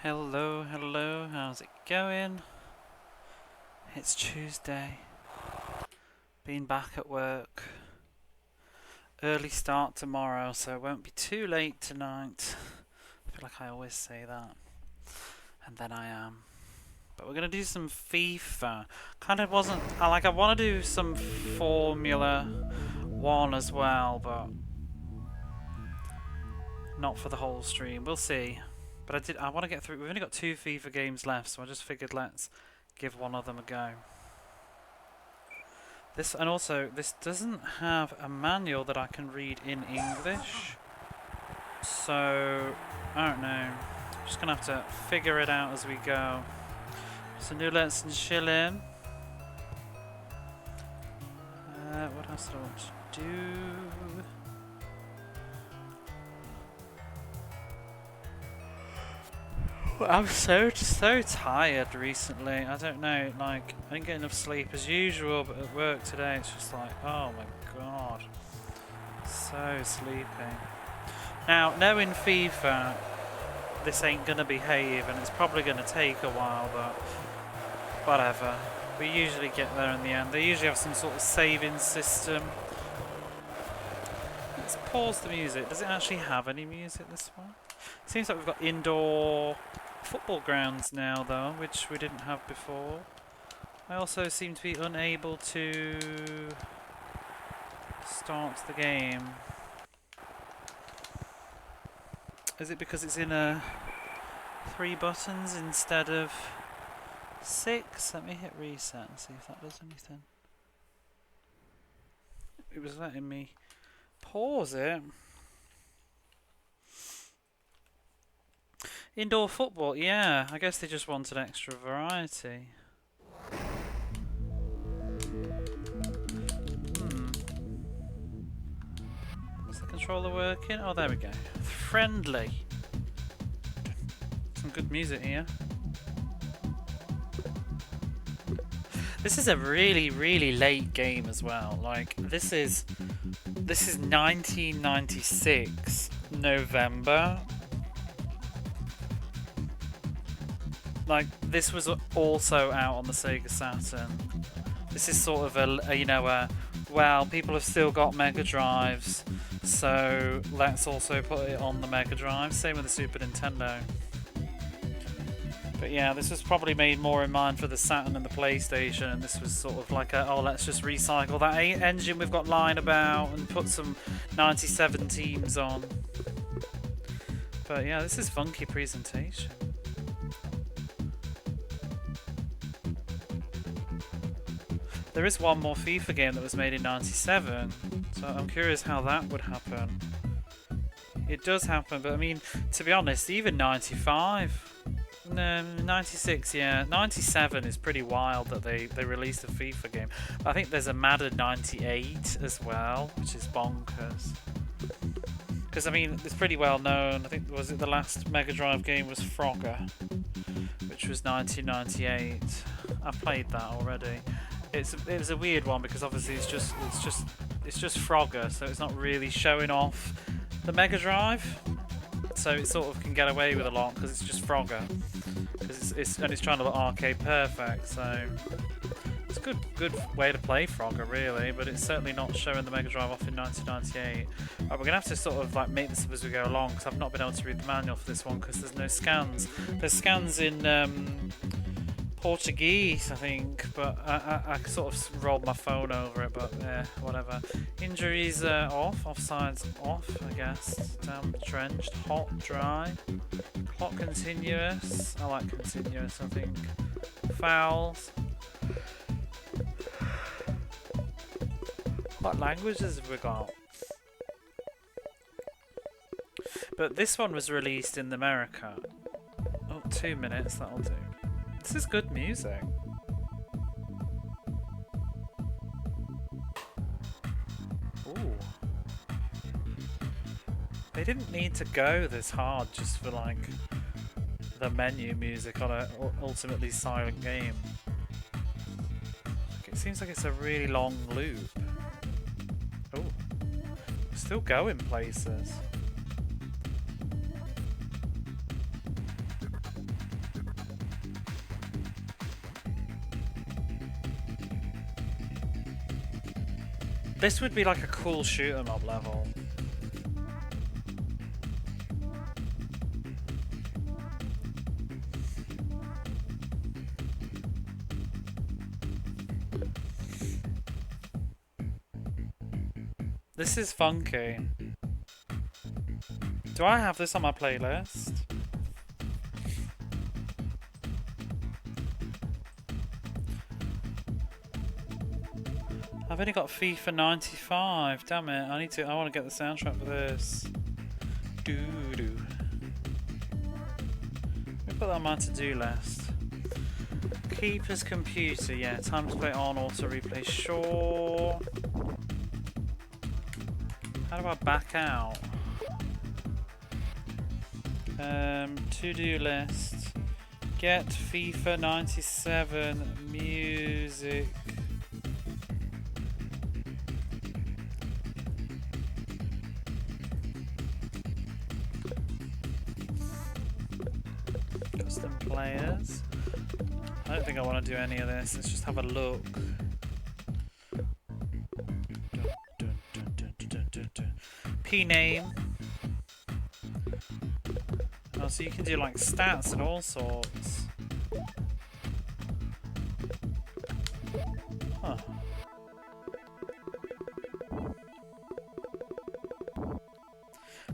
Hello, hello, how's it going? It's Tuesday. Been back at work. Early start tomorrow, so it won't be too late tonight. I feel like I always say that. And then I am. But we're gonna do some FIFA. I wanna do some Formula 1 as well, but not for the whole stream. We'll see. But I want to get through. We've only got 2 FIFA games left, so I just figured let's give one of them a go. This doesn't have a manual that I can read in English, so I don't know. I'm just gonna have to figure it out as we go. So now let's chill in. What else do I want to do? I'm so tired recently. I don't know, like, I didn't get enough sleep as usual, but at work today it's just like, oh my god, so sleepy. Now, knowing FIFA, this ain't gonna behave and it's probably gonna take a while, but whatever. We usually get there in the end. They usually have some sort of saving system. Let's pause the music. Does it actually have any music, this one? Seems like we've got indoor football grounds now though, which we didn't have before. I also seem to be unable to start the game. Is it because it's in 3 buttons instead of 6? Let me hit reset and see if that does anything. It was letting me pause it. Indoor football, yeah. I guess they just wanted extra variety. Is the controller working? Oh, there we go. Friendly. Some good music here. This is a really, really late game as well. Like, this is 1996 November. Like, this was also out on the Sega Saturn. This is sort of well, people have still got Mega Drives, so let's also put it on the Mega Drive. Same with the Super Nintendo. But yeah, this was probably made more in mind for the Saturn and the PlayStation, and this was sort of like oh, let's just recycle that engine we've got lying about and put some 97 teams on. But yeah, this is funky presentation. There is one more FIFA game that was made in 97, so I'm curious how that would happen. It does happen, but I mean, to be honest, even 95, no, 96, yeah, 97 is pretty wild that they released a FIFA game. I think there's a Madden 98 as well, which is bonkers. Because I mean, it's pretty well known. I think the last Mega Drive game was Frogger, which was 1998. I played that already. It was a weird one because obviously it's just Frogger, so it's not really showing off the Mega Drive, so it sort of can get away with a lot because it's just Frogger, and it's trying to look arcade perfect. So it's a good way to play Frogger really, but it's certainly not showing the Mega Drive off in 1998. Right, we're gonna have to sort of like make this up as we go along because I've not been able to read the manual for this one because there's no scans. There's scans in Portuguese, I think, but I sort of rolled my phone over it, but whatever. Injuries off, offsides off, I guess. Damp, drenched, hot, dry. Clock continuous. I like continuous, I think. Fouls. What languages have we got? But this one was released in America. Oh, 2 minutes, that'll do. This is good music. Ooh. They didn't need to go this hard just for like the menu music on an ultimately silent game. It seems like it's a really long loop. Oh, still going places. This would be like a cool shoot 'em up level. This is funky. Do I have this on my playlist? I've only got FIFA 95. Damn it! I want to get the soundtrack for this. Doo doo. Let me put that on my to-do list. Keeper's computer. Yeah, time to play on auto replay. Sure. How do I back out? To-do list. Get FIFA 97 music. Custom players. I don't think I want to do any of this. Let's just have a look. P name. Oh, so you can do like stats and all sorts. Huh.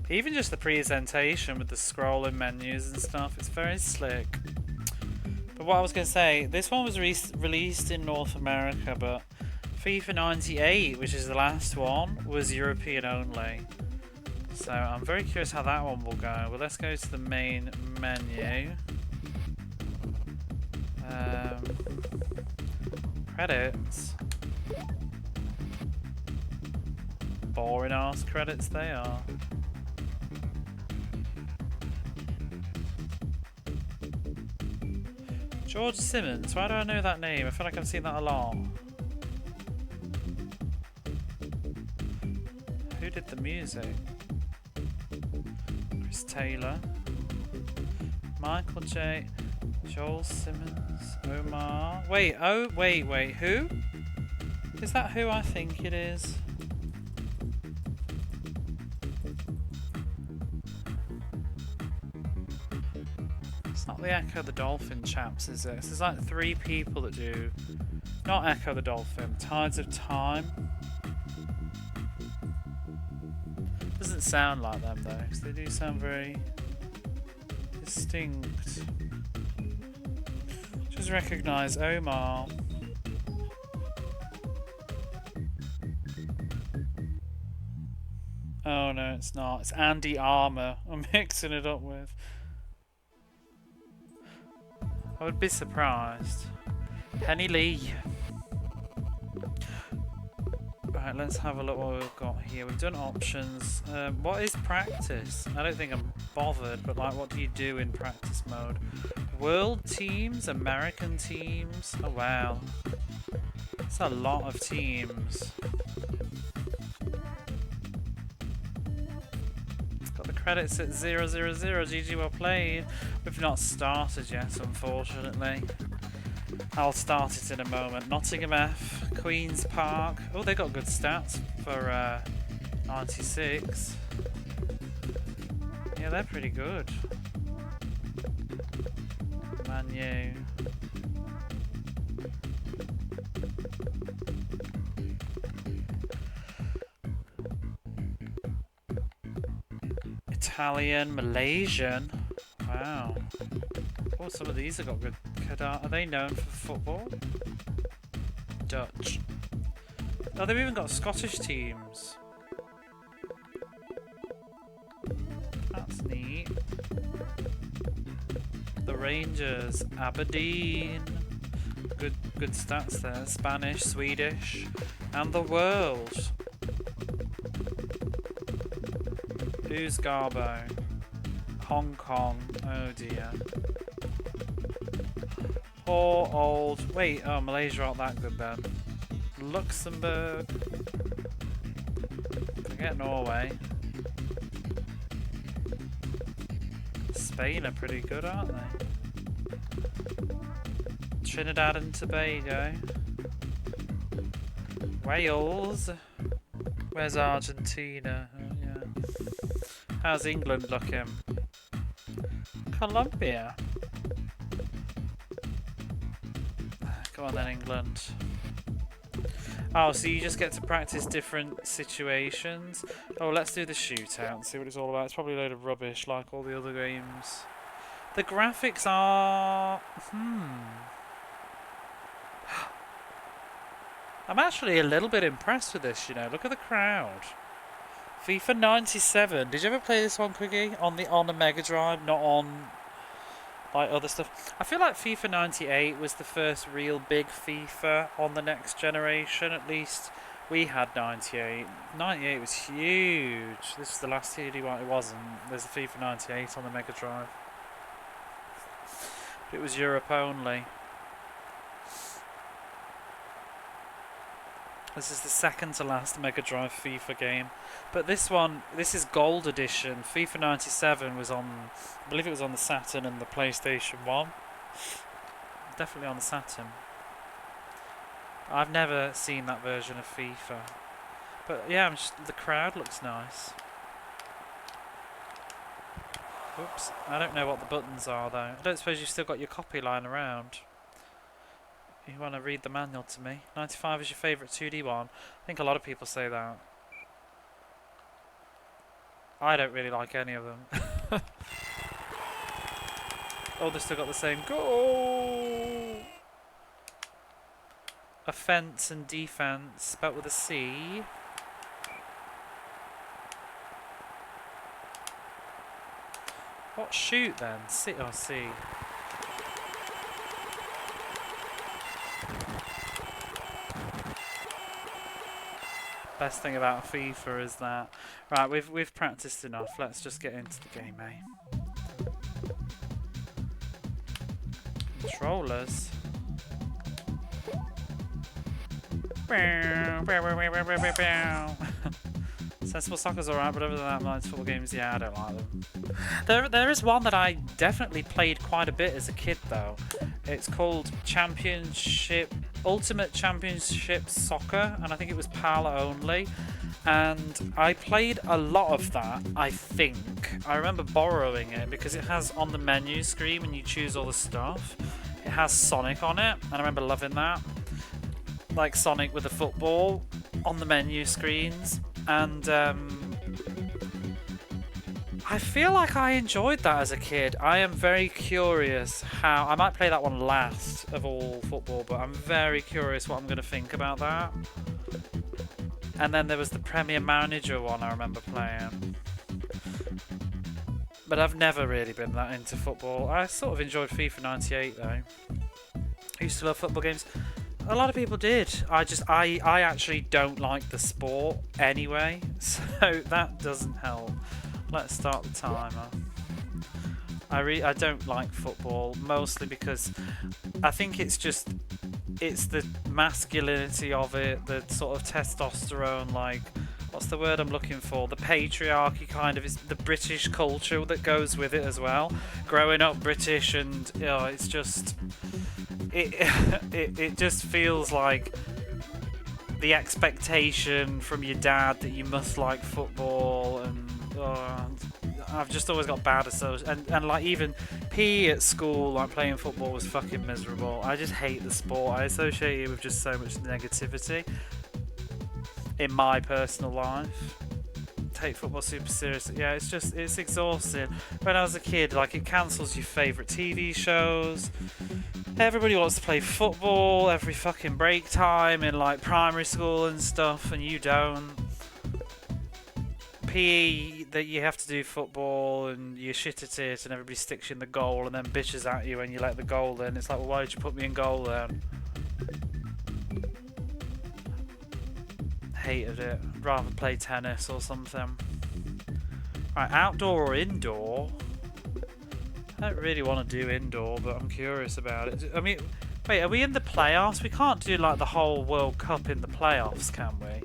Even just the presentation with the scrolling menus and stuff, it's very slick. But what I was going to say, this one was released in North America, but FIFA 98, which is the last one, was European only. So I'm very curious how that one will go. Well, let's go to the main menu. Credits. Boring ass credits they are. George Simmons, why do I know that name? I feel like I've seen that a lot. Who did the music? Chris Taylor. Michael J. Joel Simmons. Omar. Wait, wait, who? Is that who I think it is? It's not the Echo the Dolphin chaps, is it? There's like 3 people that do. Not Echo the Dolphin. Tides of Time. Doesn't sound like them though, because they do sound very distinct. Just recognise Omar. Oh no, it's not. It's Andy Armour I'm mixing it up with. I would be surprised. Penny Lee. Right, let's have a look what we've got here. We've done options. What is practice? I don't think I'm bothered, but like, what do you do in practice mode? World teams, American teams. Oh wow, that's a lot of teams. Got the credits at 000. GG, well played. We've not started yet, unfortunately. I'll start it in a moment. Nottingham F, Queen's Park. Oh, they got good stats for 96. Yeah, they're pretty good. Man U. Italian, Malaysian. Wow. Oh, some of these have got good. Are they known for football? Dutch. Oh, they've even got Scottish teams. That's neat. The Rangers, Aberdeen. Good stats there. Spanish, Swedish, and the world. Who's Garbo? Hong Kong. Oh dear. Poor old. Wait, oh, Malaysia aren't that good then. Luxembourg. Forget Norway. Spain are pretty good, aren't they? Trinidad and Tobago. Wales. Where's Argentina? Oh, yeah. How's England looking? Colombia. Come on then, England. Oh, so you just get to practice different situations. Oh, let's do the shootout and see what it's all about. It's probably a load of rubbish like all the other games. The graphics are... I'm actually a little bit impressed with this, you know. Look at the crowd. FIFA 97. Did you ever play this one, Quiggy? On a Mega Drive, not on like other stuff. I feel like FIFA 98 was the first real big FIFA on the next generation. At least we had 98. 98 was huge. This is the last CD one. It wasn't. There's a FIFA 98 on the Mega Drive. It was Europe only. This is the second to last Mega Drive FIFA game. But this one, this is Gold Edition. FIFA 97 was on, I believe it was on the Saturn and the PlayStation 1. Definitely on the Saturn. I've never seen that version of FIFA. But yeah, the crowd looks nice. Oops, I don't know what the buttons are though. I don't suppose you've still got your copy lying around. You want to read the manual to me? 95 is your favourite 2D one? I think a lot of people say that. I don't really like any of them. Oh, they've still got the same goal! Offence and defence, spelt with a C. What shoot then? C or C? Best thing about FIFA is that, right, we've practiced enough. Let's just get into the game, eh? Controllers. Sensible Soccer's alright, but other than that, mine's football games, yeah, I don't like them. There is one that I definitely played quite a bit as a kid, though. It's called Ultimate Championship Soccer, and I think it was PAL only. And I played a lot of that, I think. I remember borrowing it because it has on the menu screen when you choose all the stuff. It has Sonic on it, and I remember loving that. Like Sonic with the football on the menu screens. And I feel like I enjoyed that as a kid. I am very curious how... I might play that one last of all football, but I'm very curious what I'm going to think about that. And then there was the Premier Manager one I remember playing. But I've never really been that into football. I sort of enjoyed FIFA 98 though. I used to love football games. A lot of people did. I actually don't like the sport anyway, so that doesn't help. Let's start the timer. I don't like football, mostly because I think it's the masculinity of it, the sort of testosterone, like, what's the word I'm looking for? The patriarchy kind of, it's the British culture that goes with it as well. Growing up British, and you know, it's just it just feels like the expectation from your dad that you must like football, and I've just always got bad associations, and like even PE at school, like playing football was fucking miserable. I just hate the sport. I associate it with just so much negativity in my personal life. Take football super seriously. Yeah, it's exhausting. When I was a kid, like, it cancels your favourite TV shows. Everybody wants to play football every fucking break time in like primary school and stuff, and you don't. PE, that you have to do football and you're shit at it, and everybody sticks you in the goal and then bitches at you when you let the goal in. It's like, well, why did you put me in goal then? Hated it. Rather play tennis or something. Right, outdoor or indoor? I don't really want to do indoor, but I'm curious about it. I mean, wait, are we in the playoffs? We can't do like the whole World Cup in the playoffs, can we?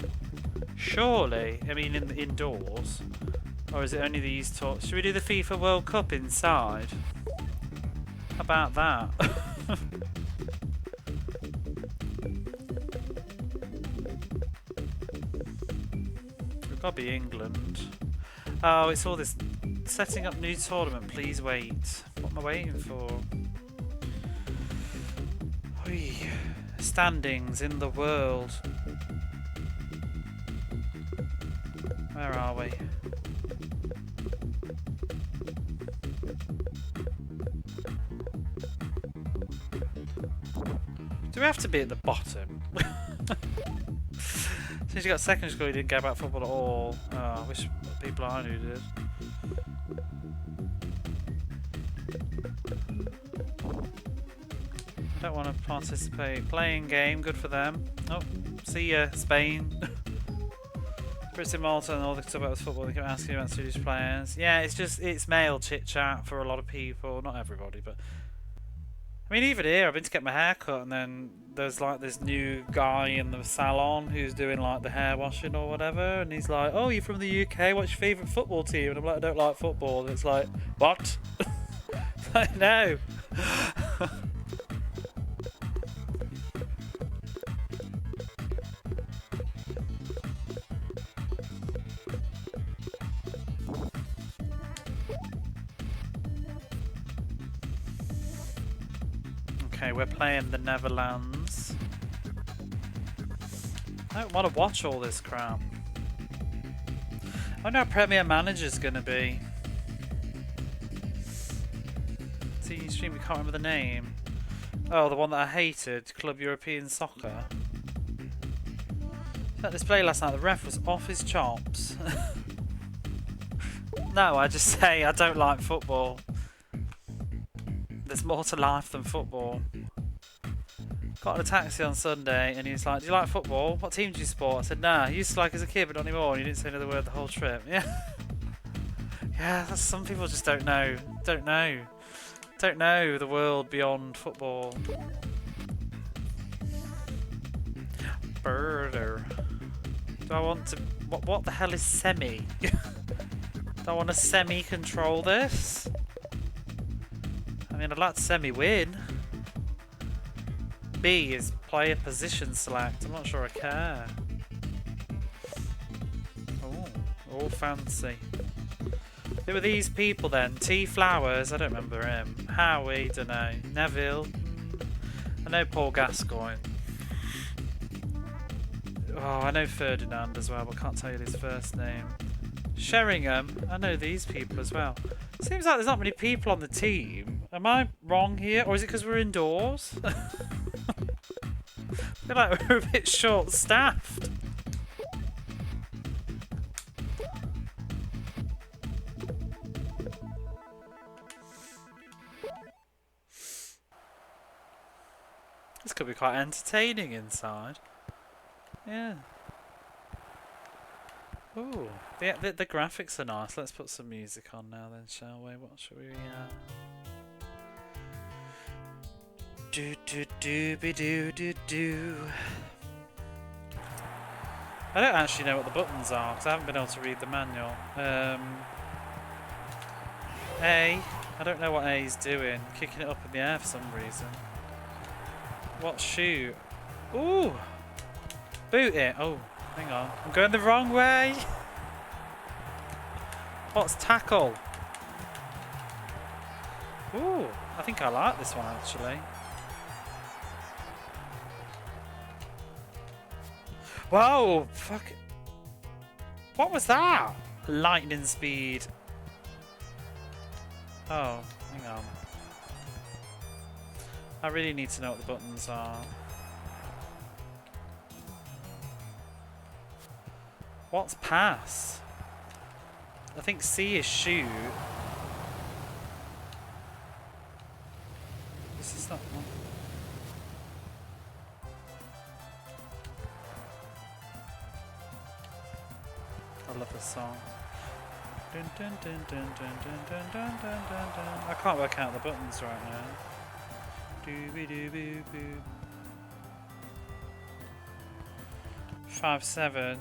Surely. I mean, in the indoors. Or is it only these talks? Should we do the FIFA World Cup inside? How about that? Gotta be England. Oh, it's all this setting up new tournament. Please wait. What am I waiting for? Oi. Standings in the world. Where are we? Do we have to be at the bottom? Since you got secondary school, you didn't care about football at all. Oh, I wish people I knew did. I don't want to participate. Playing game, good for them. Oh, see ya, Spain. Britain, Malta, and all the stuff about football. They keep asking about Swedish players. Yeah, it's male chit chat for a lot of people. Not everybody, but. I mean, even here, I've been to get my hair cut, and then there's like this new guy in the salon who's doing like the hair washing or whatever, and he's like, "Oh, you're from the UK? What's your favourite football team?" And I'm like, "I don't like football." And it's like, "What?" Like, no. Okay, we're playing the Netherlands. I don't want to watch all this crap. I wonder how Premier Manager's gonna be. See, stream, we can't remember the name. Oh, the one that I hated, Club European Soccer. That display last night, the ref was off his chops. No, I just say I don't like football. There's more to life than football. Got in a taxi on Sunday and he was like, "Do you like football? What team do you support?" I said, "Nah, I used to like as a kid but not anymore." And he didn't say another word the whole trip. Yeah. Yeah, that's, some people just don't know. Don't know the world beyond football. Birder. Do I want to... What the hell is semi? Do I want to semi-control this? I mean, I'd like to semi-win. B is player position select. I'm not sure I care. Oh, all fancy. Who are these people then? T Flowers, I don't remember him. Howie, don't know. Neville. I know Paul Gascoigne. Oh, I know Ferdinand as well, but can't tell you his first name. Sheringham, I know these people as well. Seems like there's not many people on the team. Am I wrong here? Or is it because we're indoors? I feel like we're a bit short-staffed. This could be quite entertaining inside. Yeah. Ooh, the graphics are nice. Let's put some music on now then, shall we? What shall we do do do be do do do. I don't actually know what the buttons are because I haven't been able to read the manual. A. I don't know what A is doing. Kicking it up in the air for some reason. What shoot? Ooh! Boot it! Oh, hang on. I'm going the wrong way! What's tackle? Ooh, I think I like this one actually. Whoa! Fuck. What was that? Lightning speed. Oh, hang on. I really need to know what the buttons are. What's pass? I think C is shoot. This is not one. I love this song. Dun, dun, dun, dun, dun, dun, dun, dun, dun, dun, dun. I can't work out the buttons right now. Doo-be-doo-boo-boo. 5-7,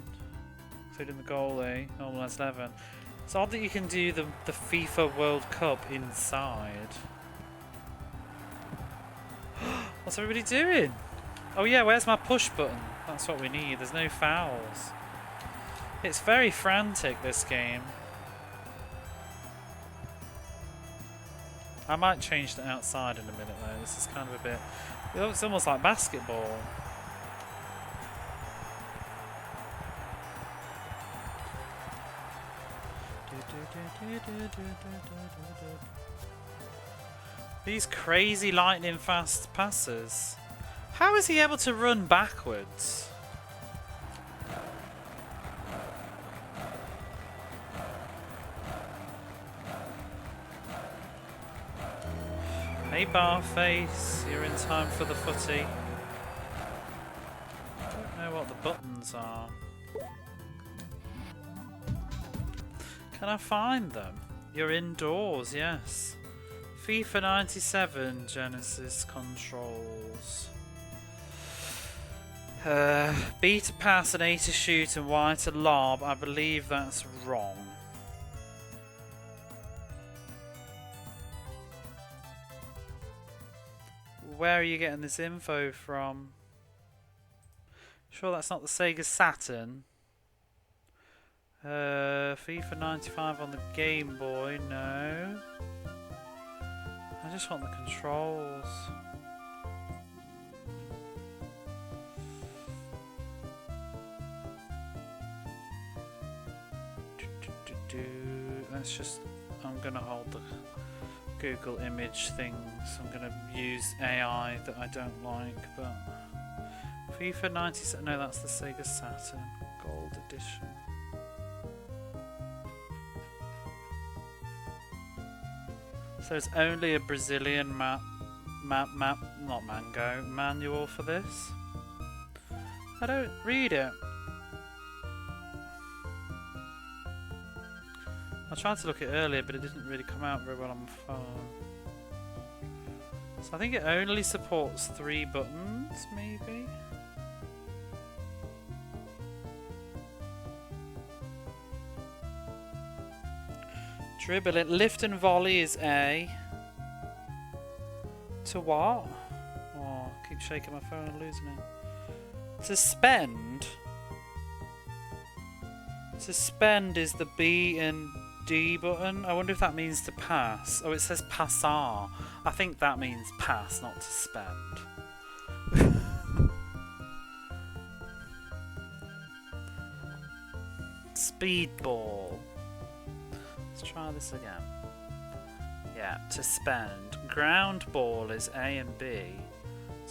including the goalie. Normal has 11. It's odd that you can do the FIFA World Cup inside. What's everybody doing? Oh yeah, where's my push button? That's what we need. There's no fouls. It's very frantic, this game. I might change the outside in a minute though. This is kind of a bit... It's almost like basketball. These crazy lightning fast passes. How is he able to run backwards? Hey Barface, you're in time for the footy. I don't know what the buttons are. Can I find them? You're indoors, yes. FIFA 97 Genesis controls. B to pass and A to shoot and Y to lob. I believe that's wrong. Where are you getting this info from? Sure that's not the Sega Saturn. FIFA 95 on the Game Boy, no. I just want the controls. Let's just... I'm gonna hold the Google image things. I'm gonna use AI that I don't like, but... FIFA 97... No, that's the Sega Saturn Gold Edition. So it's only a Brazilian manual for this. I don't read it. I tried to look at it earlier, but it didn't really come out very well on my phone. So I think it only supports 3 buttons, maybe? Dribble it. Lift and volley is A. To what? Oh, I keep shaking my phone and losing it. To spend. To spend is the B and D button. I wonder if that means to pass. Oh, it says passar. I think that means pass, not to spend. Speedball. Let's try this again. Yeah, to spend. Ground ball is A and B.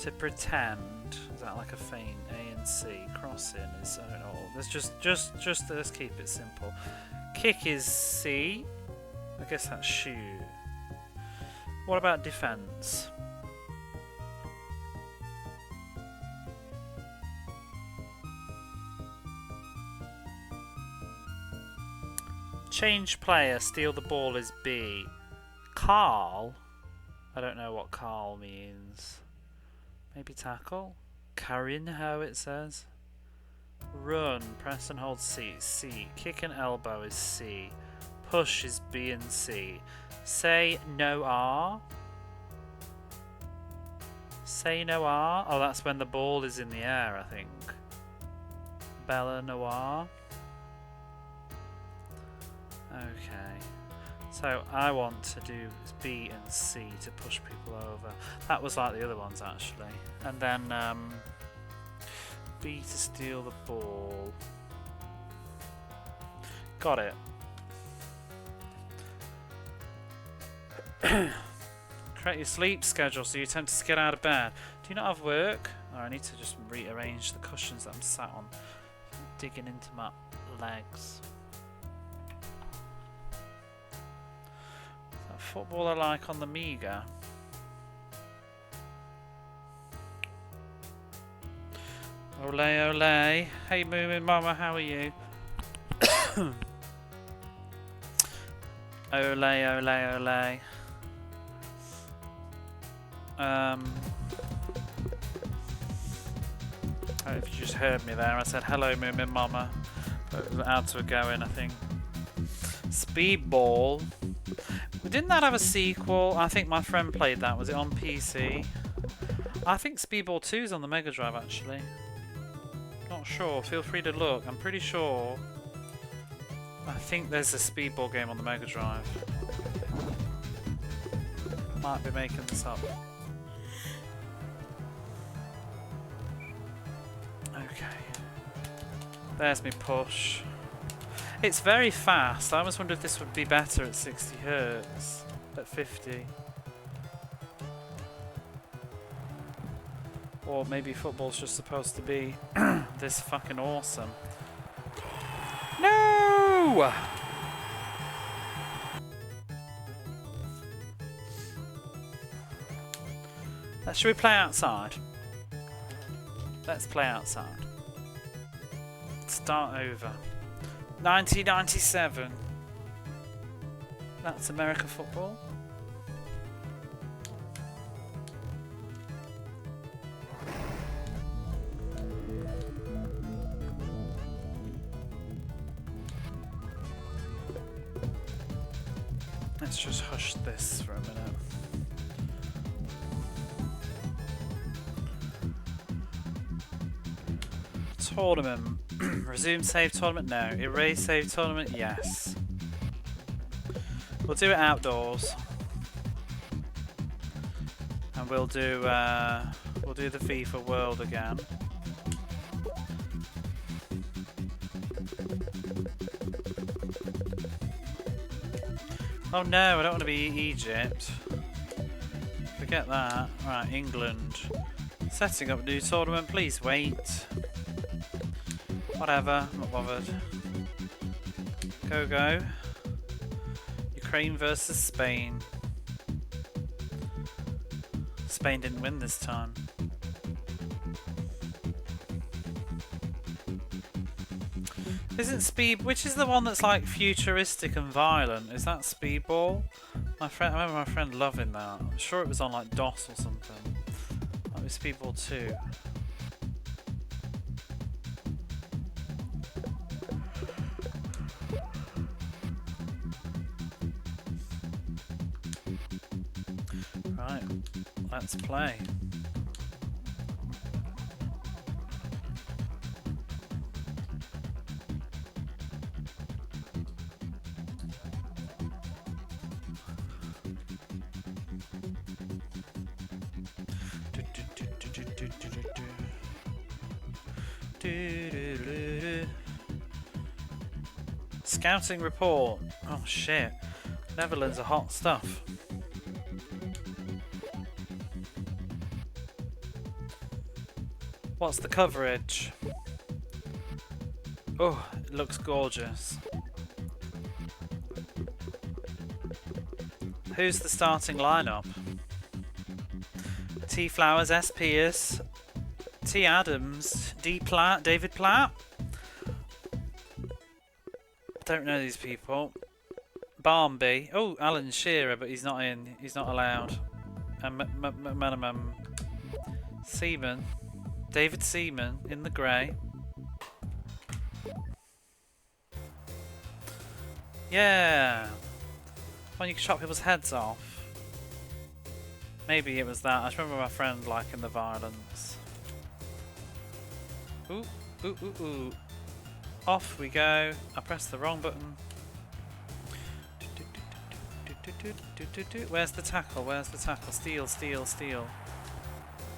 To pretend, is that like a feint? A and C. Crossing is, I don't know. Let's just let's keep it simple. Kick is C. I guess that's shoot. What about defense? Change player, steal the ball is B. Carl? I don't know what Carl means. Maybe tackle? Carinho it says. Run, press and hold C. C. Kick and elbow is C. Push is B and C. Say no R. Say no R? Oh, that's when the ball is in the air, I think. Bella Noir. Okay, so I want to do B and C to push people over. That was like the other ones actually. And then B to steal the ball. Got it. Create your sleep schedule so you attempt to get out of bed. Do you not have work? Or I need to just rearrange the cushions that I'm sat on. I'm digging into my legs. Football I like on the Mega. Ole ole. Hey Moomin Mama, how are you? Ole ole ole. Oh, if you just heard me there, I said hello Moomin Mama. Out to a going, I think. Speedball. Didn't that have a sequel? I think my friend played that. Was it on PC? I think Speedball 2 is on the Mega Drive actually. Not sure. Feel free to look. I'm pretty sure I think there's a speedball game on the Mega Drive. Might be making this up. Okay. There's me push. It's very fast. I almost wonder if this would be better at 60 Hz. At 50. Or maybe football's just supposed to be this fucking awesome. No! Should we play outside? Let's play outside. Start over. 1997. That's America football. Let's just hush this for a minute. Tournament. Resume save tournament? No. Erase save tournament? Yes. We'll do it outdoors. And we'll do the FIFA World again. Oh no, I don't want to be Egypt. Forget that. Right, England. Setting up a new tournament, please wait. Whatever, I'm not bothered. Go, go. Ukraine versus Spain. Spain didn't win this time. Isn't Speed... Which is the one that's like futuristic and violent? Is that Speedball? I remember my friend loving that. I'm sure it was on like DOS or something. That was Speedball 2. Right, let's play. Scouting report. Oh shit. Netherlands are hot stuff. What's the coverage? Oh, it looks gorgeous. Who's the starting lineup? T. Flowers, S. Pierce, T. Adams, D. Platt, David Platt. Don't know these people. Barmby. Oh, Alan Shearer, but he's not in. He's not allowed. Seaman. David Seaman in the grey. Yeah. When you can chop people's heads off. Maybe it was that. I just remember my friend liking the violence. Ooh, ooh, ooh, ooh. Off we go. I pressed the wrong button. Where's the tackle? Where's the tackle? Steal, steal, steal.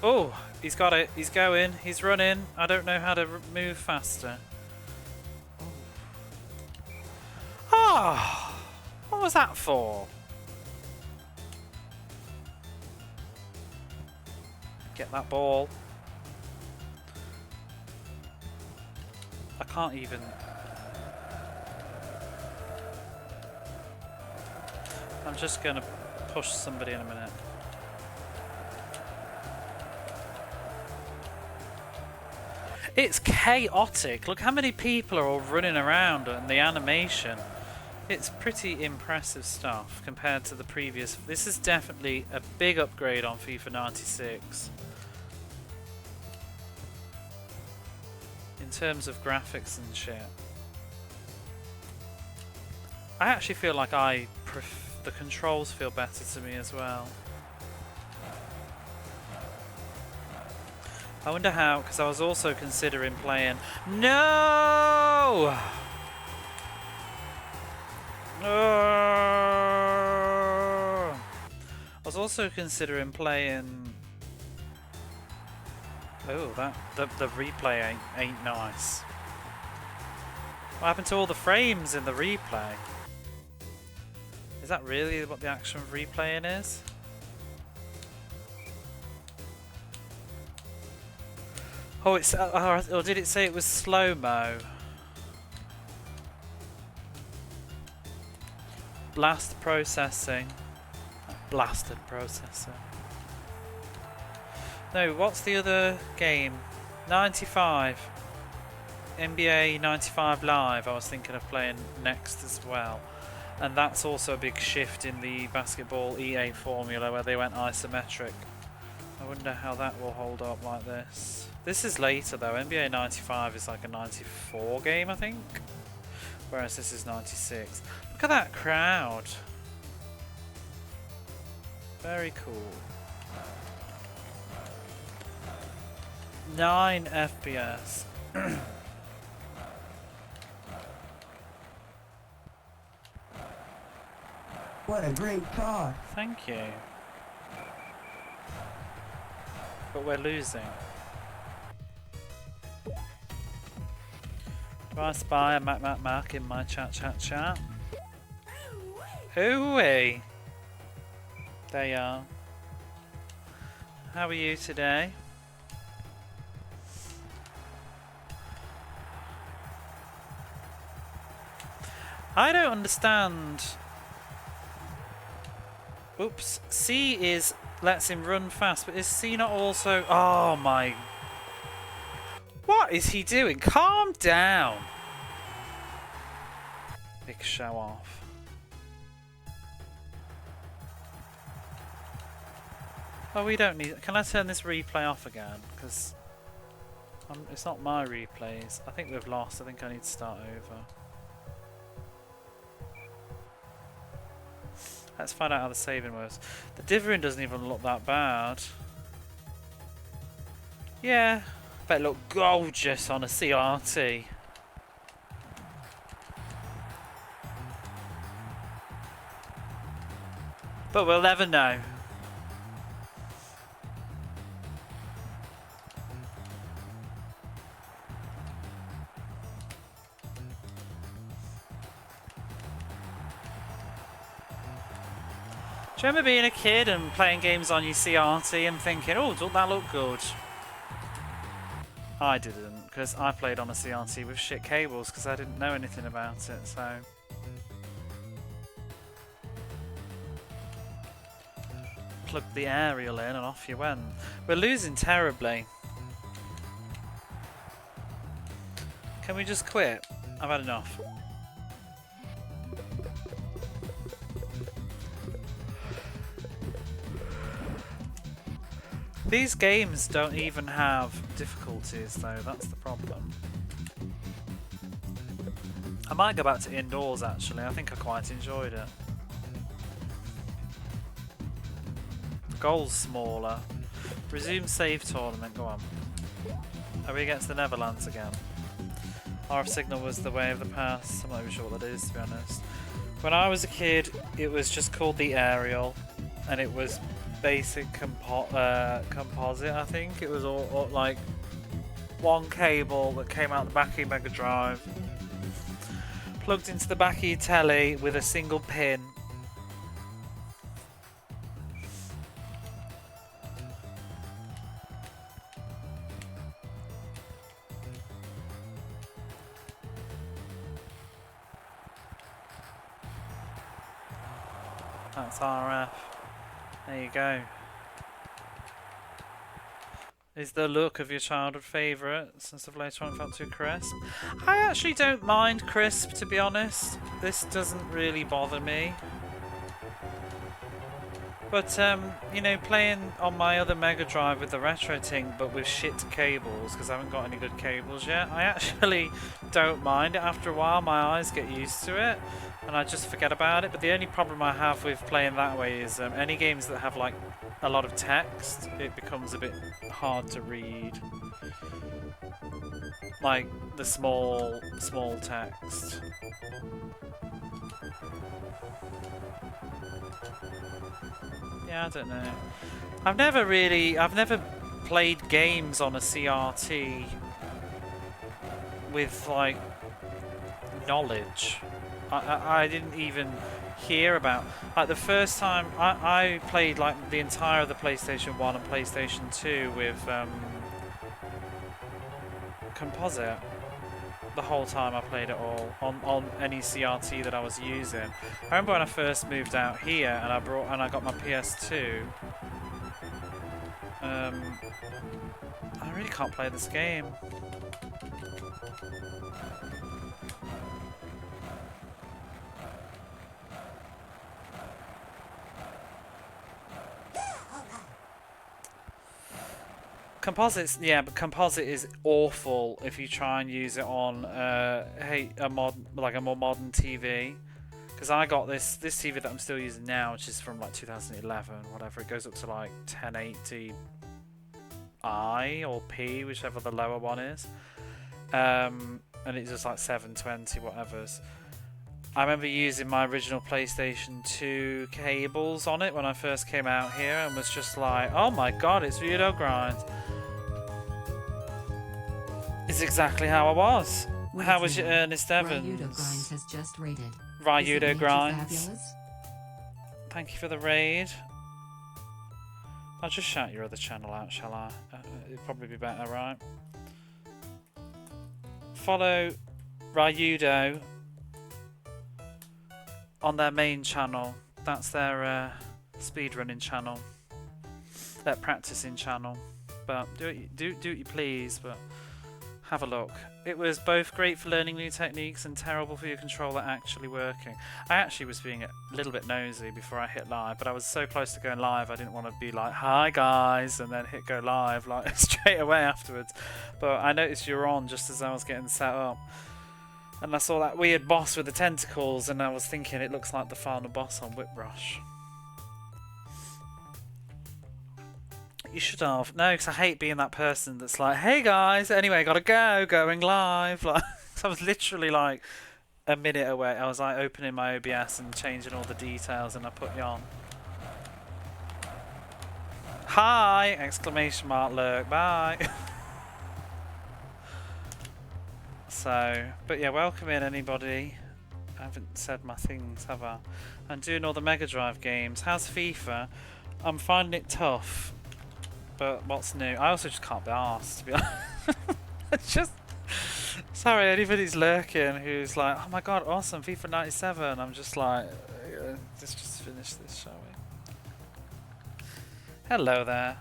Oh, he's got it. He's going. He's running. I don't know how to move faster. Ah! Oh, what was that for? Get that ball. I can't even... I'm just going to push somebody in a minute. It's chaotic. Look how many people are all running around and the animation. It's pretty impressive stuff compared to the previous. This is definitely a big upgrade on FIFA 96. In terms of graphics and shit. I actually feel like the controls feel better to me as well. I wonder how, because I was also considering playing... No! I was also considering playing. Oh, the replay ain't nice. What happened to all the frames in the replay? Is that really what the action of replaying is? Oh, it's or did it say it was slow-mo? Blast processing. Blasted processing. No, what's the other game? 95. NBA 95 Live I was thinking of playing next as well. And that's also a big shift in the basketball EA formula where they went isometric. I wonder how that will hold up like this. This is later though. NBA 95 is like a 94 game, I think. Whereas this is 96. Look at that crowd. Very cool. 9 FPS. What a great car. Thank you. But we're losing. Do I spy a Mac in my chat? Hooey! There you are. How are you today? I don't understand. Oops. C is lets him run fast, but is C not also... Oh my... What is he doing? Calm down. Big show off. Oh, we don't need... Can I turn this replay off again? Because it's not my replays. I think we've lost. I think I need to start over. Let's find out how the saving works. The dithering doesn't even look that bad. Yeah, bet it look gorgeous on a CRT. But we'll never know. Do you remember being a kid and playing games on your CRT and thinking, oh, doesn't that look good? I didn't, because I played on a CRT with shit cables because I didn't know anything about it, so... Plugged the aerial in and off you went. We're losing terribly. Can we just quit? I've had enough. These games don't even have difficulties though, that's the problem. I might go back to indoors actually, I think I quite enjoyed it. The goal's smaller. Resume save tournament, go on. Are we against the Netherlands again? RF signal was the way of the past, I'm not even sure what that is to be honest. When I was a kid it was just called the aerial and it was basic composite, I think. It was all like one cable that came out the back of your Mega Drive, plugged into the back of your telly with a single pin. That's RF. There you go. Is the look of your childhood favourite since of later on felt too crisp? I actually don't mind crisp, to be honest. This doesn't really bother me. But, you know, playing on my other Mega Drive with the retro ting, but with shit cables, because I haven't got any good cables yet, I actually don't mind it. After a while, my eyes get used to it, and I just forget about it. But the only problem I have with playing that way is any games that have, like, a lot of text, it becomes a bit hard to read. Like, the small text. Yeah, I don't know. I've never played games on a CRT with like knowledge. I didn't even hear about, like, the first time I played like the entire of the PlayStation 1 and PlayStation 2 with Composite. The whole time I played it all on any CRT that I was using. I remember when I first moved out here and I got my PS2. I really can't play this game. Composites, yeah, but Composite is awful if you try and use it on a more modern TV. Because I got this TV that I'm still using now, which is from like 2011, whatever. It goes up to like 1080i or P, whichever the lower one is, and it's just like 720 whatever's. I remember using my original PlayStation 2 cables on it when I first came out here, and was just like, oh my god, it's Rudo Grind. It's exactly how I was. How was your Ernest Evans? Ryudo Grinds has just raided. Ryudo Grinds. Fabulous? Thank you for the raid. I'll just shout your other channel out, shall I? It'd probably be better, right? Follow Ryudo on their main channel. That's their speedrunning channel. Their practicing channel. But do what you please, but have a look. It was both great for learning new techniques and terrible for your controller actually working. I actually was being a little bit nosy before I hit live, but I was so close to going live I didn't want to be like, hi guys, and then hit go live like straight away afterwards. But I noticed you were on just as I was getting set up. And I saw that weird boss with the tentacles, and I was thinking it looks like the final boss on Whiprush. You should have. No, because I hate being that person that's like, hey guys, anyway, gotta go, going live. Like, I was literally like a minute away. I was like opening my OBS and changing all the details, and I put you on. Hi! Exclamation mark lurk. Bye! So, but yeah, welcome in anybody. I haven't said my things, have I? I'm doing all the Mega Drive games. How's FIFA? I'm finding it tough. But what's new? I also just can't be arsed, to be honest. It's just... Sorry, anybody's lurking who's like, oh my god, awesome, FIFA 97. I'm just like, let's just finish this, shall we? Hello there.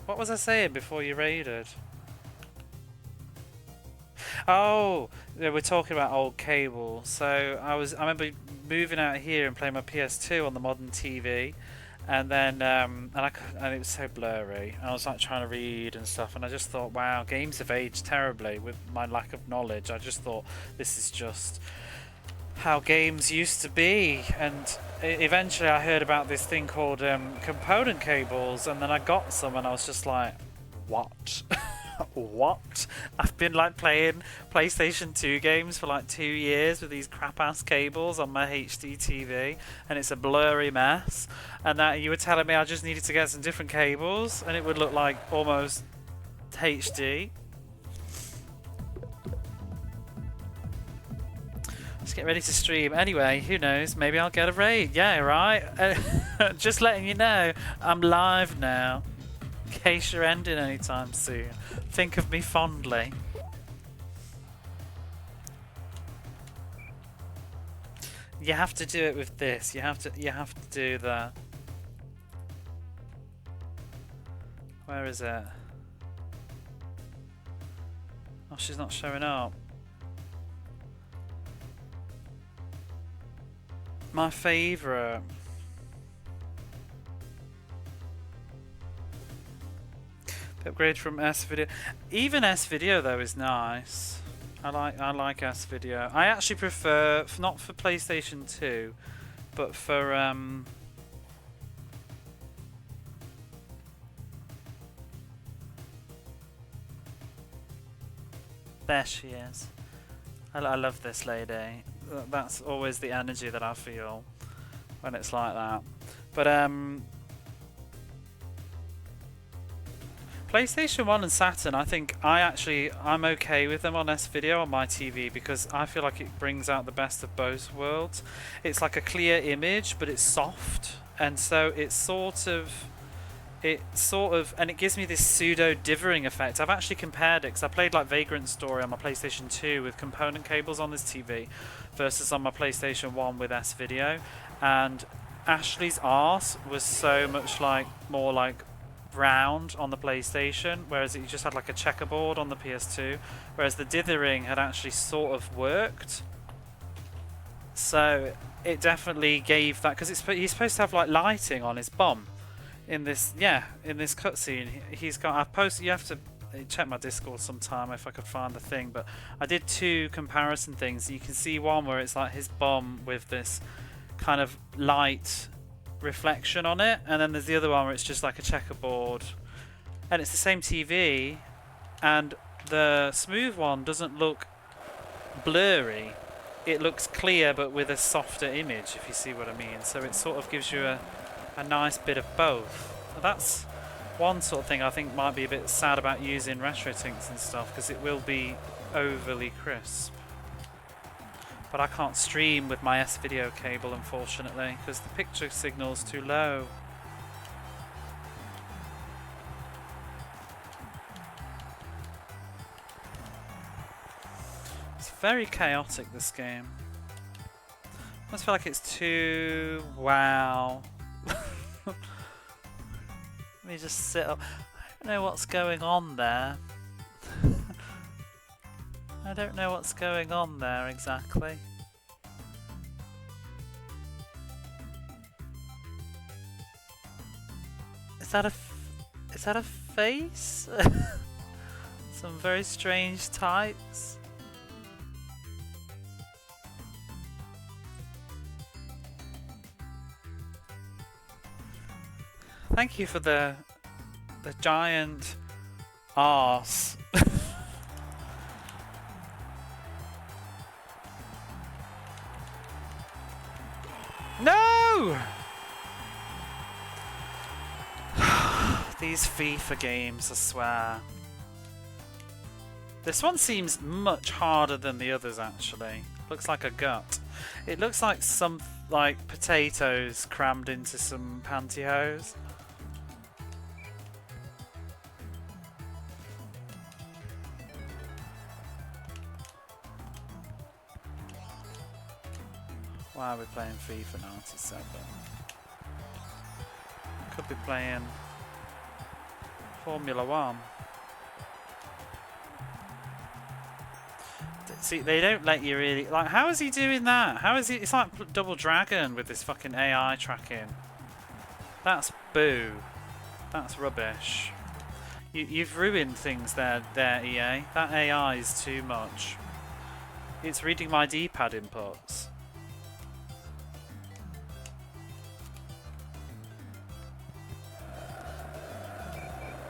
What was I saying before you raided? Oh, yeah, we're talking about old cables. So I remember moving out here and playing my PS2 on the modern TV. And then, and it was so blurry. I was like trying to read and stuff, and I just thought, wow, games have aged terribly with my lack of knowledge. I just thought this is just how games used to be. And eventually, I heard about this thing called component cables, and then I got some, and I was just like, what? What? I've been like playing PlayStation 2 games for like 2 years with these crap ass cables on my HD TV, and it's a blurry mess. And that you were telling me I just needed to get some different cables and it would look like almost HD. Let's get ready to stream. Anyway, who knows? Maybe I'll get a raid. Yeah, right? Just letting you know, I'm live now. In case you're ending anytime soon. Think of me fondly. You have to do it with this. You have to do that. Where is it? Oh, she's not showing up. My favourite. Upgrade from S video. Even S video though is nice. I like S video. I actually prefer, not for PlayStation 2, but for there she is. I love this lady. That's always the energy that I feel when it's like that. But PlayStation 1 and Saturn, I think I'm okay with them on S-Video on my TV because I feel like it brings out the best of both worlds. It's like a clear image, but it's soft, and so it's sort of, and it gives me this pseudo dithering effect. I've actually compared it because I played like Vagrant Story on my PlayStation 2 with component cables on this TV versus on my PlayStation 1 with S-Video, and Ashley's arse was so much more like round on the PlayStation, whereas it just had like a checkerboard on the PS2, whereas the dithering had actually sort of worked. So it definitely gave that, because he's supposed to have like lighting on his bum in this cutscene. He's got, you have to check my Discord sometime if I could find the thing, but I did 2 comparison things. You can see one where it's like his bum with this kind of light reflection on it, and then there's the other one where it's just like a checkerboard, and it's the same TV, and the smooth one doesn't look blurry, it looks clear but with a softer image, if you see what I mean. So it sort of gives you a nice bit of both. That's one sort of thing I think might be a bit sad about using retro tints and stuff, because it will be overly crisp. But I can't stream with my S-Video cable, unfortunately, because the picture signal's too low. It's very chaotic, this game. I almost feel like it's too... wow. Let me just sit up. I don't know what's going on there. I don't know what's going on there exactly. Is that a face? Some very strange types. Thank you for the giant arse. No! These FIFA games, I swear. This one seems much harder than the others, actually. Looks like a gut. It looks like some potatoes crammed into some pantyhose. Why are we playing FIFA 97? Could be playing Formula 1. See, they don't let you really... Like, how is he doing that? How is he... It's like Double Dragon with this fucking AI tracking. That's boo. That's rubbish. You've ruined things there, EA. That AI is too much. It's reading my D-pad inputs.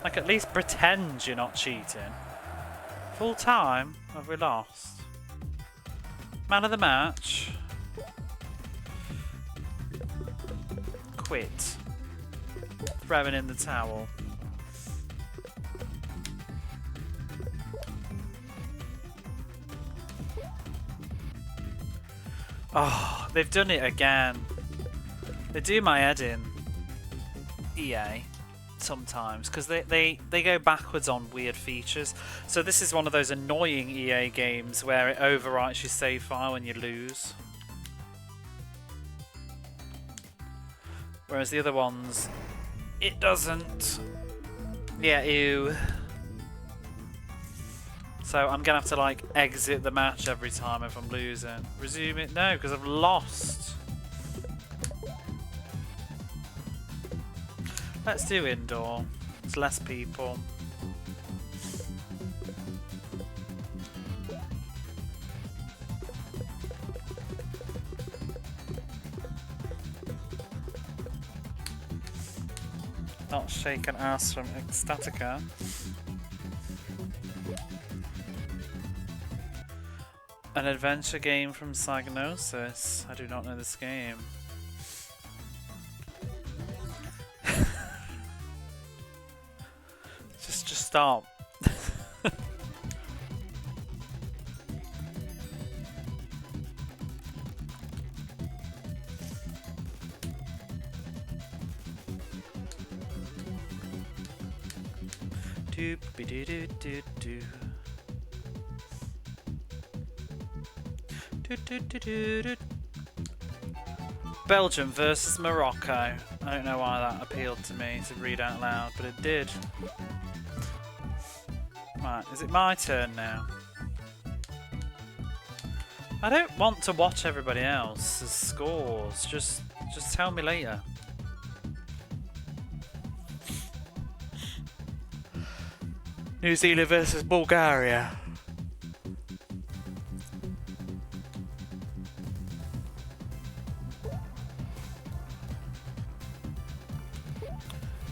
Like, at least pretend you're not cheating. Full time? Have we lost? Man of the match. Quit. Throwing in the towel. Oh, they've done it again. They do my head in, EA. Sometimes, because they go backwards on weird features. So this is one of those annoying EA games where it overwrites your save file when you lose. Whereas the other ones, it doesn't. Yeah, ew. So I'm gonna have to exit the match every time if I'm losing. Resume it? No, because I've lost. Let's do indoor. It's less people. Not shaken ass from Ecstatica. And adventure game from Psygnosis. I do not know this game. just stop. Doop be doo doo doo doo. Belgium versus Morocco. I don't know why that appealed to me to read out loud, but it did. Right, is it my turn now? I don't want to watch everybody else's scores. Just tell me later. New Zealand versus Bulgaria.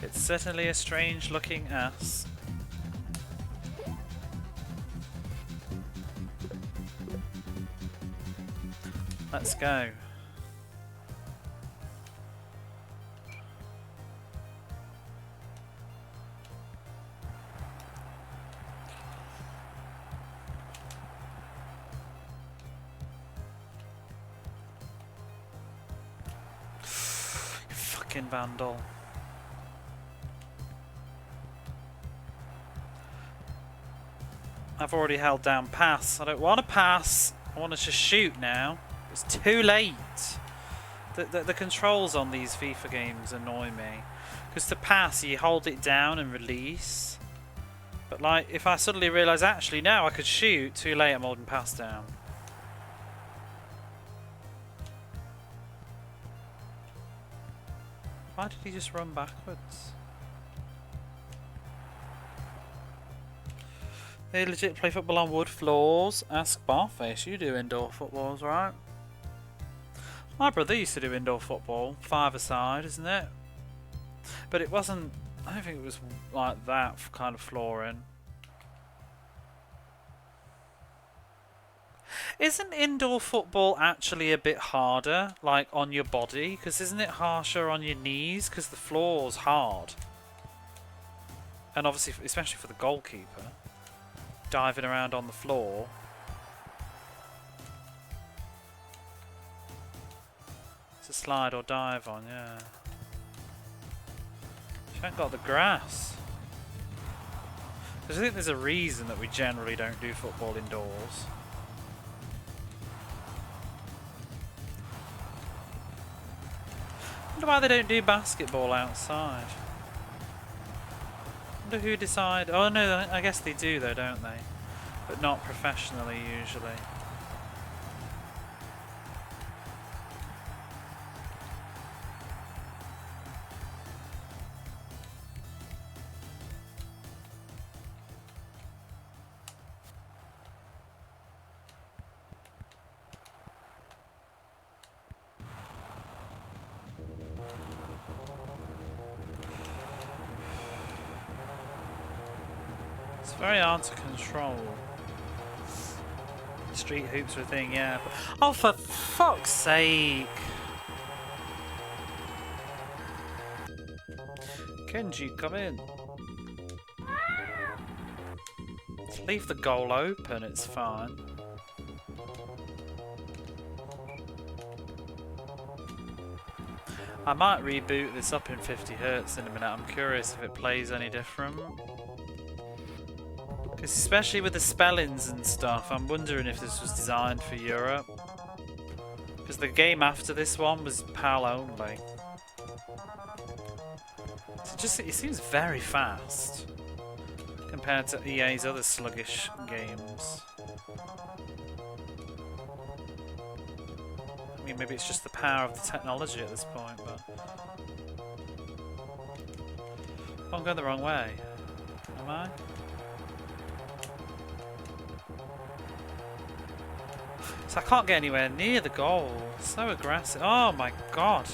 It's certainly a strange looking ass. Let's go. You fucking vandal. I've already held down pass. I don't want to pass. I want to just shoot now. It's too late. The controls on these FIFA games annoy me. Because to pass, you hold it down and release. But like, if I suddenly realise, actually, no, I could shoot. Too late, I'm holding pass down. Why did he just run backwards? They legit play football on wood floors. Ask Barface, you do indoor footballs, right? My brother used to do indoor football, 5-a-side, isn't it? But it wasn't, I don't think it was like that kind of flooring. Isn't indoor football actually a bit harder, like on your body? Because isn't it harsher on your knees? Because the floor's hard. And obviously, especially for the goalkeeper, diving around on the floor. It's a slide or dive on, yeah. She ain't got the grass. Because I think there's a reason that we generally don't do football indoors. I wonder why they don't do basketball outside. I wonder who decide. Oh no, I guess they do though, don't they? But not professionally usually. It's very hard to control. Street hoops are a thing, yeah. But, oh, for fuck's sake! Kenji, come in. Just leave the goal open, it's fine. I might reboot this up in 50 Hz in a minute. I'm curious if it plays any different. Especially with the spellings and stuff, I'm wondering if this was designed for Europe. Because the game after this one was PAL only. So it seems very fast compared to EA's other sluggish games. I mean, maybe it's just the power of the technology at this point, but... Oh, I'm going the wrong way. Am I? So I can't get anywhere near the goal. So aggressive. Oh my god.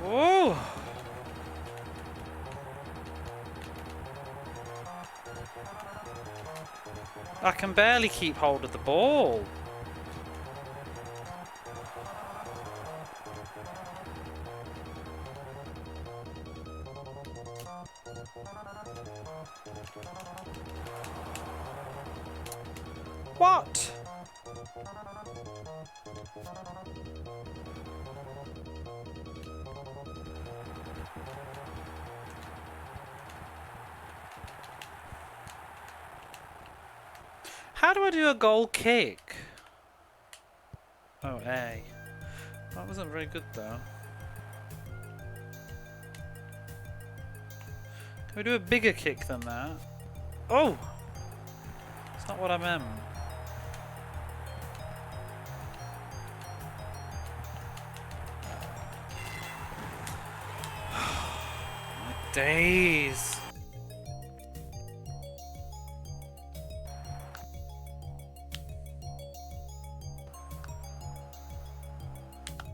Whoa! I can barely keep hold of the ball. What? How do I do a goal kick? Oh, A. That wasn't very good though. Can we do a bigger kick than that? Oh! That's not what I meant. My days!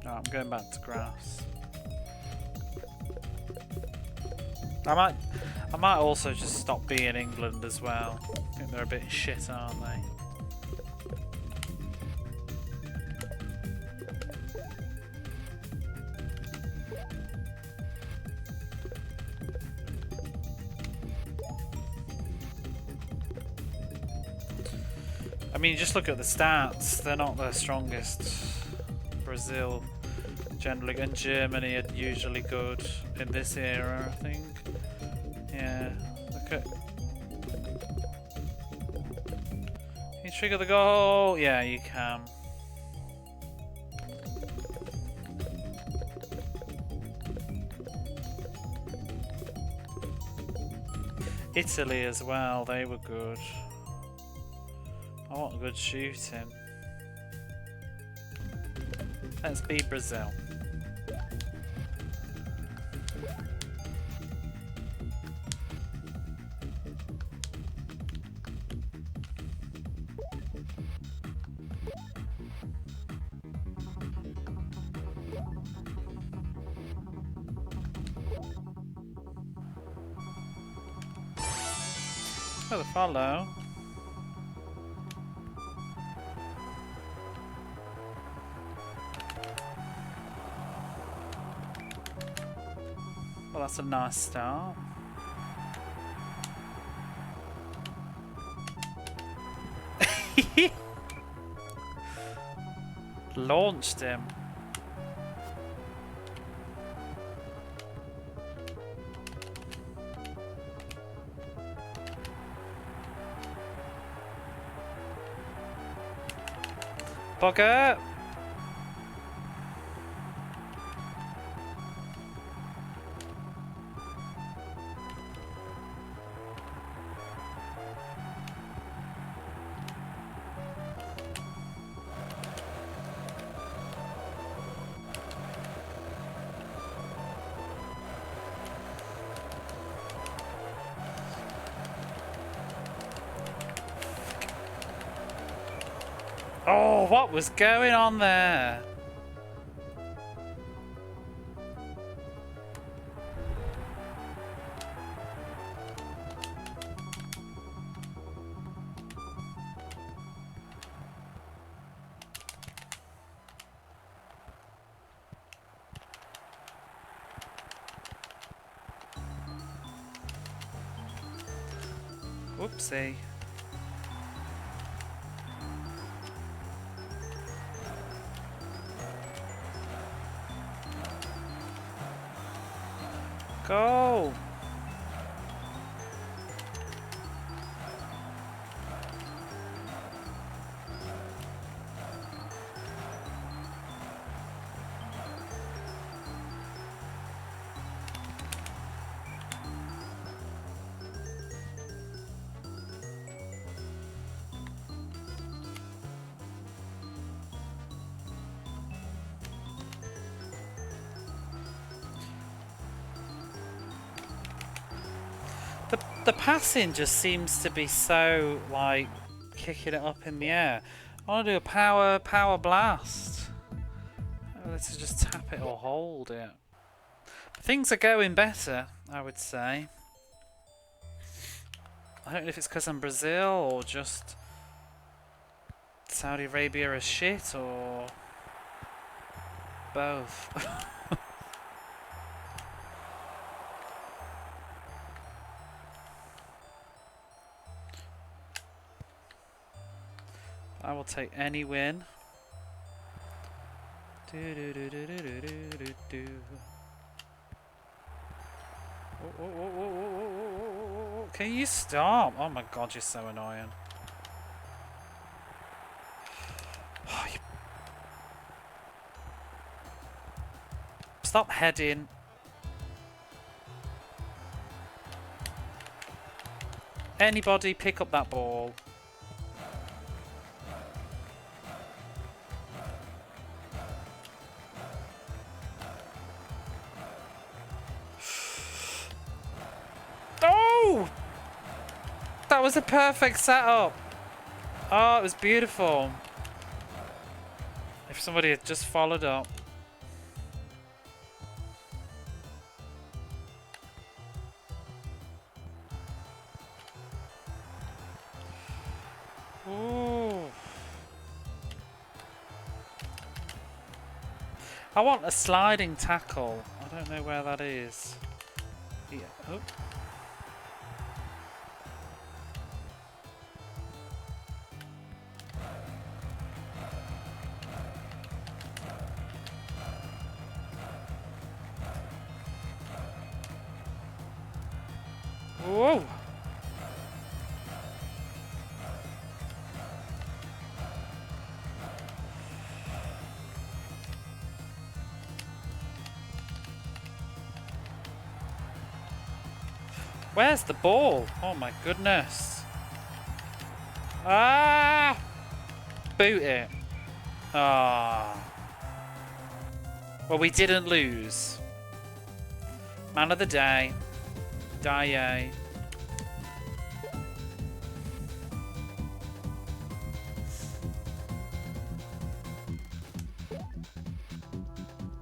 No, I'm going back to grass. I might also just stop being England as well. I think they're a bit shit, aren't they? I mean, just look at the stats. They're not the strongest. Brazil generally, and Germany are usually good in this era, I think. Yeah, look at... Can you trigger the goal? Yeah, you can. Italy as well, they were good. I want good shooting. Let's be Brazil. Oh, the follow. Well, that's a nice start. Launched him. Bugger! Oh, what was going on there? Whoopsie. Go! The passing just seems to be so, like, kicking it up in the air. I want to do a power blast. Let's just tap it or hold it. Things are going better, I would say. I don't know if it's because I'm Brazil or just Saudi Arabia is shit or both. I will take any win. Do do do do do do do do. Oh, can you stop? Oh my god, you're so annoying. Oh, stop heading. Anybody pick up that ball. Oh! That was a perfect setup. Oh, it was beautiful. If somebody had just followed up. Ooh. I want a sliding tackle. I don't know where that is. Yeah. Oh. Whoa! Where's the ball? Oh my goodness. Ah! Boot it. Ah. Well, we didn't lose. Man of the day. Die.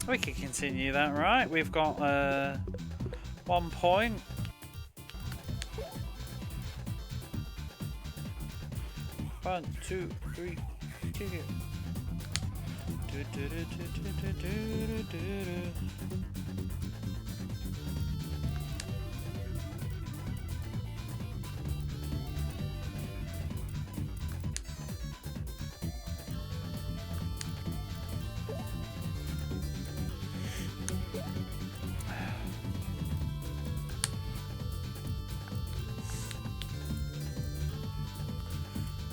We can continue that, right? We've got 1 point. One, two, three, kick it.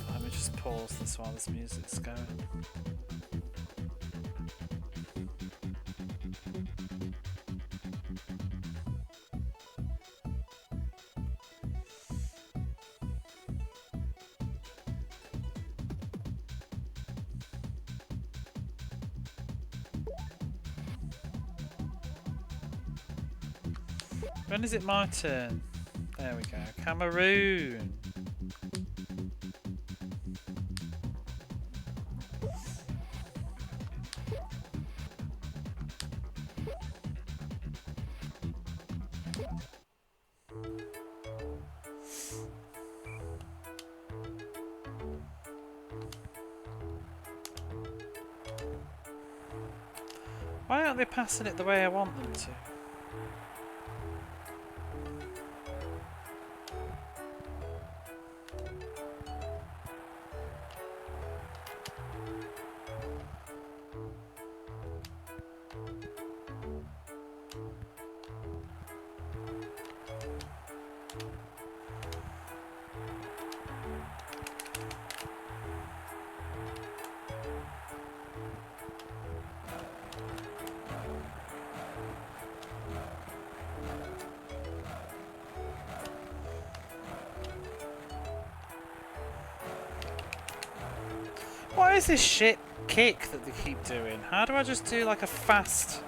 Let me just pause this while this music's going. When is it my turn? There we go. Cameroon. Why aren't they passing it the way I want them to? What is this shit kick that they keep doing? How do I just do like a fast,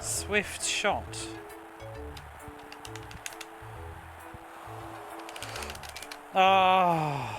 swift shot? Oh.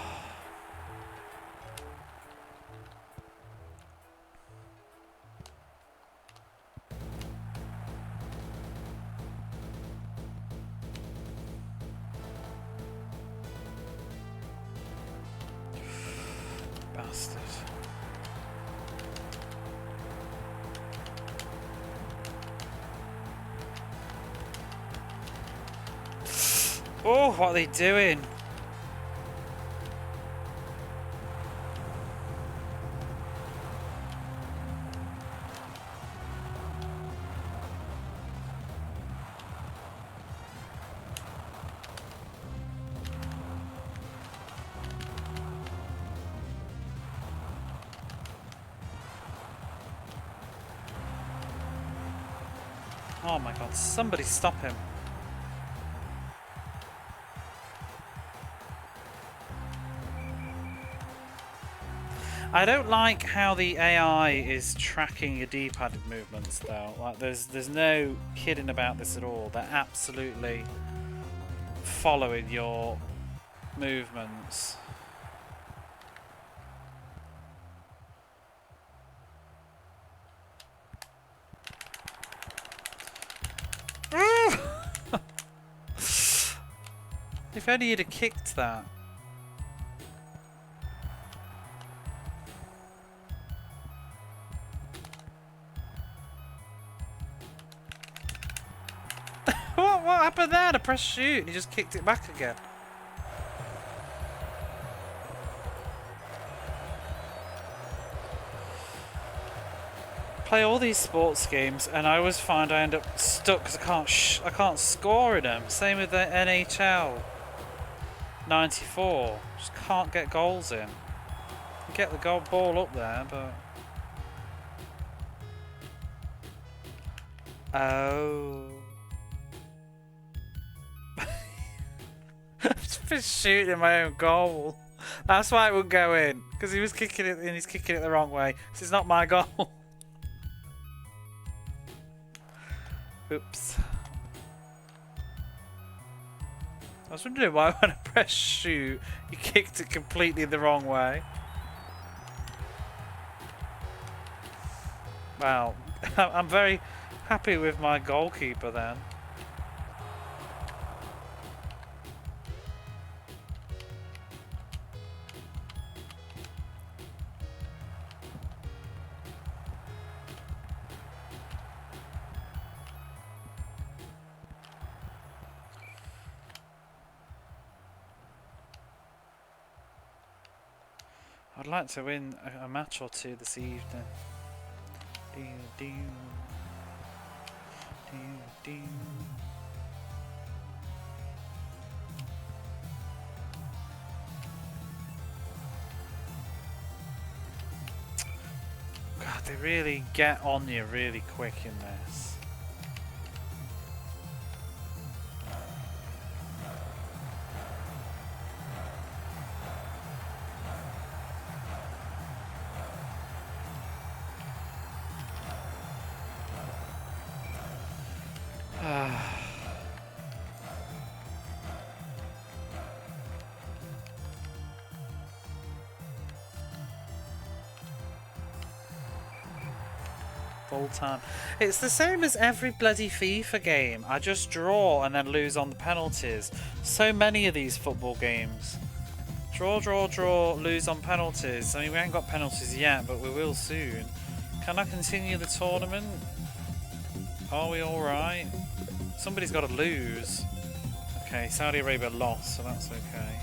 Oh, what are they doing? Oh my god, somebody stop him. I don't like how the AI is tracking your D-pad movements though. Like there's no kidding about this at all. They're absolutely following your movements. If only you'd have kicked that. What happened there? To press shoot and he just kicked it back again. Play all these sports games and I always find I end up stuck because I can't score in them. Same with the NHL 94. Just can't get goals in. Get the ball up there, but oh. I've been shooting my own goal. That's why it would go in. Because he was kicking it and he's kicking it the wrong way. Because it's not my goal. Oops. I was wondering why when I pressed shoot, he kicked it completely the wrong way. Wow. I'm very happy with my goalkeeper then. I'd like to win a match or two this evening. God, they really get on you really quick in this. Full time. It's the same as every bloody FIFA game. I just draw and then lose on the penalties. So many of these football games. Draw, draw, draw, lose on penalties. I mean, we haven't got penalties yet, but we will soon. Can I continue the tournament? Are we alright? Somebody's got to lose. Okay, Saudi Arabia lost, so that's okay.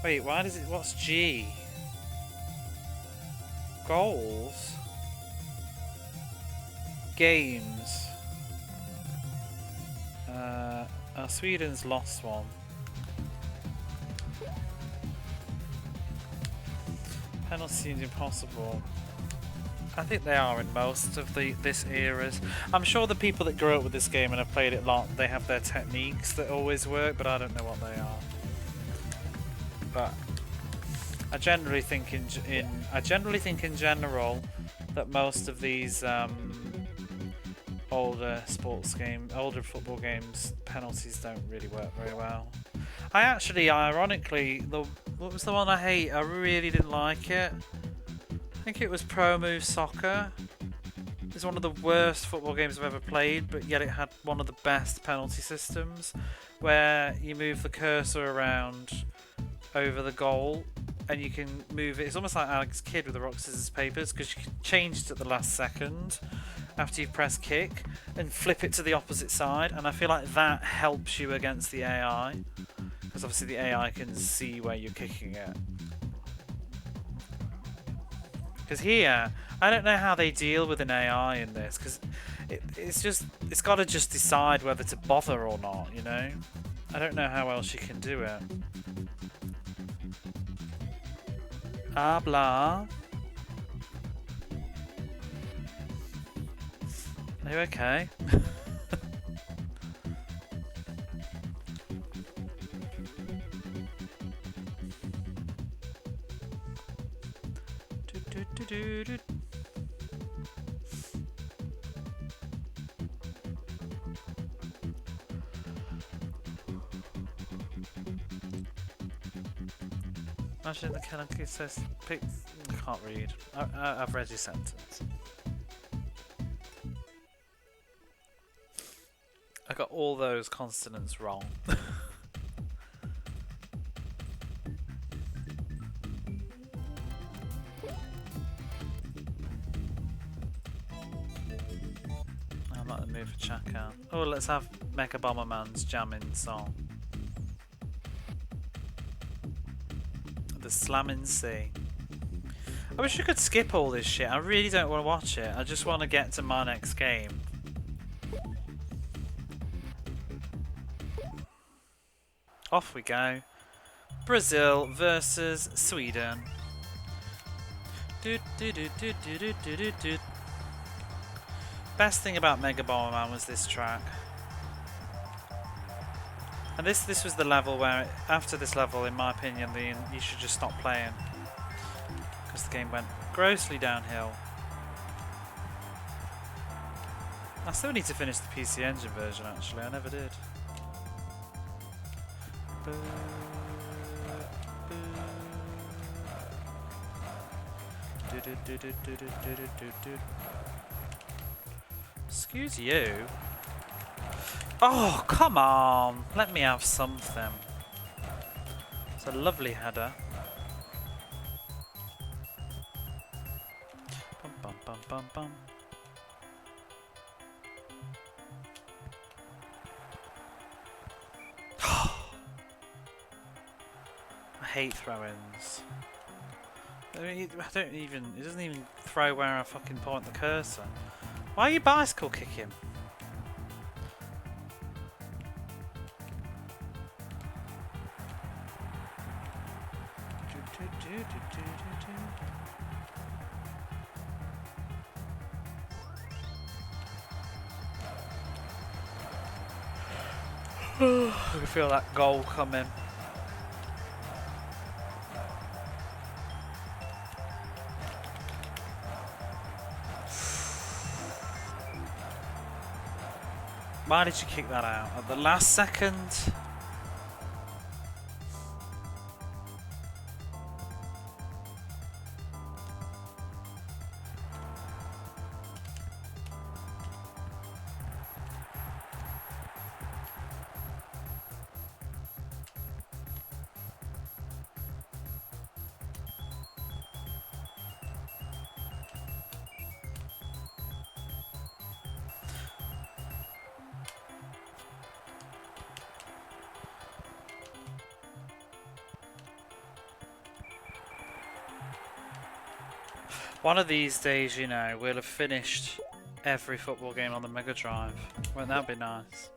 Wait, why does it... What's G? Goals? Games. Sweden's lost one. Penalty seems impossible. I think they are in most of this eras. I'm sure the people that grew up with this game and have played it a lot, they have their techniques that always work, but I don't know what they are. But I generally think in general that most of these older football games, penalties don't really work very well. I actually, ironically, what was the one I hate? I really didn't like it. I think it was Pro Move Soccer. It's one of the worst football games I've ever played, but yet it had one of the best penalty systems, where you move the cursor around over the goal and you can move it. It's almost like Alex Kidd with the rock, scissors, papers, because you can change it at the last second. after you press kick and flip it to the opposite side, and I feel like that helps you against the AI, because obviously the AI can see where you're kicking it. Because here, I don't know how they deal with an AI in this, because it's got to just decide whether to bother or not, you know? I don't know how else you can do it. Ah, blah. Are you okay? Imagine the Kentucky says, I can't read. I've read your sentence. I got all those consonants wrong. I'm not in the mood for Chaka. Oh, let's have Mega Bomberman's jamming song. The Slamming Sea. I wish I could skip all this shit. I really don't want to watch it. I just want to get to my next game. Off we go. Brazil versus Sweden. Best thing about Mega Bomberman was this track. And this was the level where, after this level, in my opinion, you should just stop playing. Because the game went grossly downhill. I still need to finish the PC Engine version, actually. I never did. Excuse you. Oh, come on. Let me have something. It's a lovely header. Bum, bum, bum, bum, bum. I hate throw-ins. It doesn't even throw where I fucking point the cursor. Why are you bicycle kicking? I can feel that goal coming. Why did you kick that out at the last second? One of these days, you know, we'll have finished every football game on the Mega Drive. Won't that be nice?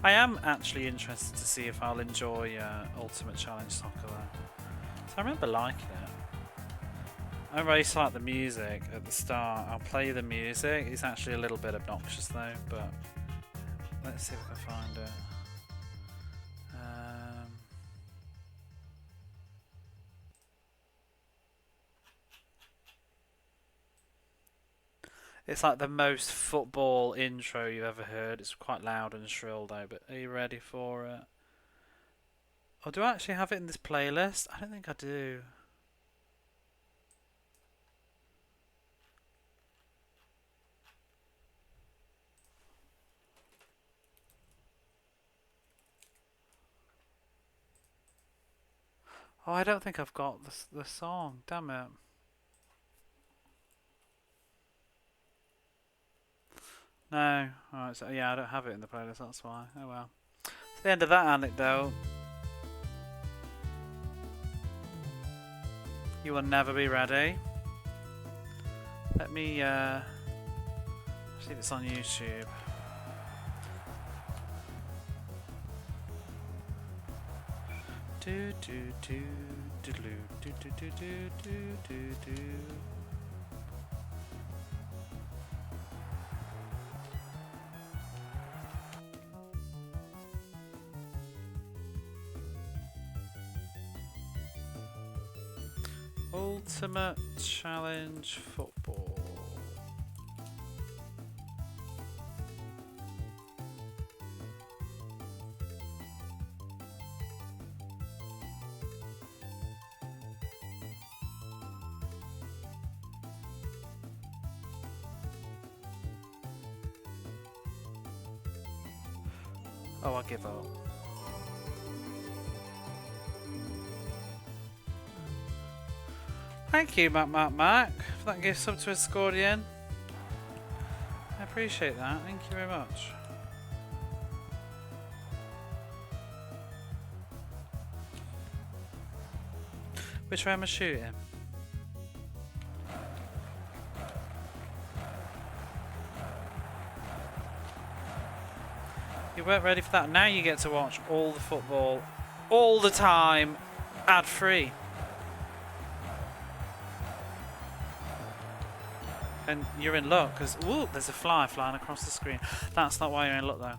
I am actually interested to see if I'll enjoy Ultimate Challenge Soccer though. So I remember liking it. I remember I used to like the music at the start. I'll play the music. It's actually a little bit obnoxious though, but let's see if I can find it. It's like the most football intro you've ever heard. It's quite loud and shrill though, but are you ready for it? Oh, do I actually have it in this playlist? I don't think I do. Oh, I don't think I've got the song. Damn it. No. Alright, so yeah, I don't have it in the playlist, that's why. Oh well. It's the end of that anecdote. You will never be ready. Let me see if it's on YouTube. Do do do do do do do do do do do. Ultimate Challenge Football. Oh, I give up. Thank you, Mac, for that gift sub to Escordian. I appreciate that. Thank you very much. Which way am I shooting? You weren't ready for that. Now you get to watch all the football, all the time, ad-free. And you're in luck because, ooh, there's a fly flying across the screen. That's not why you're in luck though.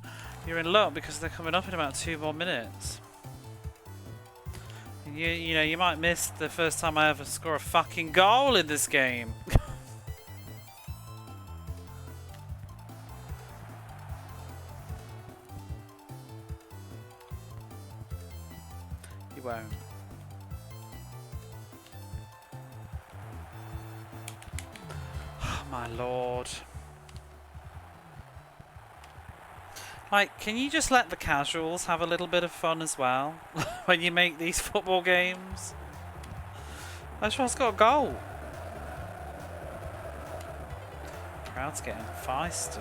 You're in luck because they're coming up in about 2 more minutes. You know, you might miss the first time I ever score a fucking goal in this game. You won't. My lord. Like, can you just let the casuals have a little bit of fun as well when you make these football games? I just got a goal. Crowd's getting feisty.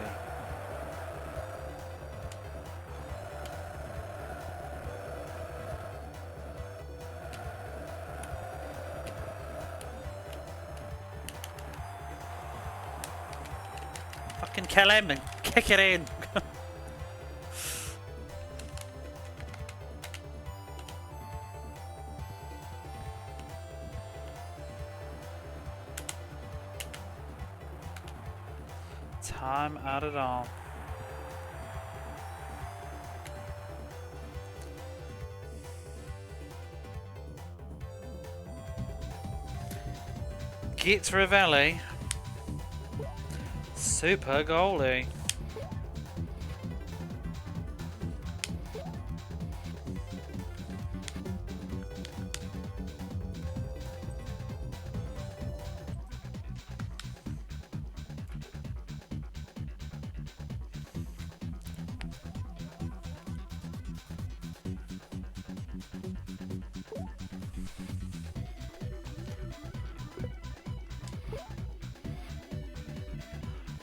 Fucking kill him and kick it in. Time added on. Git Ravelli. Super goalie.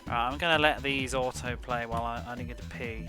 Right, I'm gonna let these autoplay while I need to pee.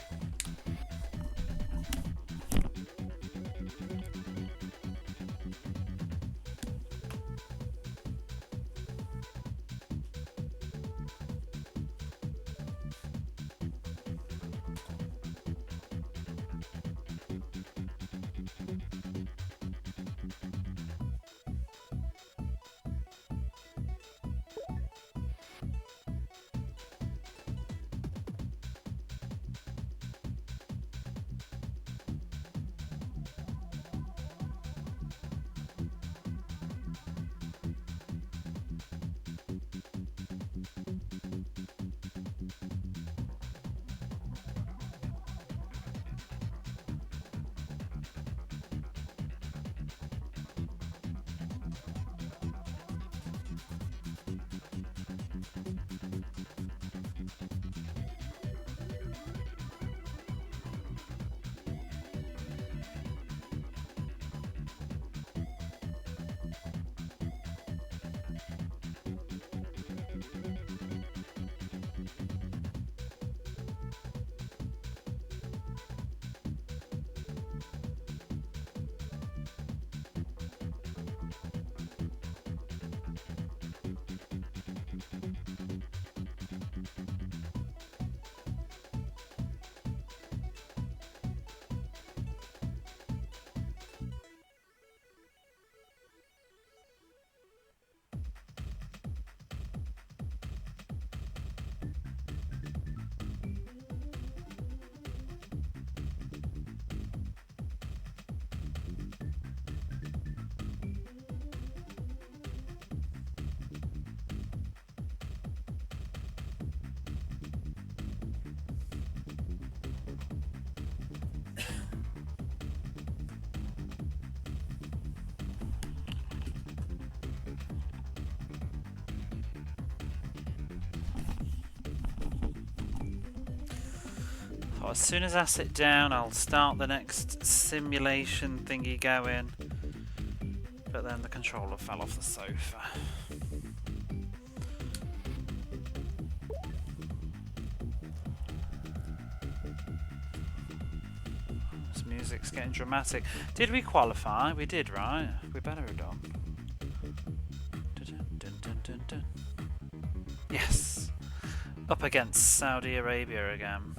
Thought as soon as I sit down, I'll start the next simulation thingy going. But then the controller fell off the sofa. This music's getting dramatic. Did we qualify? We did, right? We better have done. Dun, dun, dun, dun, dun. Yes! Up against Saudi Arabia again.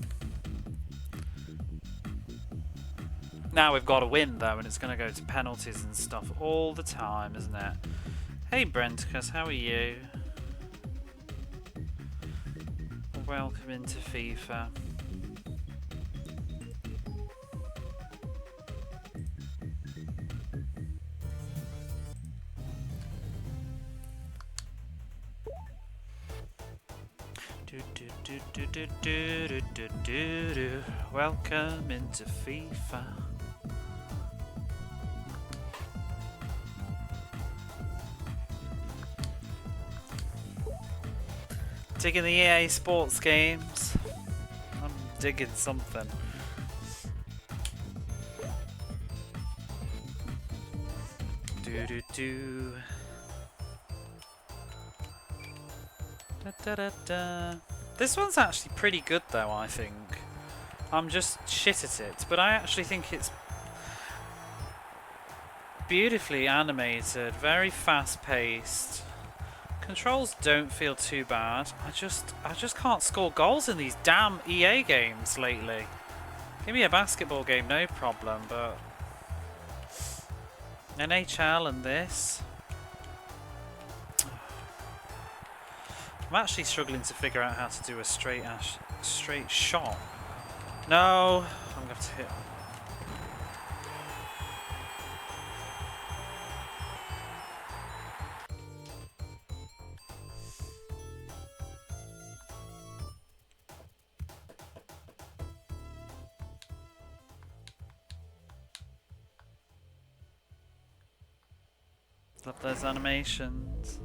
Now we've got to win though, and it's going to go to penalties and stuff all the time, isn't it? Hey Brenticus, how are you? Welcome into FIFA. Welcome into FIFA. Digging the EA Sports games. I'm digging something. Do do do. Da da da da. This one's actually pretty good though, I think. I'm just shit at it, but I actually think it's beautifully animated, very fast paced. Controls don't feel too bad. I just can't score goals in these damn EA games lately. Give me a basketball game, no problem, but NHL and this. I'm actually struggling to figure out how to do a straight shot. No, I'm going to hit. Love those animations.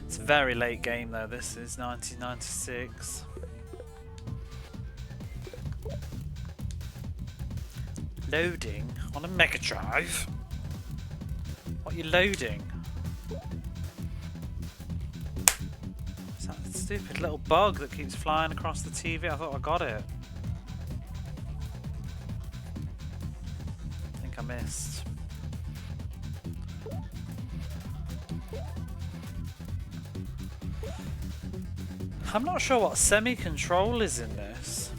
It's a very late game though, this is 1996. Loading on a Mega Drive? What are you loading? Is that stupid little bug that keeps flying across the TV? I thought I got it. I think I missed. I'm not sure what semi-control is in this.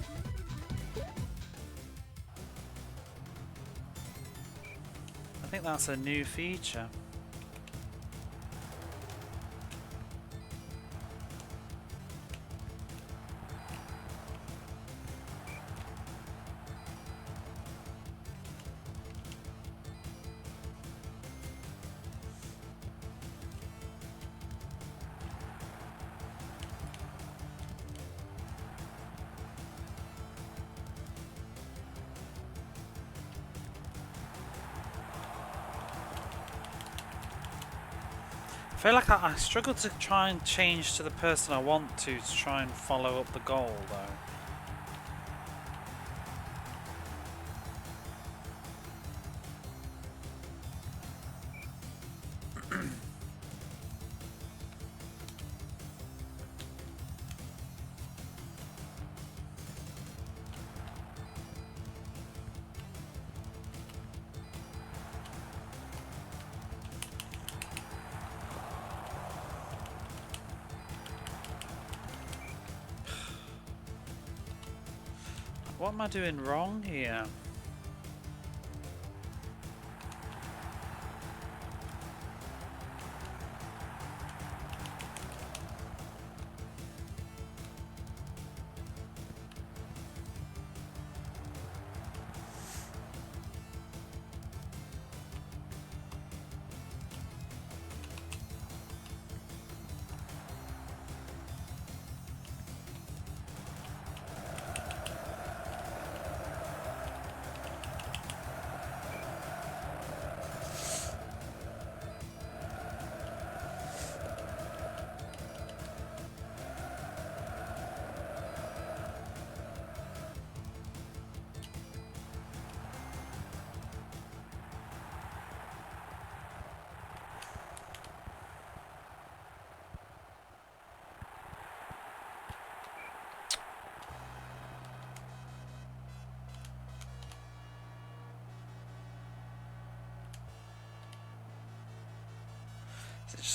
I think that's a new feature. I feel like I struggle to try and change to the person I want to try and follow up the goal though. What am I doing wrong here?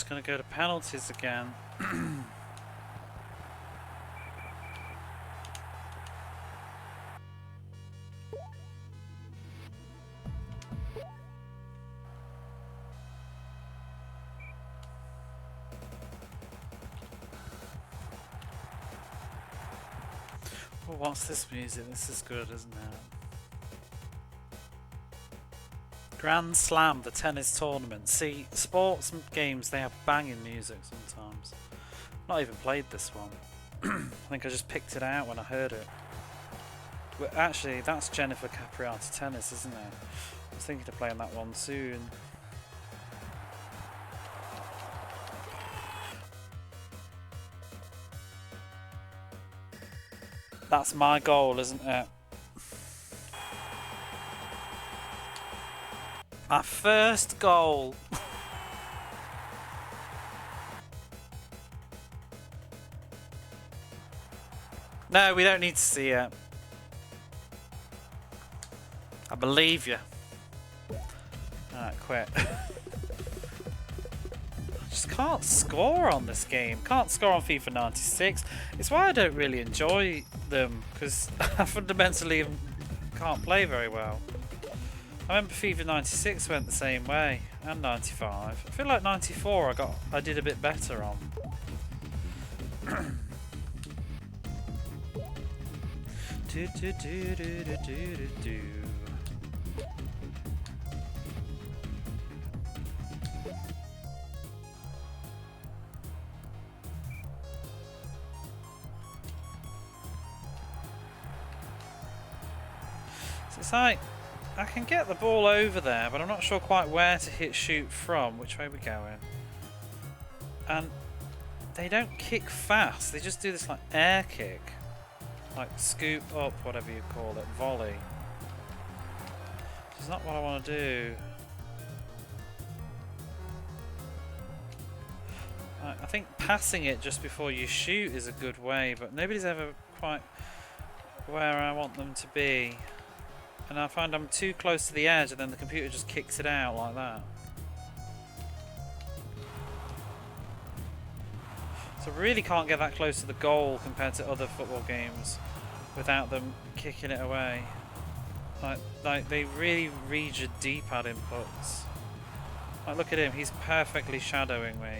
just going to go to penalties again. Oh, what's this music? This is good, isn't it? Grand Slam, the tennis tournament. See, sports games, they have banging music sometimes. Not even played this one. I think I just picked it out when I heard it. But actually, that's Jennifer Capriati Tennis, isn't it? I was thinking of playing that one soon. That's my goal, isn't it? Our first goal. No, we don't need to see it. I believe you. Alright, quit. I just can't score on this game. Can't score on FIFA 96. It's why I don't really enjoy them, because I fundamentally can't play very well. I remember FIFA 96 went the same way, and 95. I feel like 94 I did a bit better on. do, do, do, do, do, do, do. So it's like I can get the ball over there, but I'm not sure quite where to hit shoot from. Which way we going? And they don't kick fast. They just do this like air kick, like scoop up, whatever you call it, volley. It's not what I want to do. I think passing it just before you shoot is a good way, but nobody's ever quite where I want them to be. And I find I'm too close to the edge and then the computer just kicks it out like that. So I really can't get that close to the goal compared to other football games without them kicking it away. Like they really read your D-pad inputs. Like look at him, he's perfectly shadowing me.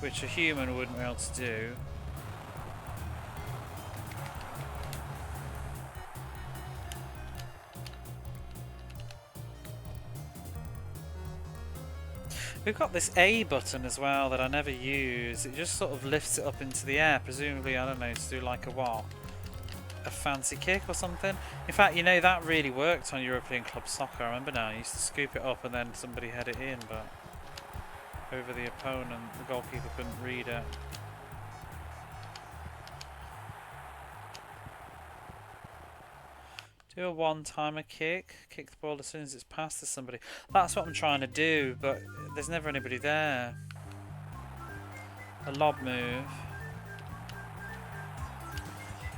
Which a human wouldn't be able to do. We've got this A button as well that I never use. It just sort of lifts it up into the air, presumably, I don't know, to do like a what? A fancy kick or something? In fact, you know, that really worked on European Club Soccer. I remember now, I used to scoop it up and then somebody head it in, but over the opponent, the goalkeeper couldn't read it. Do a one-timer kick. Kick the ball as soon as it's passed to somebody. That's what I'm trying to do, but there's never anybody there. A lob move.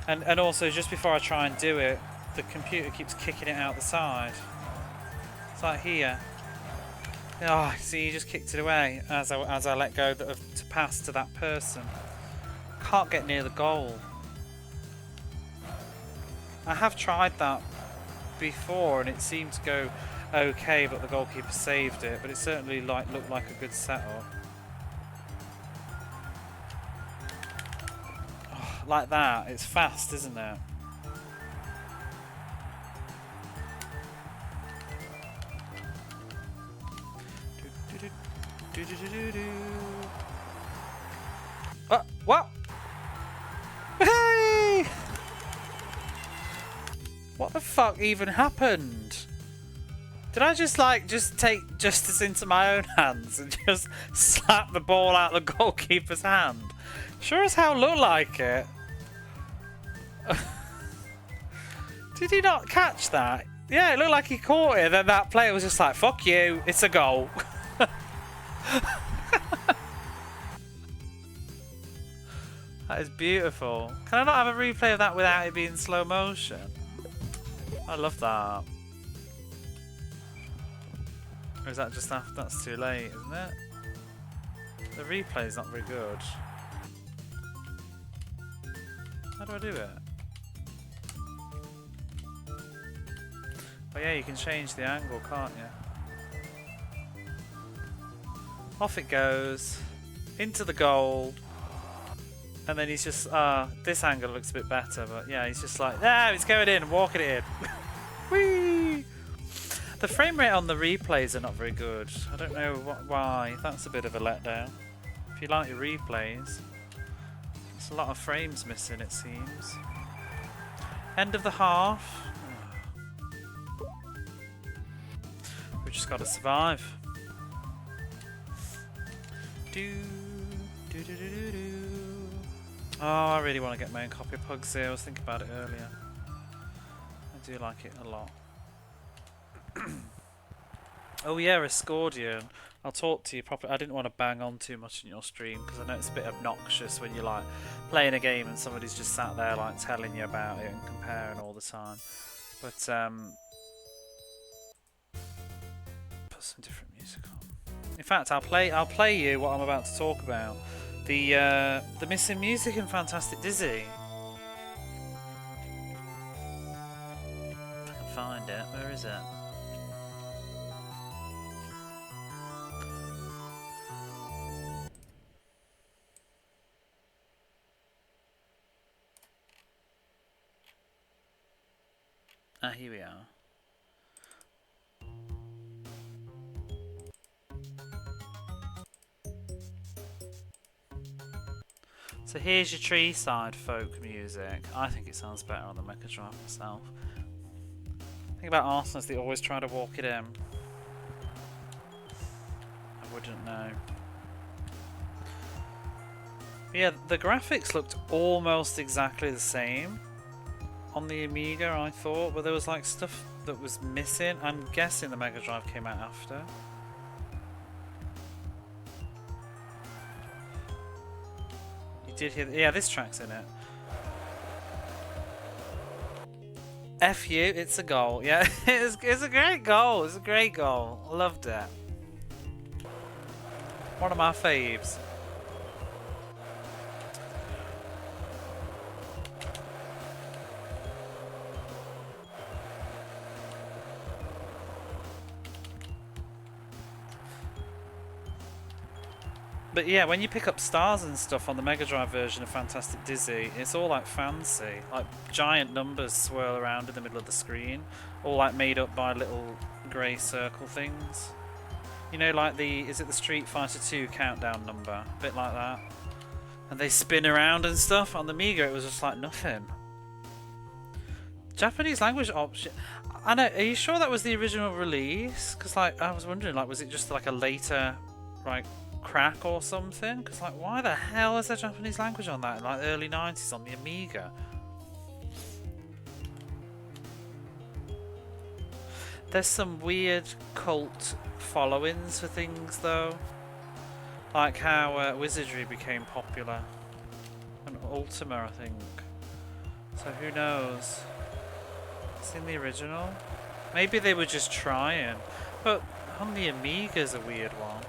And also, just before I try and do it, the computer keeps kicking it out the side. It's like here. Oh, see, you just kicked it away as I let go to pass to that person. Can't get near the goal. I have tried that before and it seemed to go okay, but the goalkeeper saved it. But it certainly looked like a good setup. Oh, like that, it's fast, isn't it? What? Hey! What the fuck even happened? Did I just take justice into my own hands and just slap the ball out the goalkeeper's hand? Sure as hell looked like it. Did he not catch that? Yeah, it looked like he caught it, and then that player was just like, fuck you, it's a goal. That is beautiful. Can I not have a replay of that without it being slow motion? I love that. Or is that just after? That's too late, isn't it? The replay is not very good. How do I do it? Oh yeah, you can change the angle, can't you? Off it goes. Into the goal. And then he's just, this angle looks a bit better, but yeah, he's just like, it's going in, walking it in. Whee! The frame rate on the replays are not very good. I don't know why. That's a bit of a letdown. If you like your replays, there's a lot of frames missing, it seems. End of the half. We just got to survive. Do. Oh, I really want to get my own copy of Pugsy. I was thinking about it earlier. I do like it a lot. Oh yeah, Escordian. I'll talk to you properly. I didn't want to bang on too much in your stream because I know it's a bit obnoxious when you're like playing a game and somebody's just sat there like telling you about it and comparing all the time. But put some different music on. In fact, I'll play you what I'm about to talk about. The missing music in Fantastic Dizzy. If I can find it. Where is it? Ah, here we are. So here's your tree side folk music. I think it sounds better on the Mega Drive myself. The thing about Arsenal is they always try to walk it in. I wouldn't know. But yeah, the graphics looked almost exactly the same on the Amiga, I thought, but there was like stuff that was missing. I'm guessing the Mega Drive came out after. Did hear, yeah, this track's in it. F you, it's a goal. Yeah, it's a great goal. It's a great goal. Loved it. One of my faves. But yeah, when you pick up stars and stuff on the Mega Drive version of Fantastic Dizzy, it's all like fancy. Like giant numbers swirl around in the middle of the screen, all like made up by little grey circle things. You know, like is it the Street Fighter 2 countdown number? A bit like that. And they spin around and stuff. On the Amiga it was just like nothing. Japanese language option. I know, are you sure that was the original release? Because like, I was wondering, like, was it just like a later, like, crack or something? Because like, why the hell is there Japanese language on that in like early 90s on the Amiga? There's some weird cult followings for things though, like how Wizardry became popular and Ultima, I think. So who knows? It's in the original. Maybe they were just trying, but on the Amiga's a weird one.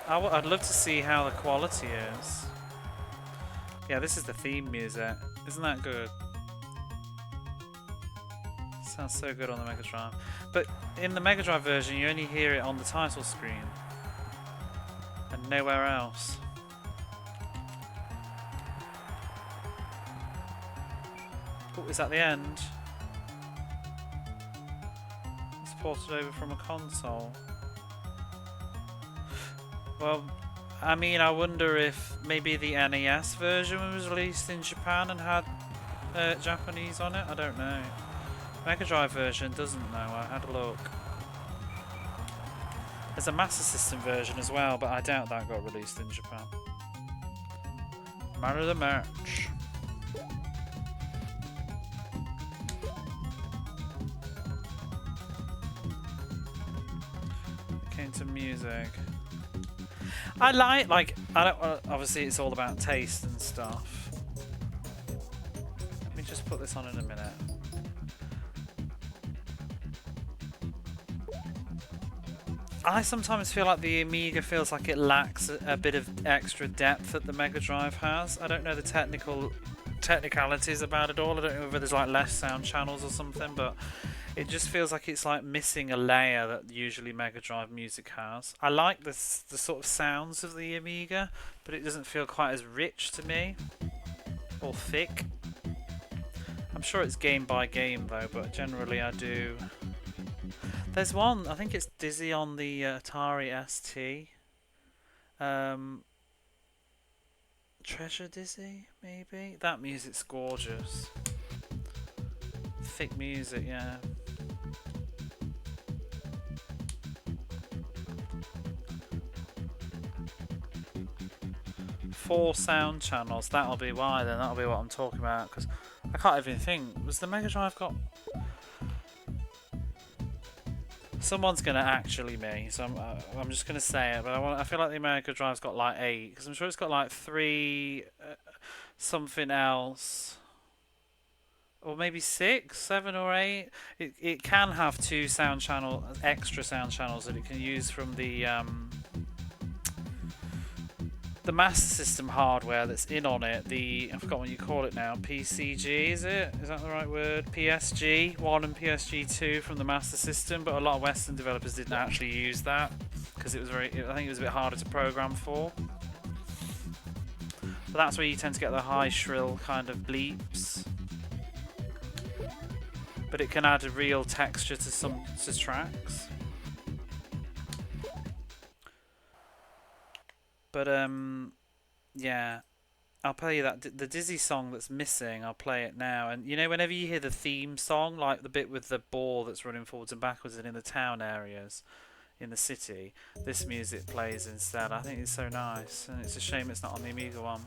I'd love to see how the quality is. Yeah, this is the theme music. Isn't that good? Sounds so good on the Mega Drive. But in the Mega Drive version, you only hear it on the title screen. And nowhere else. Oh, is that the end? It's ported over from a console. Well, I mean, I wonder if maybe the NES version was released in Japan and had Japanese on it. I don't know. Mega Drive version doesn't know. I had a look. There's a Master System version as well, but I doubt that got released in Japan. Man of the match. It came to music. I like I don't. Obviously, it's all about taste and stuff. Let me just put this on in a minute. I sometimes feel like the Amiga feels like it lacks a bit of extra depth that the Mega Drive has. I don't know the technicalities about it all. I don't know whether there's like less sound channels or something, but it just feels like it's like missing a layer that usually Mega Drive music has. I like the sort of sounds of the Amiga, but it doesn't feel quite as rich to me or thick. I'm sure it's game by game though, but generally I do. There's one, I think it's Dizzy on the Atari ST. Treasure Dizzy, maybe? That music's gorgeous. Thick music, yeah. Four sound channels, that'll be why then, that'll be what I'm talking about, because I can't even think. Was the Mega Drive got... Someone's gonna actually me, so I'm just gonna say it. But I feel like the Mega Drive's got like 8, because I'm sure it's got like 3 something else, or maybe 6, 7, or 8. It can have 2 extra sound channels that it can use from the Master System hardware that's in on it. I forgot what you call it now. PCG, is it? Is that the right word? PSG 1 and PSG 2 from the Master System, but a lot of Western developers didn't actually use that because it was I think it was a bit harder to program for. But that's where you tend to get the high shrill kind of bleeps. But it can add a real texture to some tracks. But yeah, I'll play you the Dizzy song that's missing. I'll play it now. And you know, whenever you hear the theme song, like the bit with the ball that's running forwards and backwards and in the town areas, in the city, this music plays instead. I think it's so nice, and it's a shame it's not on the Amiga one.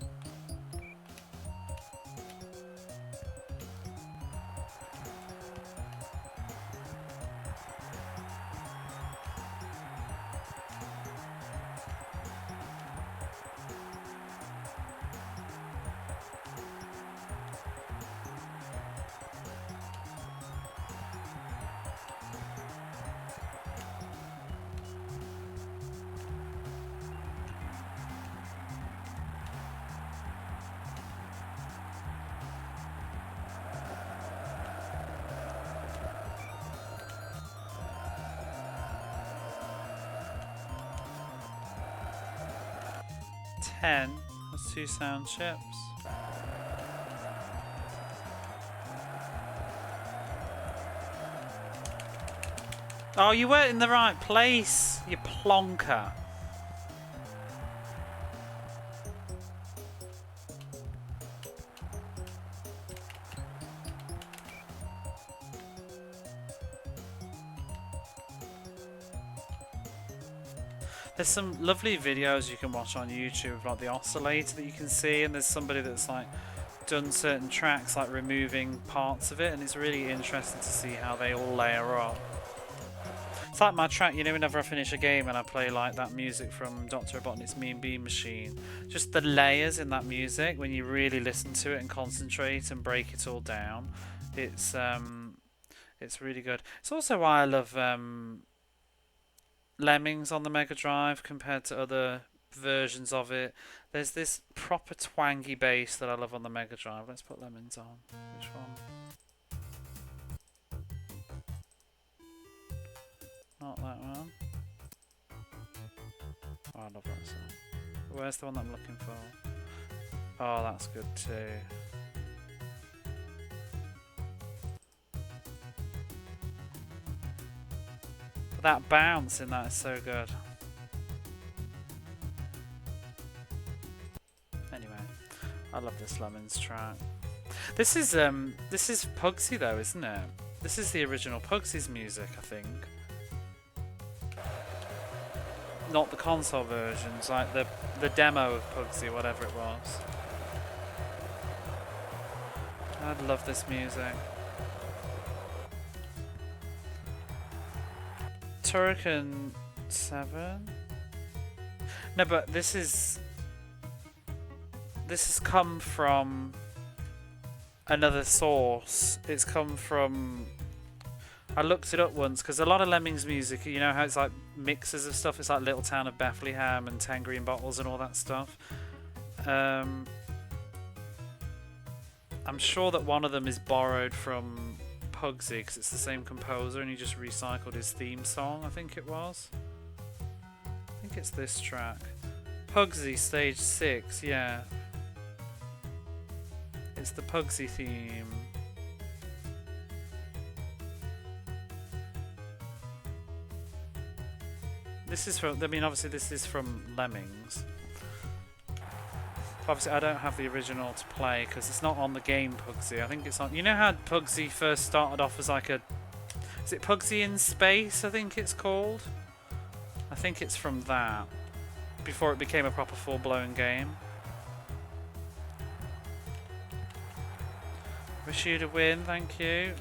That's 2 sound chips. Oh, you weren't in the right place, you plonker. There's some lovely videos you can watch on YouTube of like the oscillator that you can see, and there's somebody that's like done certain tracks like removing parts of it, and it's really interesting to see how they all layer up. It's like my track, you know, whenever I finish a game and I play like that music from Dr. Robotnik's Mean Bean Machine, just the layers in that music, when you really listen to it and concentrate and break it all down, it's really good. It's also why I love Lemmings on the Mega Drive compared to other versions of it. There's this proper twangy bass that I love on the Mega Drive. Let's put Lemmings on. Which one? Not that one. Oh, I love that song. Where's the one that I'm looking for? Oh, that's good too. That bounce in that is so good. Anyway, I love this Lemons track. This is Pugsy though, isn't it? This is the original Pugsy's music, I think. Not the console versions, like the demo of Pugsy, whatever it was. I love this music. Turrican 7? No, but this has come from another source. It's come from I looked it up once because a lot of Lemmings music, you know how it's like mixes of stuff. It's like Little Town of Bethlehem and 10 Green Bottles and all that stuff. I'm sure that one of them is borrowed from Pugsy because it's the same composer and he just recycled his theme song, I think it was. I think it's this track. Pugsy Stage 6, yeah. It's the Pugsy theme. This is from, I mean, obviously this is from Lemmings. Obviously I don't have the original to play because it's not on the game Pugsy. I think it's on, you know how Pugsy first started off as like a, is it Pugsy in Space, I think it's called? I think it's from that, before it became a proper full-blown game. Wish you to win, thank you.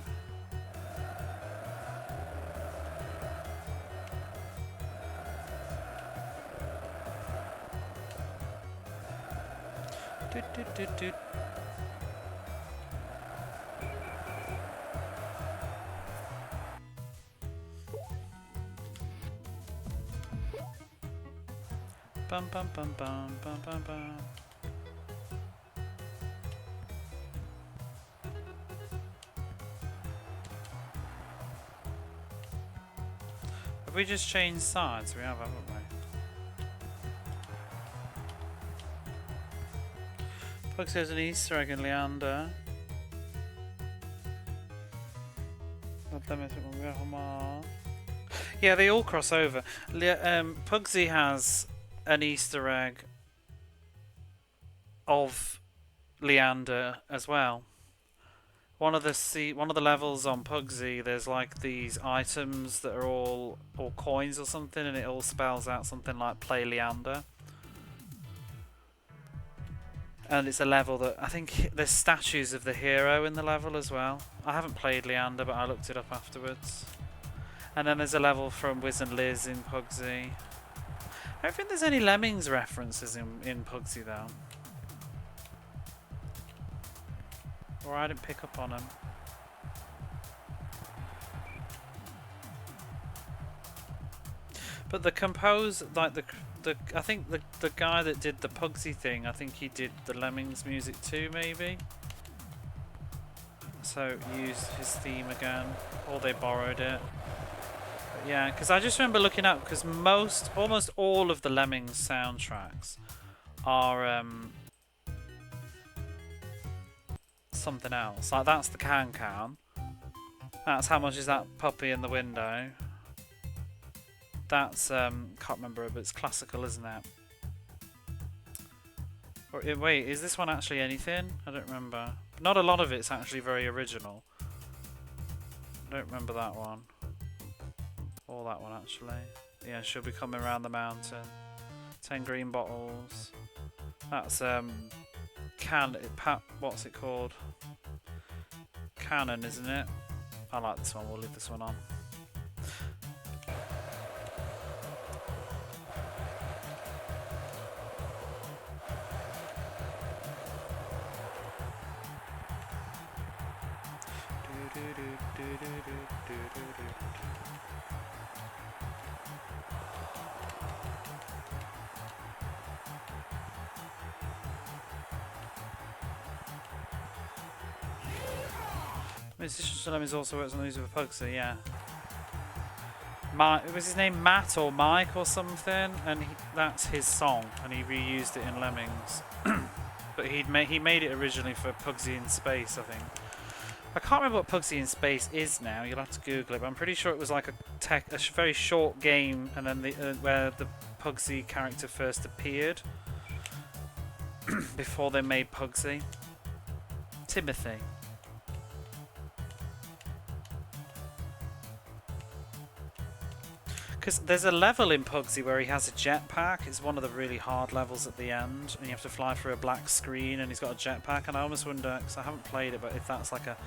Do. Bum bum bum bum bum bum bum. Have we just changed sides? We have, haven't we? Looks there's an Easter egg in Leander. Yeah, they all cross over. Pugsy has an Easter egg of Leander as well. One of the levels on Pugsy, there's like these items that are all coins or something, and it all spells out something like "Play Leander." And it's a level that I think there's statues of the hero in the level as well. I haven't played Leander, but I looked it up afterwards. And then there's a level from Wiz and Liz in Pugsy. I don't think there's any Lemmings references in Pugsy though. Or I didn't pick up on them. But the I think the guy that did the Pugsy thing, I think he did the Lemmings music too, maybe. So used his theme again, or they borrowed it. But yeah, because I just remember looking up because almost all of the Lemmings soundtracks are something else. Like that's the can. That's How Much Is That Puppy in the Window. That's can't remember, but it's classical, isn't it? Or wait, is this one actually anything? I don't remember. Not a lot of it's actually very original. I don't remember that one. Or that one actually. Yeah, She'll Be Coming Around the Mountain. 10 Green Bottles. That's what's it called? Canon, isn't it? I like this one. We'll leave this one on. Musician Lemmings also works on the music of Pugsy, yeah. Was his name Matt or Mike or something? And that's his song, and he reused it in Lemmings. But he made it originally for Pugsy in Space, I think. I can't remember what Pugsy in Space is now. You'll have to Google it. But I'm pretty sure it was like a very short game, and then where the Pugsy character first appeared before they made Pugsy. Timothy. Because there's a level in Pugsy where he has a jetpack. It's one of the really hard levels at the end, and you have to fly through a black screen, and he's got a jetpack. And I almost wonder, because I haven't played it, but if that's like a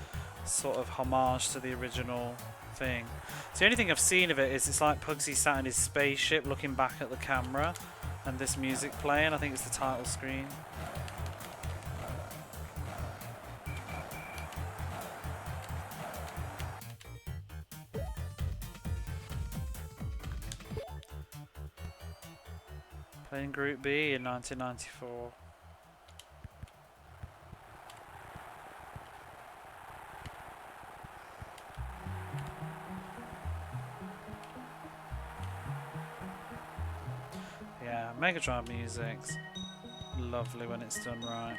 sort of homage to the original thing. So the only thing I've seen of it is it's like Pugsy sat in his spaceship looking back at the camera, and this music playing. I think it's the title screen. Playing Group B in 1994. Yeah, Mega Drive music's lovely when it's done right.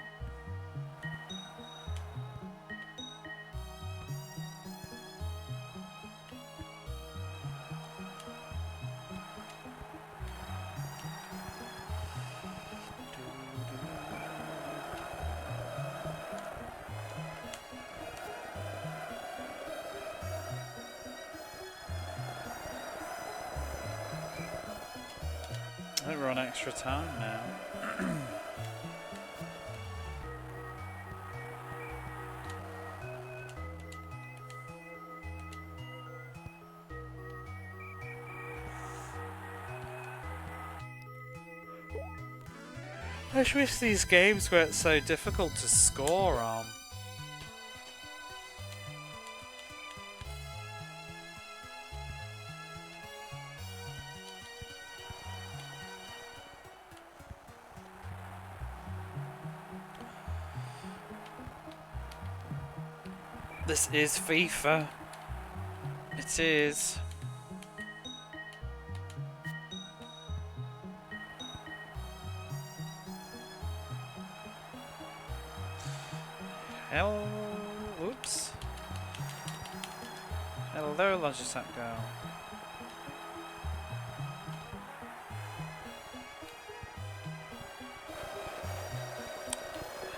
I think we're on extra time now. I just wish these games weren't so difficult to score on. This is FIFA. It is. Hell, whoops. Hello, Logitech girl.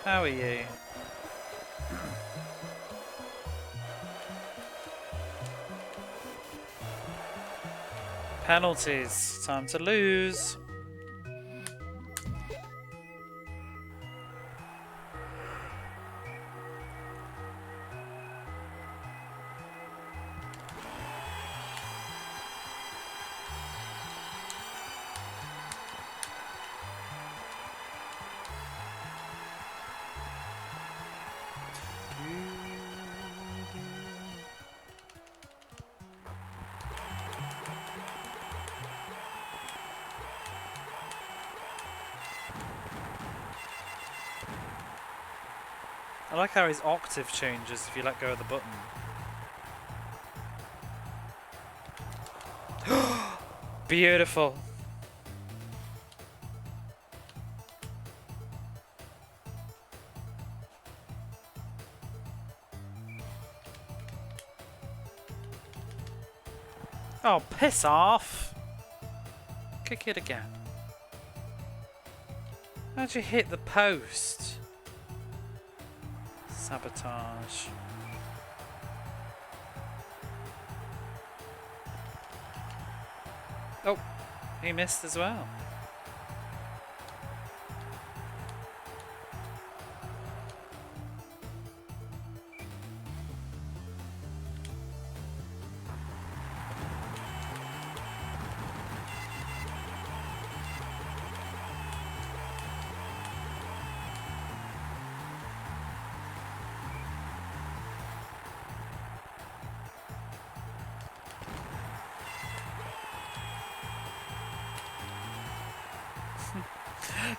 How are you? Penalties. Time to lose. I like how his octave changes if you let go of the button. Beautiful. Oh, piss off. Kick it again. How'd you hit the post? Sabotage. Oh, he missed as well.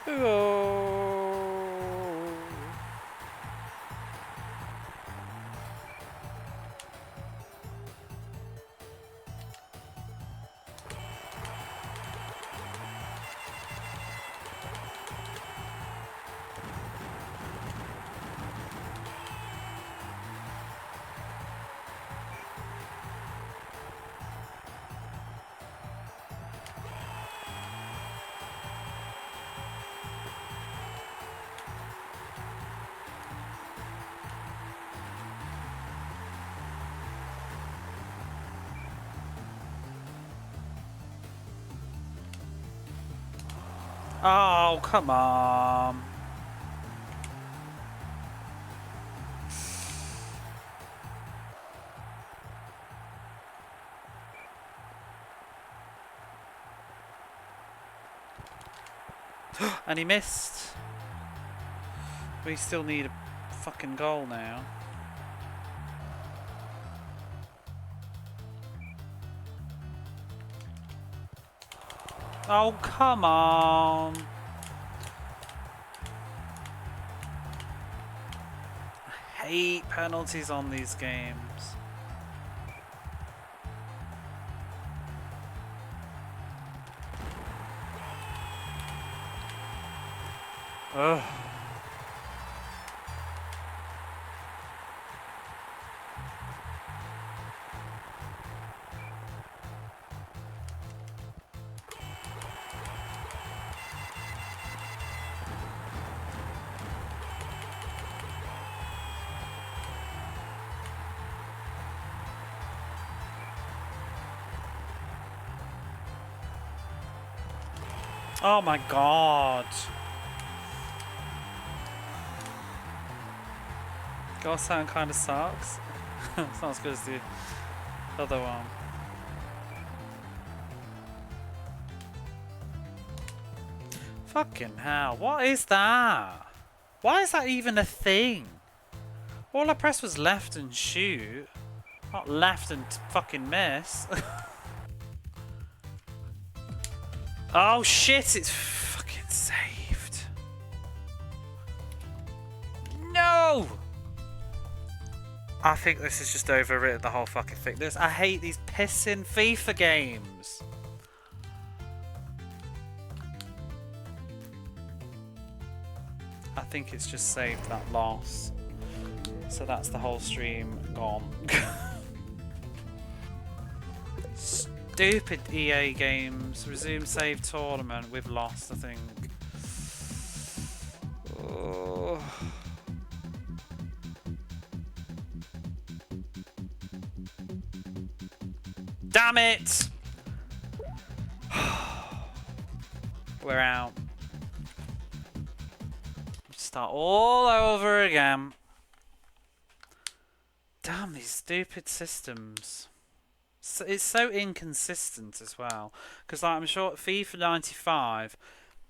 Oh. Oh, come on. And he missed. We still need a fucking goal now. Oh, come on. I hate penalties on these games. Ugh. Oh my god. Ghost sound kind of sucks. It's not as good as the other one. Fucking hell, what is that? Why is that even a thing? All I pressed was left and shoot. Not left and fucking miss. Oh shit, it's fucking saved. No! I think this has just overwritten the whole fucking thing. I hate these pissing FIFA games. I think it's just saved that loss. So that's the whole stream gone. Stupid EA games. Resume save tournament. We've lost, I think. Oh. Damn it! We're out. Start all over again. Damn these stupid systems. It's so inconsistent as well. Because like, I'm sure FIFA 95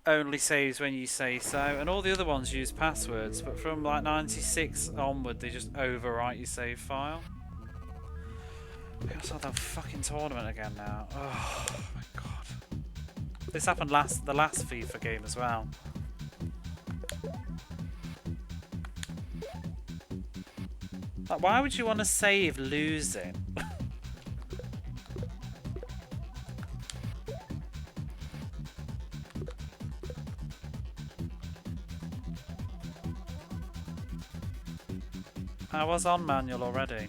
only saves when you say so, and all the other ones use passwords, but from like 96 onward they just overwrite your save file. We gotta start that fucking tournament again now. Oh my god. This happened the last FIFA game as well. Like, why would you want to save losing? I was on manual already.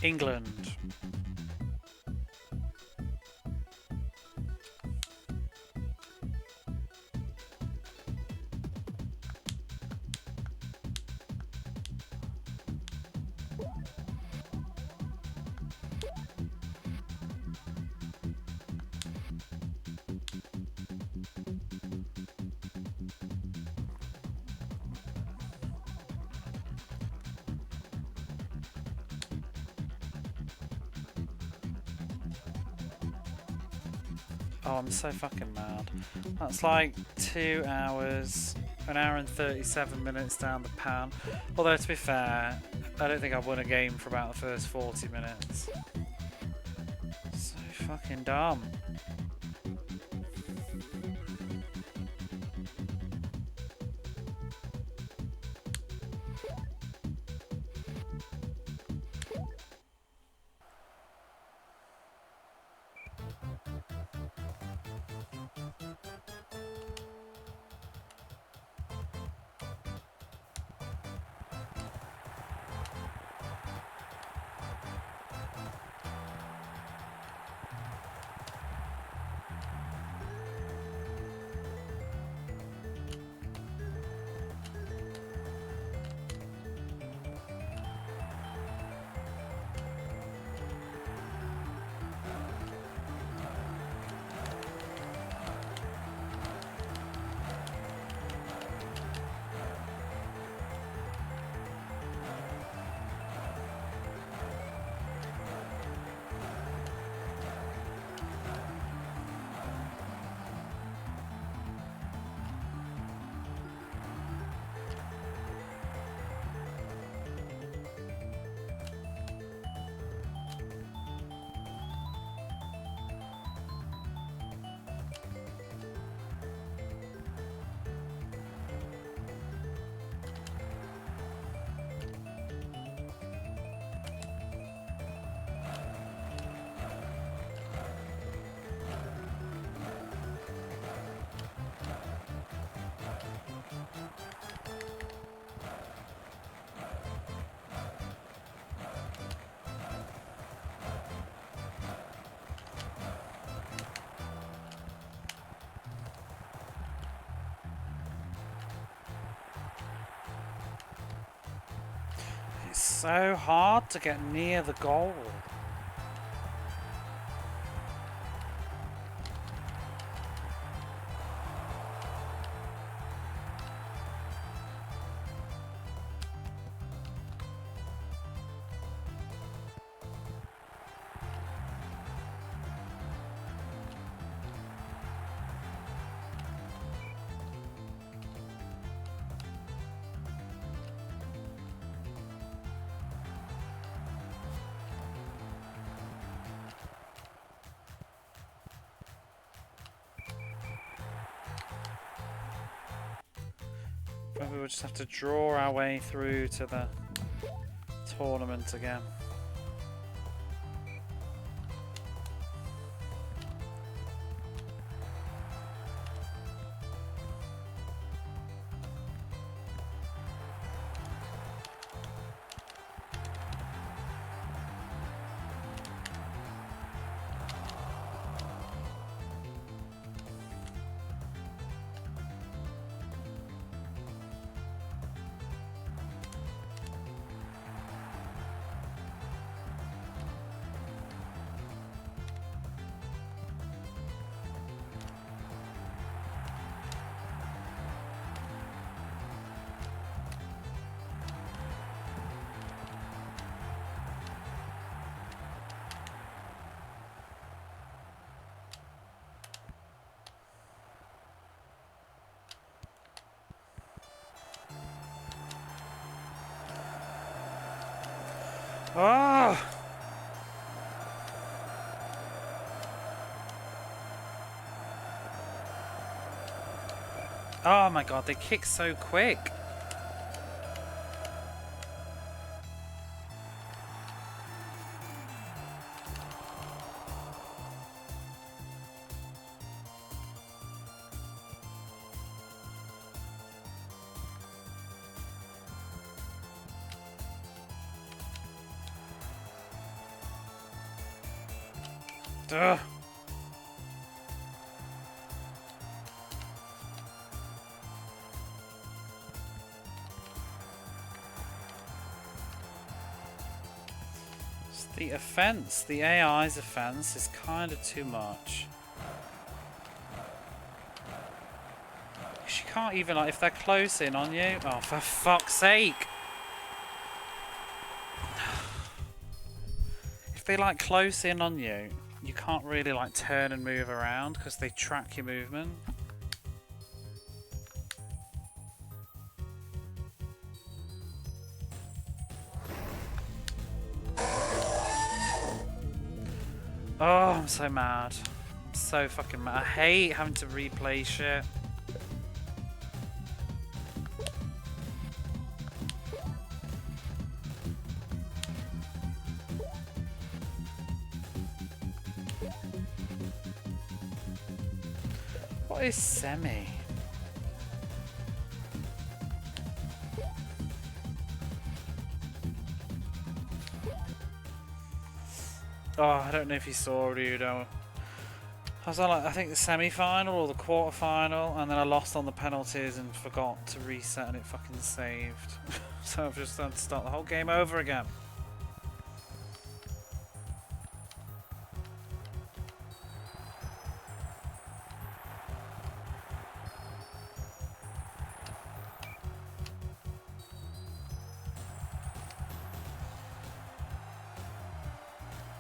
England. Oh, I'm so fucking mad. That's like 2 hours, 1 hour and 37 minutes down the pan. Although, to be fair, I don't think I've won a game for about the first 40 minutes. So fucking dumb. so hard to get near the goal. Maybe we'll just have to draw our way through to the tournament again. Oh! Oh my god, they kick so quick. Ugh. The offense, the AI's offense is kind of too much. She can't even, like, if they're close in on you. Oh, for fuck's sake! If they, like, close in on you, you can't really, like, turn and move around because they track your movement. Oh, I'm so mad. I'm so fucking mad. I hate having to replay shit. What is semi? Oh, I don't know if you saw Rudo. I was on, like, I think the semi-final or the quarter-final, and then I lost on the penalties and forgot to reset and it fucking saved. So I've just had to start the whole game over again.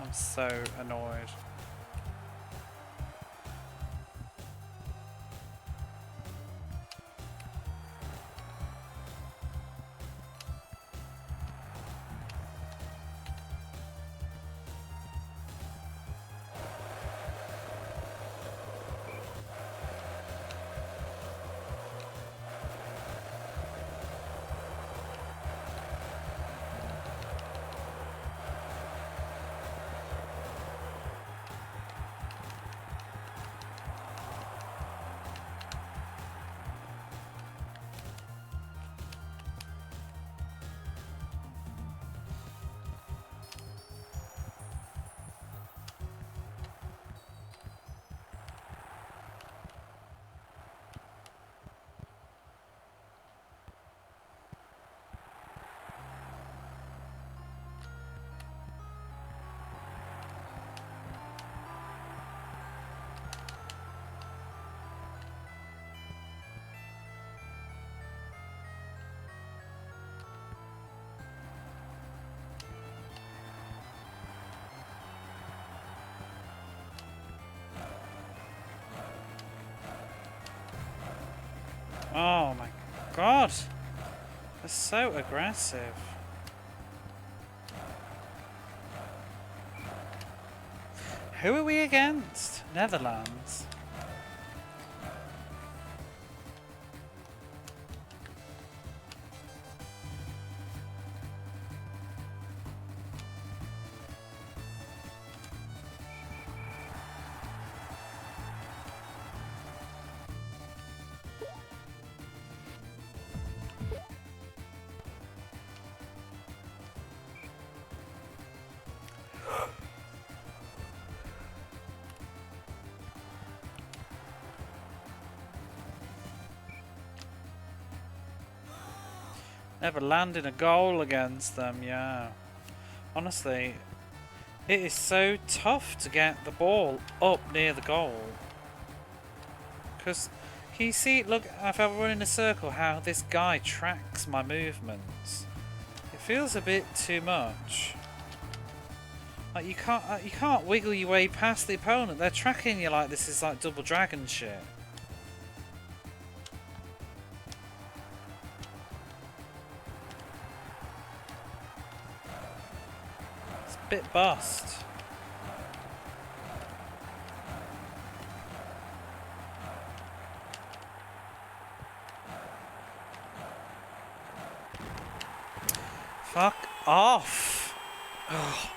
I'm so annoyed. Oh my god! They're so aggressive. Who are we against? Netherlands. Never landed a goal against them, yeah. Honestly, it is so tough to get the ball up near the goal. Because, can you see, look, if I run in a circle, how this guy tracks my movements? It feels a bit too much. Like, you can't wiggle your way past the opponent. They're tracking you like this is like Double Dragon shit. Bit bust. Fuck off. Ugh.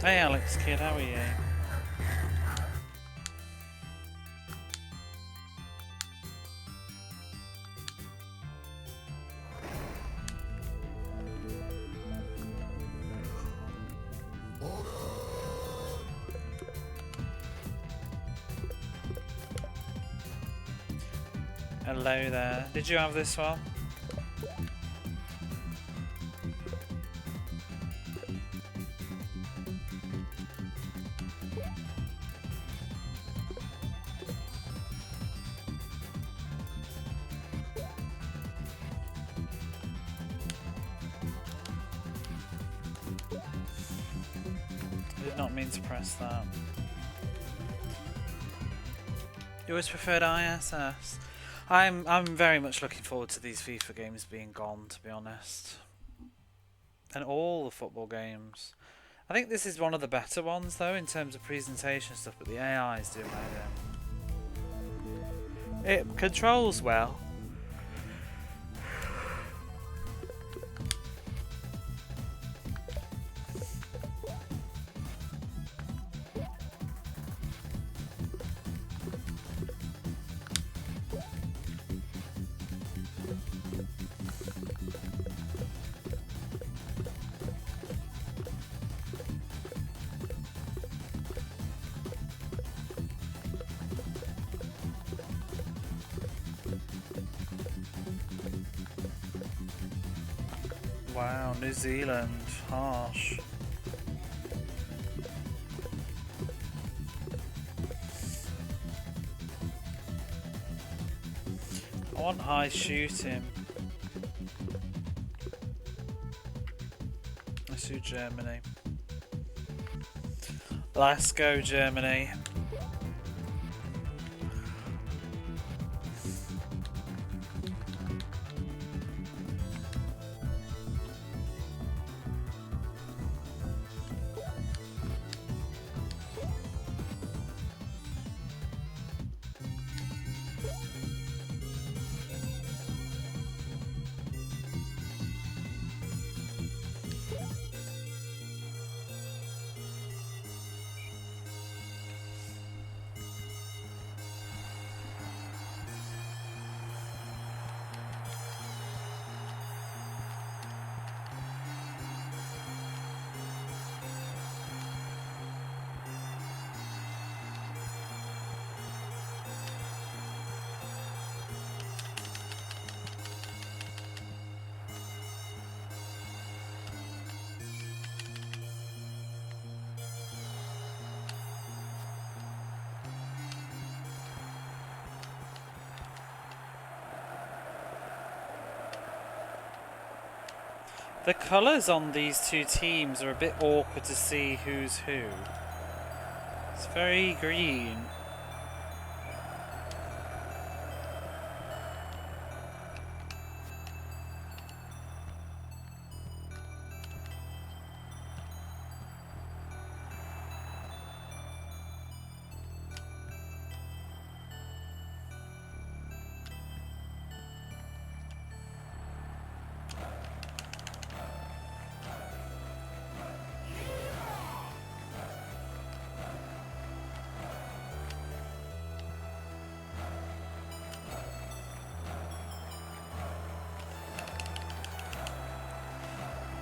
Hey Alex kid, how are you? Hello there. Did you have this one? I did not mean to press that. You always preferred ISS? I'm very much looking forward to these FIFA games being gone, to be honest. And all the football games. I think this is one of the better ones though in terms of presentation stuff, but the AI is doing my It controls well. Wow, New Zealand, harsh. I want high shooting. Let's do Germany. Let's go Germany. The colours on these two teams are a bit awkward to see who's who. It's very green.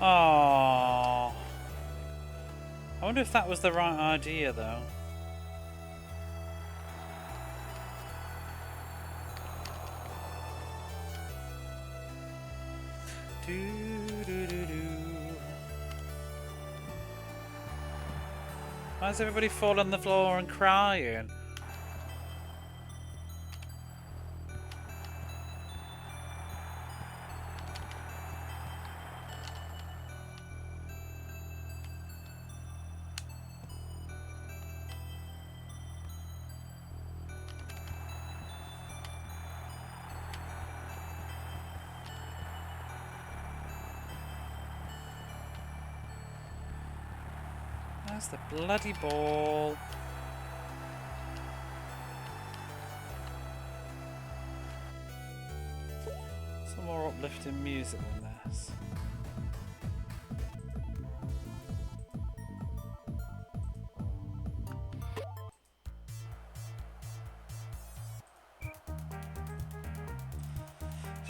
Oh, I wonder if that was the right idea though. Why does everybody fall on the floor and crying? Where's the bloody ball? Some more uplifting music than this.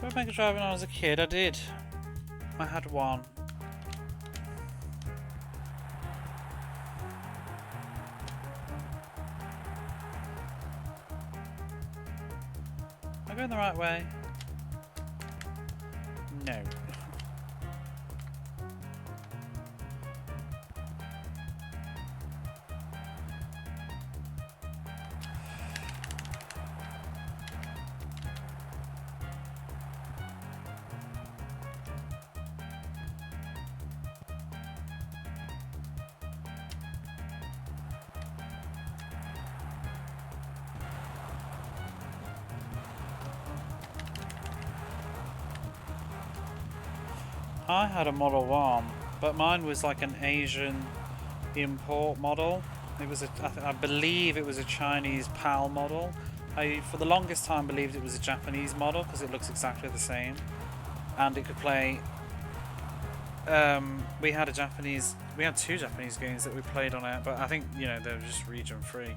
Did I make a drive when I was a kid? I did. I had one. Am I going the right way? No. I had a Model 1, but mine was like an Asian import model. It was I believe it was a Chinese PAL model. I, for the longest time, believed it was a Japanese model because it looks exactly the same, and it could play. We had two Japanese games that we played on it, but I think they were just region free.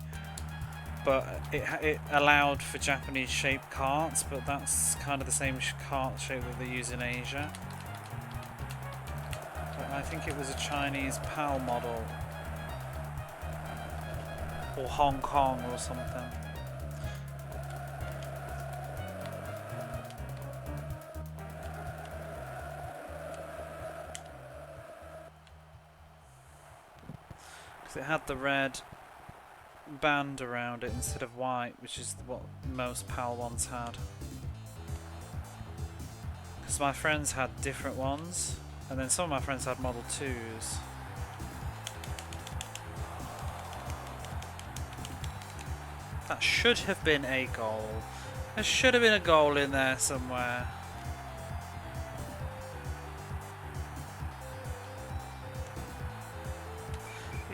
But it allowed for Japanese shaped carts, but that's kind of the same cart shape that they use in Asia. I think it was a Chinese PAL model, or Hong Kong or something. Because it had the red band around it instead of white, which is what most PAL ones had. Because my friends had different ones. And then some of my friends had Model 2s. That should have been a goal. There should have been a goal in there somewhere.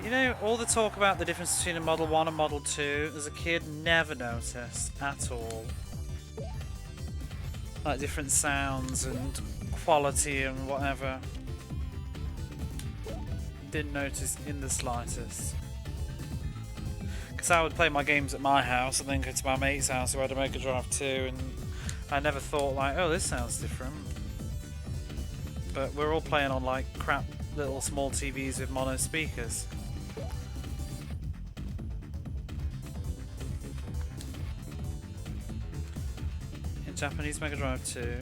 But all the talk about the difference between a Model 1 and Model 2, as a kid, never noticed at all. Like different sounds and quality and whatever. Didn't notice in the slightest. Because I would play my games at my house and then go to my mate's house who had a Mega Drive 2, and I never thought like, oh, this sounds different. But we're all playing on like crap little small TVs with mono speakers. In Japanese Mega Drive 2.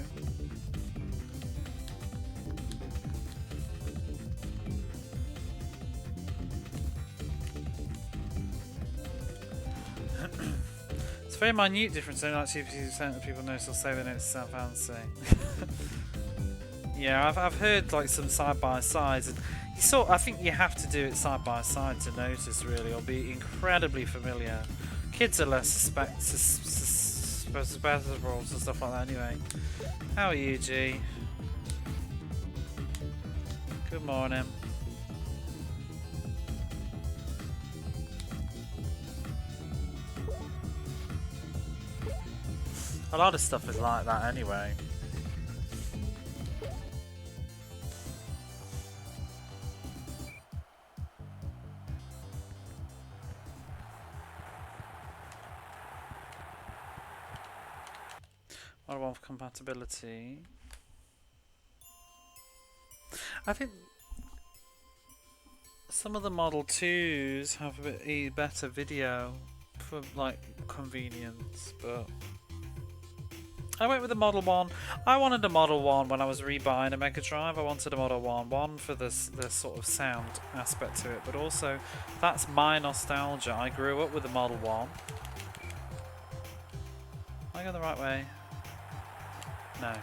It's a very minute difference, only like 2% of people notice or say they notice sound fancy. Yeah, I've heard like some side by sides, and I think you have to do it side by side to notice, really, or be incredibly familiar. Kids are less susceptible and stuff like that anyway. How are you, G? Good morning. A lot of stuff is like that anyway. Model 1 for compatibility. I think some of the Model 2s have a bit better video for like convenience, but I went with the Model 1. I wanted a Model 1 when I was rebuying a Mega Drive. I wanted a Model 1. One for the sort of sound aspect to it, but also that's my nostalgia. I grew up with the Model 1. Am I going the right way? No.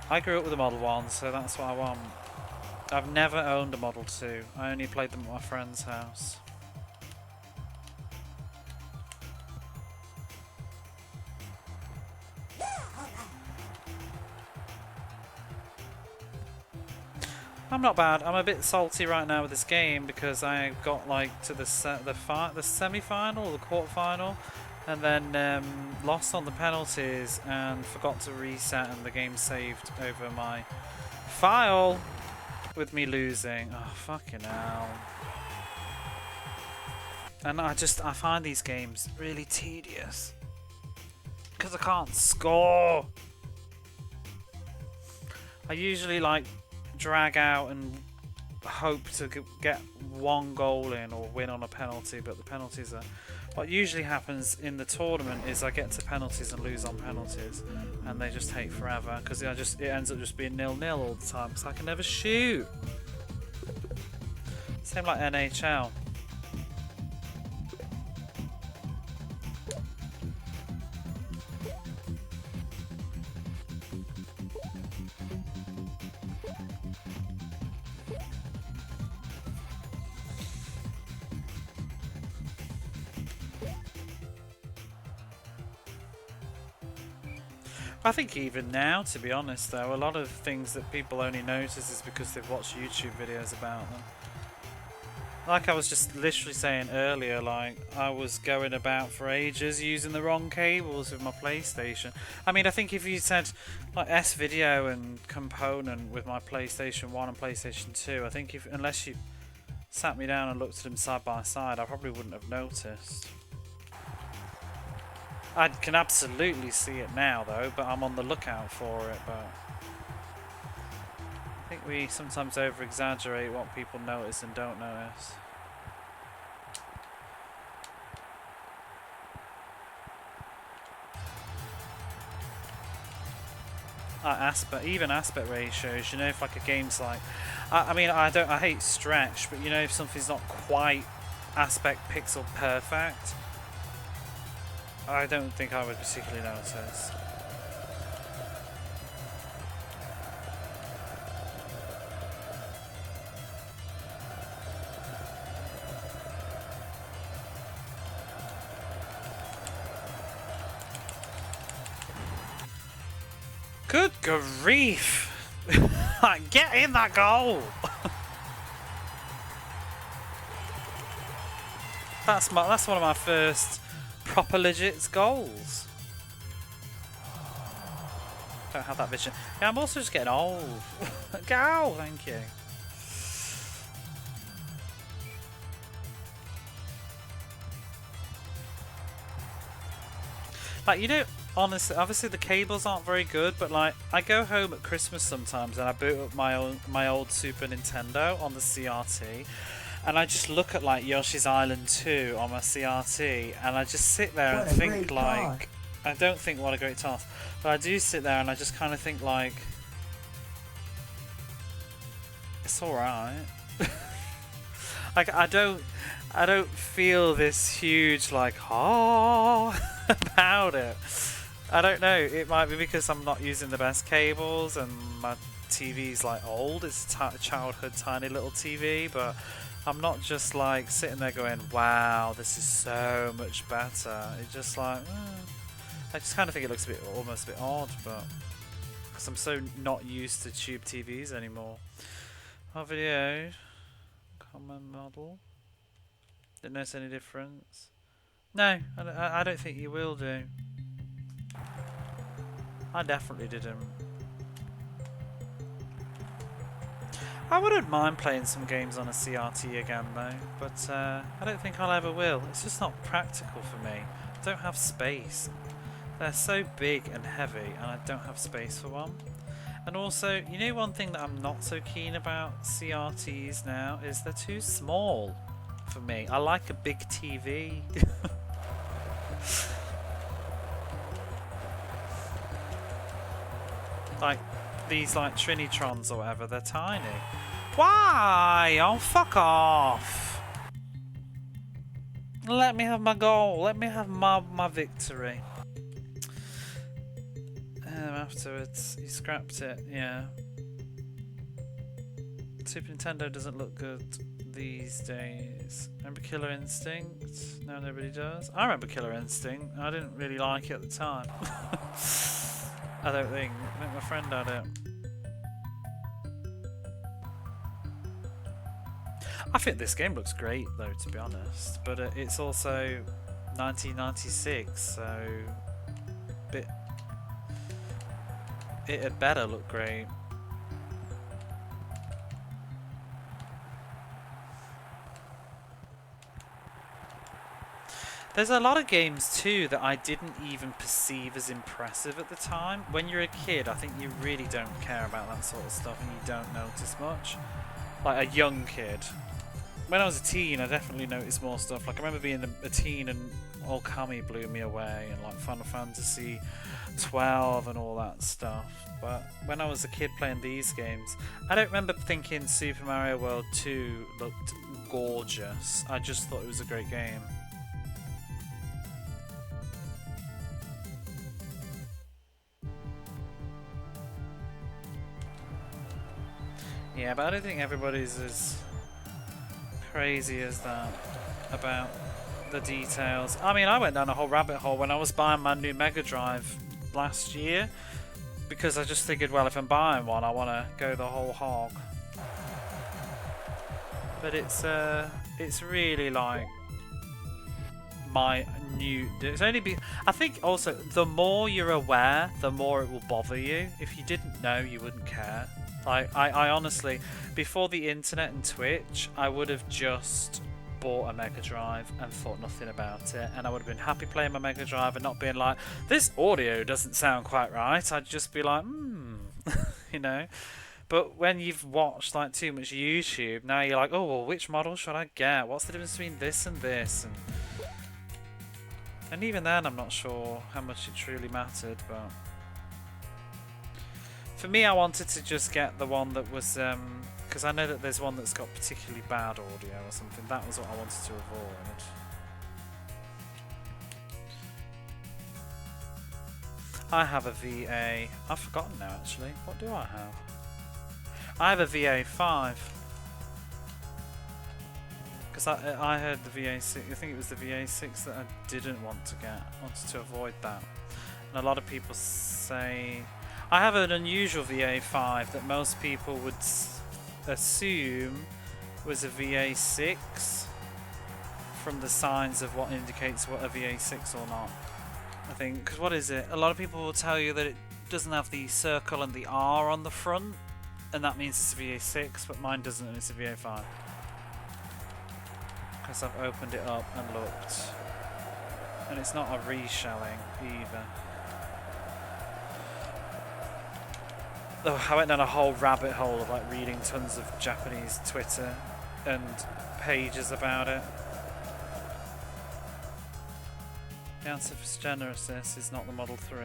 I grew up with a Model 1, so that's what I want. I've never owned a Model 2. I only played them at my friend's house. I'm not bad. I'm a bit salty right now with this game because I got like to the semi-final or the quarter-final, and then lost on the penalties and forgot to reset, and the game saved over my file with me losing. Oh, fucking hell. And I find these games really tedious because I can't score. I usually like drag out and hope to get one goal in or win on a penalty, but the penalties are... What usually happens in the tournament is I get to penalties and lose on penalties, and they just take forever because it ends up just being 0-0 all the time because I can never shoot. Same like NHL. I think even now, to be honest though, a lot of things that people only notice is because they've watched YouTube videos about them. Like I was just literally saying earlier, like I was going about for ages using the wrong cables with my PlayStation. I mean, I think if you said like S-Video and Component with my PlayStation 1 and PlayStation 2, I think unless you sat me down and looked at them side by side, I probably wouldn't have noticed. I can absolutely see it now though, but I'm on the lookout for it. But I think we sometimes over-exaggerate what people notice and don't notice. Even aspect ratios, you know, if like a game's like, I mean, I hate stretch, but you know, if something's not quite aspect pixel perfect, I don't think I would particularly notice. Good grief! Get in that goal! That's one of my first proper legit goals. Don't have that vision. Yeah, I'm also just getting old. Go! Thank you. Like, you know, honestly, obviously the cables aren't very good, but like I go home at Christmas sometimes and I boot up my old Super Nintendo on the CRT, and I just look at like Yoshi's Island 2 on my CRT, and I just sit there and think like, I don't think what a great task, but I do sit there and I just kind of think like, it's alright. Like I don't feel this huge like about it. I don't know, it might be because I'm not using the best cables and my TV's like old. It's a childhood tiny little TV, but I'm not just like sitting there going, wow, this is so much better. It's just like, I just kind of think it looks a bit, almost a bit odd, but because I'm so not used to tube TVs anymore. Our video, common model. Didn't notice any difference. No, I don't think you will do. I definitely didn't. I wouldn't mind playing some games on a CRT again though, but I don't think I'll ever will. It's just not practical for me. I don't have space. They're so big and heavy and I don't have space for one. And also, you know, one thing that I'm not so keen about CRTs now is they're too small for me. I like a big TV. Like these like Trinitrons or whatever, they're tiny. Why? Oh, fuck off. Let me have my goal. Let me have my victory. Afterwards, you scrapped it, yeah. Super Nintendo doesn't look good these days. Remember Killer Instinct? No, nobody does. I remember Killer Instinct. I didn't really like it at the time. I don't think. I think my friend had it. I think this game looks great though, to be honest. But it's also 1996, so it had better look great. There's a lot of games too that I didn't even perceive as impressive at the time. When you're a kid, I think you really don't care about that sort of stuff and you don't notice much. Like a young kid. When I was a teen, I definitely noticed more stuff. Like I remember being a teen and Okami blew me away, and like Final Fantasy 12 and all that stuff. But when I was a kid playing these games, I don't remember thinking Super Mario World 2 looked gorgeous. I just thought it was a great game. Yeah, but I don't think everybody's as crazy as that about the details. I mean, I went down a whole rabbit hole when I was buying my new Mega Drive last year, because I just figured, well, if I'm buying one, I want to go the whole hog. But it's really like my new. It's only I think also the more you're aware, the more it will bother you. If you didn't know, you wouldn't care. Like I honestly, before the internet and Twitch, I would have just bought a Mega Drive and thought nothing about it, and I would have been happy playing my Mega Drive and not being like, this audio doesn't sound quite right. I'd just be like, you know. But when you've watched like too much YouTube, now you're like, oh well, which model should I get? What's the difference between this and this? And even then, I'm not sure how much it truly mattered, but for me, I wanted to just get the one that was, because I know that there's one that's got particularly bad audio or something. That was what I wanted to avoid. I have a VA. I've forgotten now, actually. What do I have? I have a VA5. Because I heard the VA6. I think it was the VA6 that I didn't want to get. I wanted to avoid that. And a lot of people say... I have an unusual VA5 that most people would assume was a VA6 from the signs of what indicates what a VA6 or not. I think, because what is it? A lot of people will tell you that it doesn't have the circle and the R on the front, and that means it's a VA6, but mine doesn't, and it's a VA5. Because I've opened it up and looked. And it's not a reshelling either. Oh, I went down a whole rabbit hole of like reading tons of Japanese Twitter and pages about it. The answer for generousness is not the Model 3.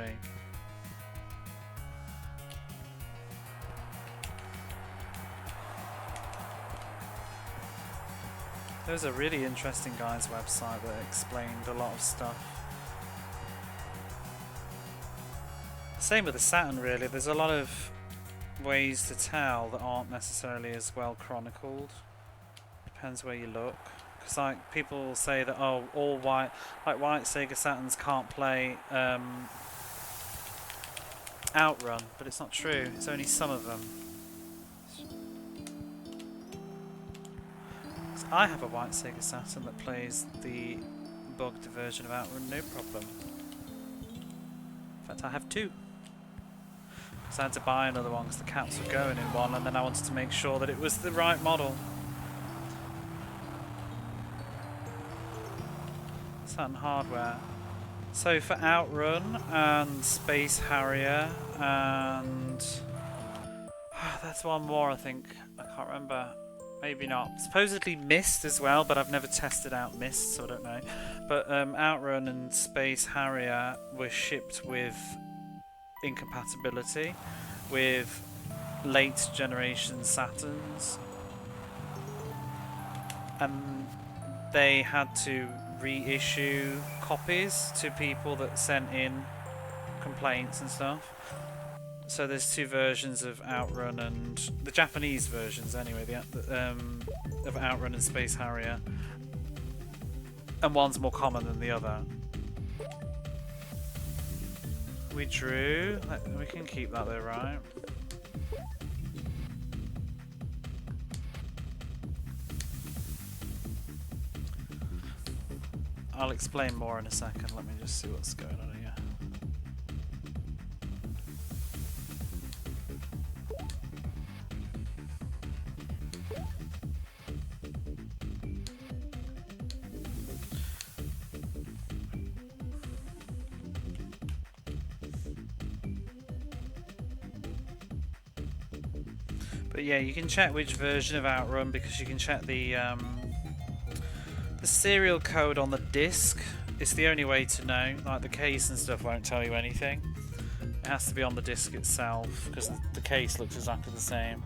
There was a really interesting guy's website that explained a lot of stuff. Same with the Saturn, really. There's a lot of ways to tell that aren't necessarily as well chronicled. Depends where you look. Because like people say that all white Sega Saturns can't play Outrun, but it's not true. It's only some of them. I have a white Sega Saturn that plays the bugged version of Outrun, no problem. In fact, I have two. Because I had to buy another one because the caps were going in one, and then I wanted to make sure that it was the right model. Saturn hardware. So for Outrun and Space Harrier and that's one more I think. I can't remember. Maybe not. Supposedly Mist as well, but I've never tested out Mist, so I don't know. But Outrun and Space Harrier were shipped with incompatibility with late generation Saturns, and they had to reissue copies to people that sent in complaints and stuff. So there's two versions of Outrun, and the Japanese versions anyway, of Outrun and Space Harrier, and one's more common than the other. We drew. We can keep that there, right? I'll explain more in a second. Let me just see what's going on here. But yeah, you can check which version of Outrun because you can check the serial code on the disc. It's the only way to know. Like the case and stuff won't tell you anything. It has to be on the disc itself because the case looks exactly the same.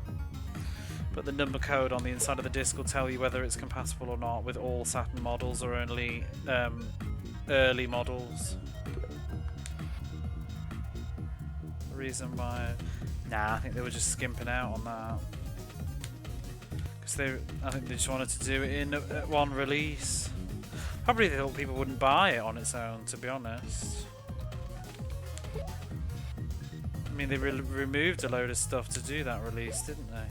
But the number code on the inside of the disc will tell you whether it's compatible or not with all Saturn models or only early models. The reason why... Nah, I think they were just skimping out on that. I think they just wanted to do it in one release. Probably they thought people wouldn't buy it on its own, to be honest. I mean, they removed a load of stuff to do that release, didn't they?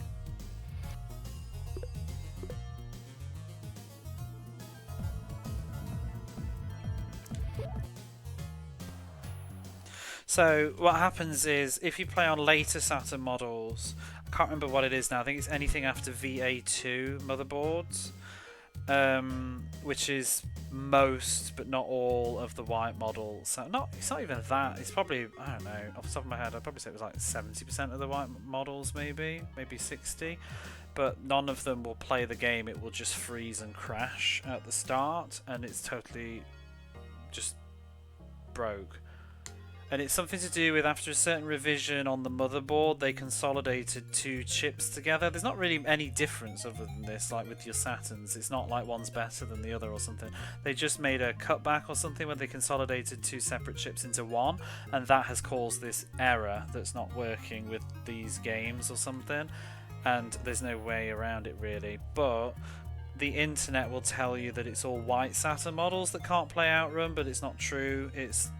So what happens is, if you play on later Saturn models, I can't remember what it is now, I think it's anything after VA2 motherboards, which is most but not all of the white models. So it's not even that, it's probably, I don't know, off the top of my head I'd probably say it was like 70% of the white models, maybe 60, but none of them will play the game. It will just freeze and crash at the start, and it's totally just broke. And it's something to do with, after a certain revision on the motherboard, they consolidated two chips together. There's not really any difference other than this, like with your Saturns. It's not like one's better than the other or something. They just made a cutback or something where they consolidated two separate chips into one, and that has caused this error that's not working with these games or something. And there's no way around it really. But the internet will tell you that it's all white Saturn models that can't play Outrun, but it's not true. It's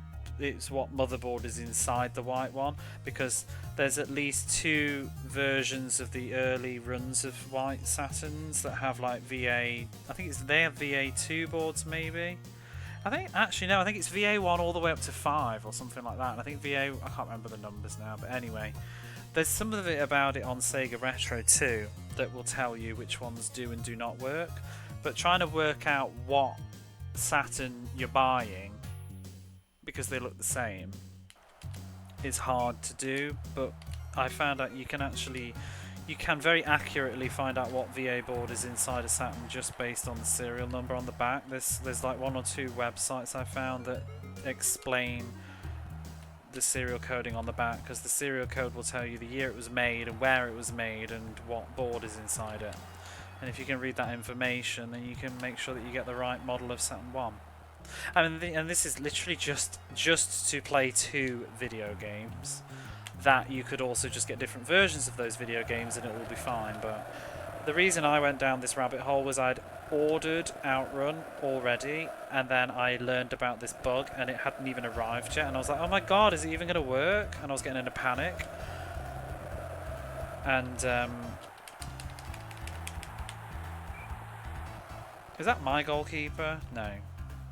what motherboard is inside the white one, because there's at least two versions of the early runs of white Saturns that have like VA. I think they have VA2 boards maybe. I think it's VA1 all the way up to 5 or something like that. And I think I can't remember the numbers now, but anyway, there's some of it about it on Sega Retro too that will tell you which ones do and do not work. But trying to work out what Saturn you're buying, because they look the same, is hard to do. But I found out you can very accurately find out what VA board is inside a Saturn just based on the serial number on the back. There's like one or two websites I found that explain the serial coding on the back, because the serial code will tell you the year it was made and where it was made and what board is inside it. And if you can read that information, then you can make sure that you get the right model of Saturn 1. And this is literally just to play 2 video games. that you could also just get different versions of those video games and it will be fine. But the reason I went down this rabbit hole was I'd ordered Outrun already, and then I learned about this bug and it hadn't even arrived yet, and I was like, oh my god, is it even going to work? And I was getting in a panic. And is that my goalkeeper? No.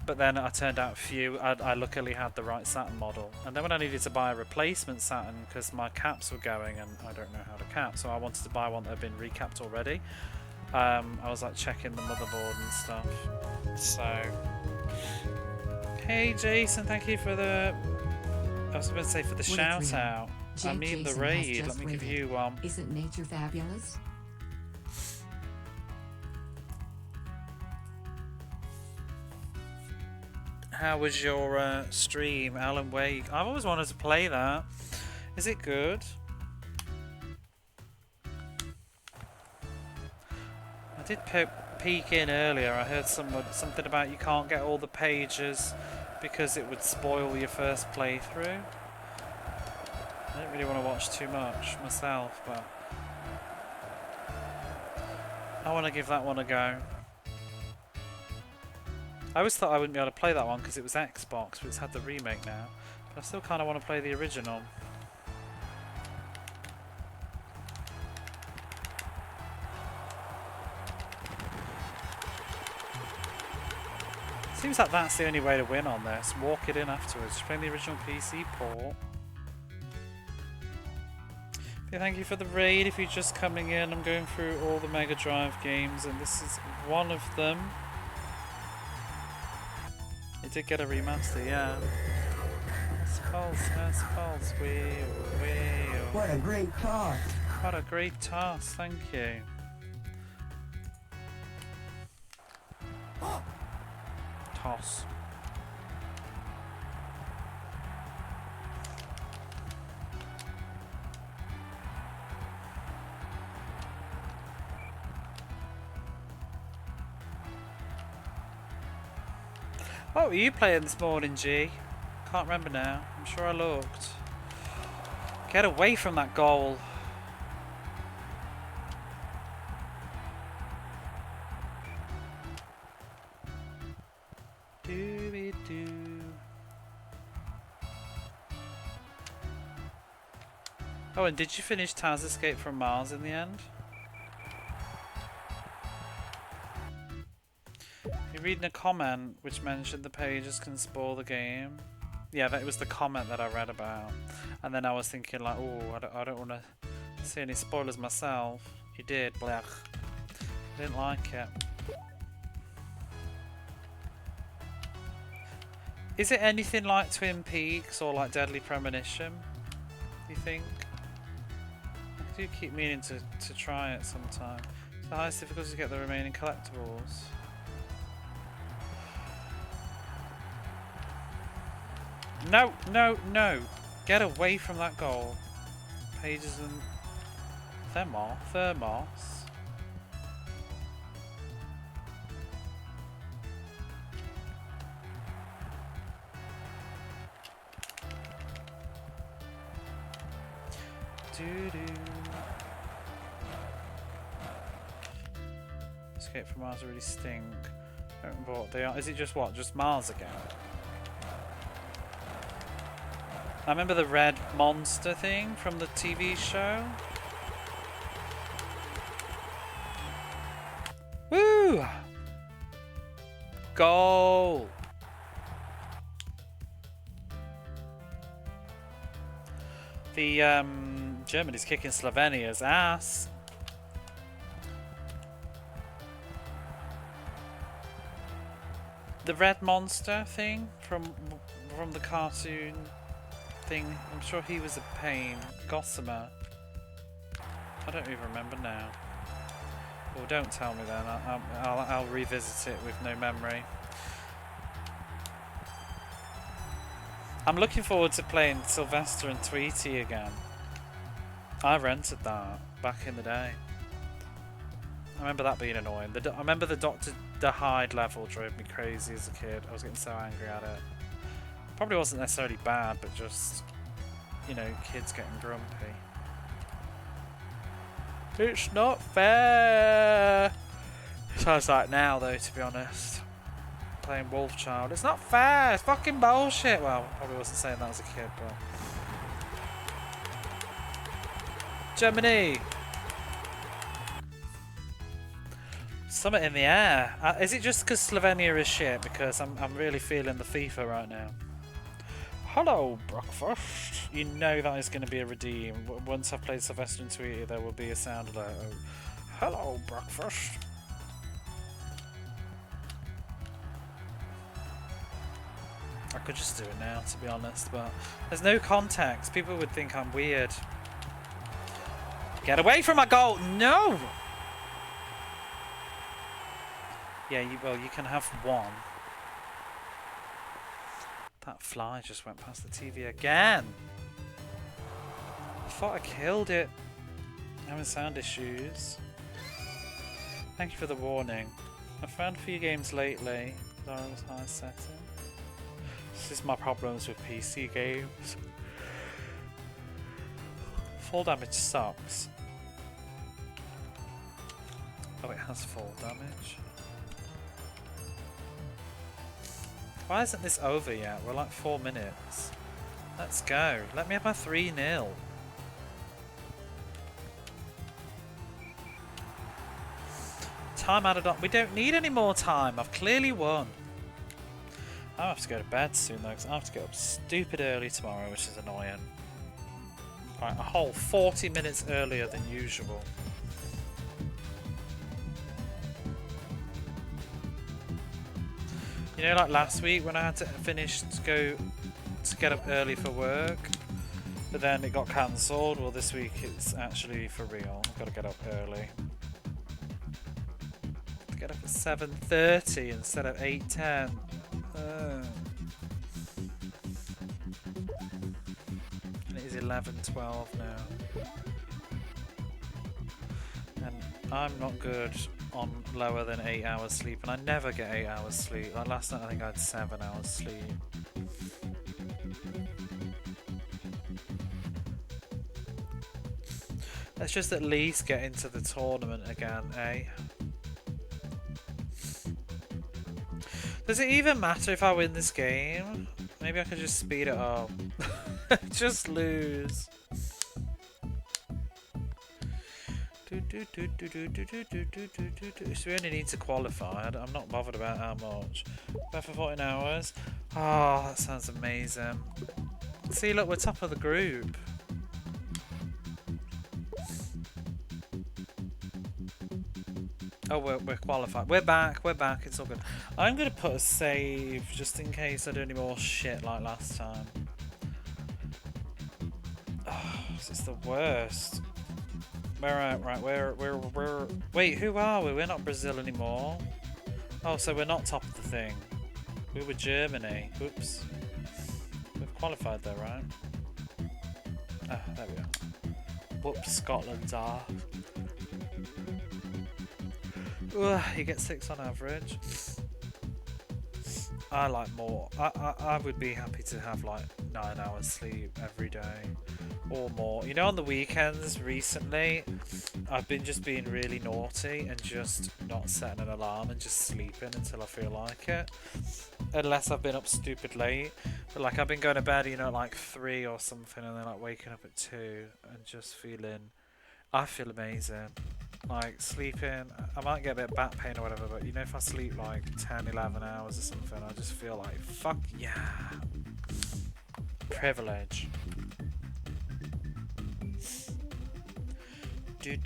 But then I turned out I luckily had the right Saturn model. And then when I needed to buy a replacement Saturn because my caps were going and I don't know how to cap, so I wanted to buy one that had been recapped already. I was like checking the motherboard and stuff. So, hey Jason, thank you for the. I was going to say for the shout out. I mean the raid. Let me give you one. Isn't nature fabulous? How was your stream, Alan Wake? I've always wanted to play that. Is it good? I did peek in earlier. I heard something about you can't get all the pages because it would spoil your first playthrough. I don't really want to watch too much myself, but I want to give that one a go. I always thought I wouldn't be able to play that one because it was Xbox, but it's had the remake now. But I still kind of want to play the original. Seems like that's the only way to win on this. Walk it in afterwards. Just playing the original PC port. Okay, thank you for the raid. If you're just coming in, I'm going through all the Mega Drive games, and this is one of them. It did get a remaster, yeah. Pulse, What a great toss. What a great toss, thank you. Toss. What were you playing this morning, G? Can't remember now. I'm sure I looked. Get away from that goal. Doo-be-doo. Oh, and did you finish Taz Escape from Mars in the end? You're reading a comment which mentioned the pages can spoil the game. Yeah, that was the comment that I read about. And then I was thinking like, oh, I don't want to see any spoilers myself. You did, blech. I didn't like it. Is it anything like Twin Peaks or like Deadly Premonition, you think? I do keep meaning to try it sometime. It's the highest difficulty to get the remaining collectibles. No, no, no! Get away from that goal. Pages and Thermos. Doo-doo. Escape from Mars really stink. I don't remember what they are. Is it just what? Just Mars again? I remember the red monster thing from the TV show. Woo! Goal! The Germany's kicking Slovenia's ass. The red monster thing from the cartoon thing. I'm sure he was a pain. Gossamer. I don't even remember now. Well, don't tell me then. I'll revisit it with no memory. I'm looking forward to playing Sylvester and Tweety again. I rented that back in the day. I remember that being annoying. I remember the Dr. Hyde level drove me crazy as a kid. I was getting so angry at it. Probably wasn't necessarily bad, but just you know, kids getting grumpy. It's not fair. Sounds like now, though, to be honest. Playing Wolf Child. It's not fair. It's fucking bullshit. Well, probably wasn't saying that as a kid, but. Germany. Summit in the air. Is it just because Slovenia is shit? Because I'm really feeling the FIFA right now. Hello, breakfast. You know that is going to be a redeem. Once I've played Sylvester and Tweety, there will be a sound alert. Oh, hello, breakfast. I could just do it now, to be honest, but there's no context. People would think I'm weird. Get away from my goal! No! Yeah, you can have one. That fly just went past the TV again. I thought I killed it. Having sound issues. Thank you for the warning. I've found a few games lately. Zara's high setting. This is my problems with PC games. Full damage sucks. Oh, it has full damage. Why isn't this over yet? We're like 4 minutes. Let's go. Let me have my 3-0. Time added on. We don't need any more time. I've clearly won. I have to go to bed soon though, because I have to get up stupid early tomorrow, which is annoying. Right, a whole 40 minutes earlier than usual. You know, like last week when I had to finish to get up early for work, but then it got cancelled. Well, this week it's actually for real. I've got to get up early. Get up at 7:30 instead of 8:10. And it is 11:12 now. And I'm not good on lower than 8 hours sleep, and I never get 8 hours sleep. Like last night I think I had 7 hours sleep. Let's just at least get into the tournament again, eh? Does it even matter if I win this game? Maybe I could just speed it up. Just lose. So we only need to qualify. I'm not bothered about how much. But for 14 hours. Oh, that sounds amazing. See, look, we're top of the group. Oh, we're qualified. We're back. It's all good. I'm going to put a save just in case I do any more shit like last time. Oh, this is the worst. We're wait, who are we? We're not Brazil anymore. Oh, so we're not top of the thing. We were Germany. Oops. We've qualified though, right? Ah, there we are. Whoops, Scotland's are. You get 6 on average. I like more. I would be happy to have like 9 hours sleep every day or more. You know, on the weekends recently, I've been just being really naughty and just not setting an alarm and just sleeping until I feel like it. Unless I've been up stupid late. But like I've been going to bed, you know, like 3 or something, and then like waking up at 2 and just feeling. I feel amazing. Like sleeping, I might get a bit of back pain or whatever, but you know, if I sleep like 10, 11 hours or something, I just feel like, fuck yeah. Privilege. Do.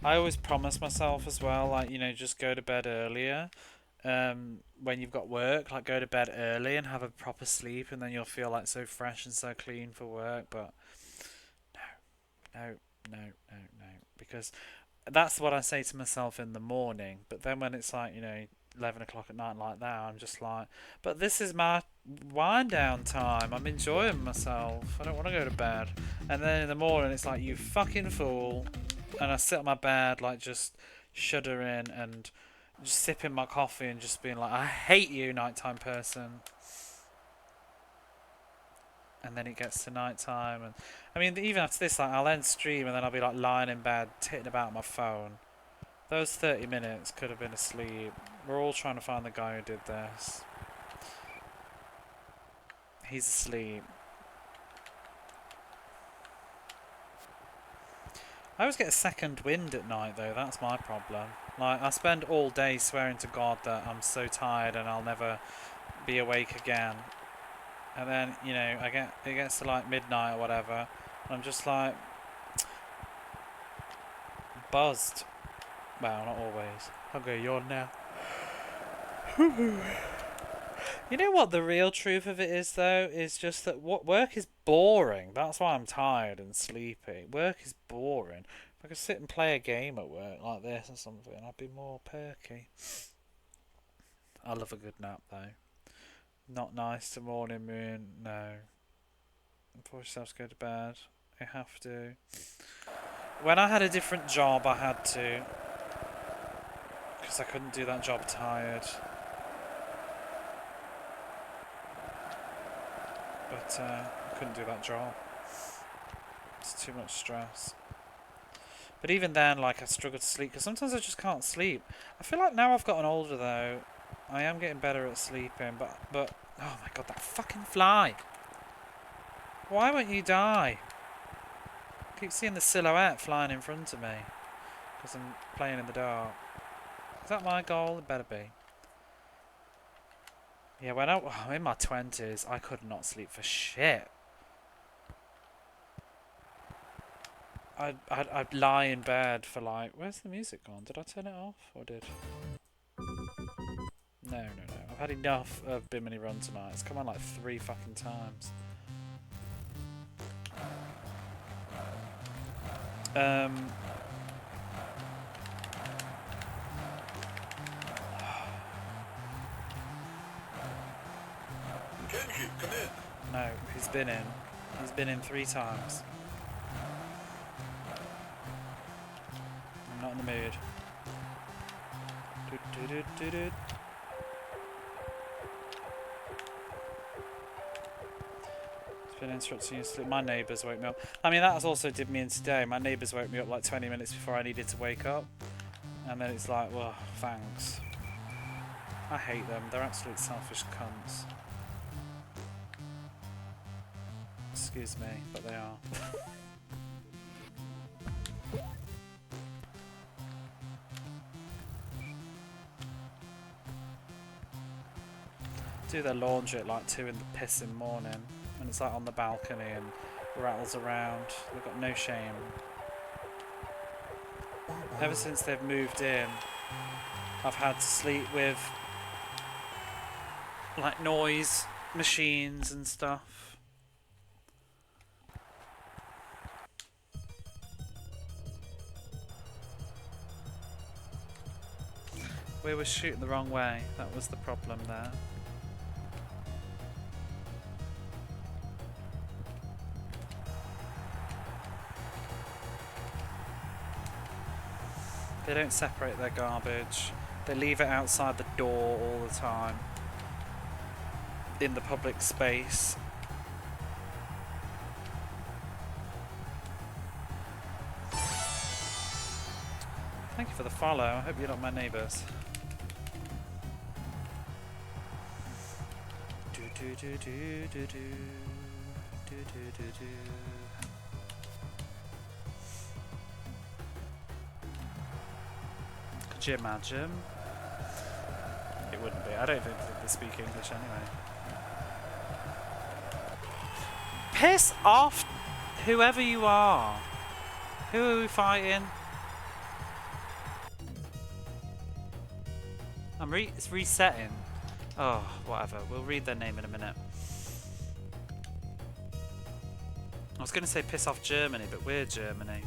I always promise myself as well, like, you know, just go to bed earlier. When you've got work, like go to bed early and have a proper sleep, and then you'll feel like so fresh and so clean for work. But no, because that's what I say to myself in the morning. But then when it's like, you know, 11 o'clock at night like that. I'm just like, but this is my wind down time. I'm enjoying myself. I don't want to go to bed. And then in the morning it's like, you fucking fool. And I sit on my bed like just shuddering and just sipping my coffee and just being like, I hate you, nighttime person. And then it gets to night time, and I mean, even after this, like, I'll end stream and then I'll be like lying in bed titting about on my phone. Those 30 minutes could have been asleep. We're all trying to find the guy who did this. He's asleep. I always get a second wind at night though, that's my problem. Like, I spend all day swearing to God that I'm so tired and I'll never be awake again. And then, you know, it gets to like midnight or whatever, and I'm just like buzzed. Well, not always. I'll go yawn now. You know what the real truth of it is though? Is just that work is boring. That's why I'm tired and sleepy. Work is boring. If I could sit and play a game at work like this or something, I'd be more perky. I love a good nap though. Not nice to morning moon, no. Force yourself to go to bed. You have to. When I had a different job, I had to. Because I couldn't do that job tired. But I couldn't do that job. It's too much stress. But even then, like, I struggle to sleep. Because sometimes I just can't sleep. I feel like now I've gotten older, though, I am getting better at sleeping, but oh my god, that fucking fly! Why won't you die? I keep seeing the silhouette flying in front of me because I'm playing in the dark. Is that my goal? It better be. Yeah, when I'm in my 20s, I could not sleep for shit. I'd lie in bed for like, where's the music gone? Did I turn it off or did? No. I've had enough of Bimini Run tonight. It's come on like 3 fucking times. No, he's been in. He's been in 3 times. I'm not in the mood. Been instructing you to sleep. My neighbours woke me up. I mean, that has also did me in today. My neighbours woke me up like 20 minutes before I needed to wake up. And then it's like, well, thanks. I hate them. They're absolute selfish cunts. Excuse me, but they are. Do their laundry at like 2 in the pissing morning. And it's like on the balcony and rattles around. They've got no shame. Ever since they've moved in, I've had to sleep with like noise machines and stuff. We were shooting the wrong way. That was the problem there. They don't separate their garbage. They leave it outside the door all the time. In the public space. Thank you for the follow. I hope you're not my neighbours. Could you imagine? It wouldn't be. I don't think they speak English anyway. Piss off, whoever you are. Who are we fighting? It's resetting. Oh, whatever. We'll read their name in a minute. I was going to say piss off Germany, but we're Germany.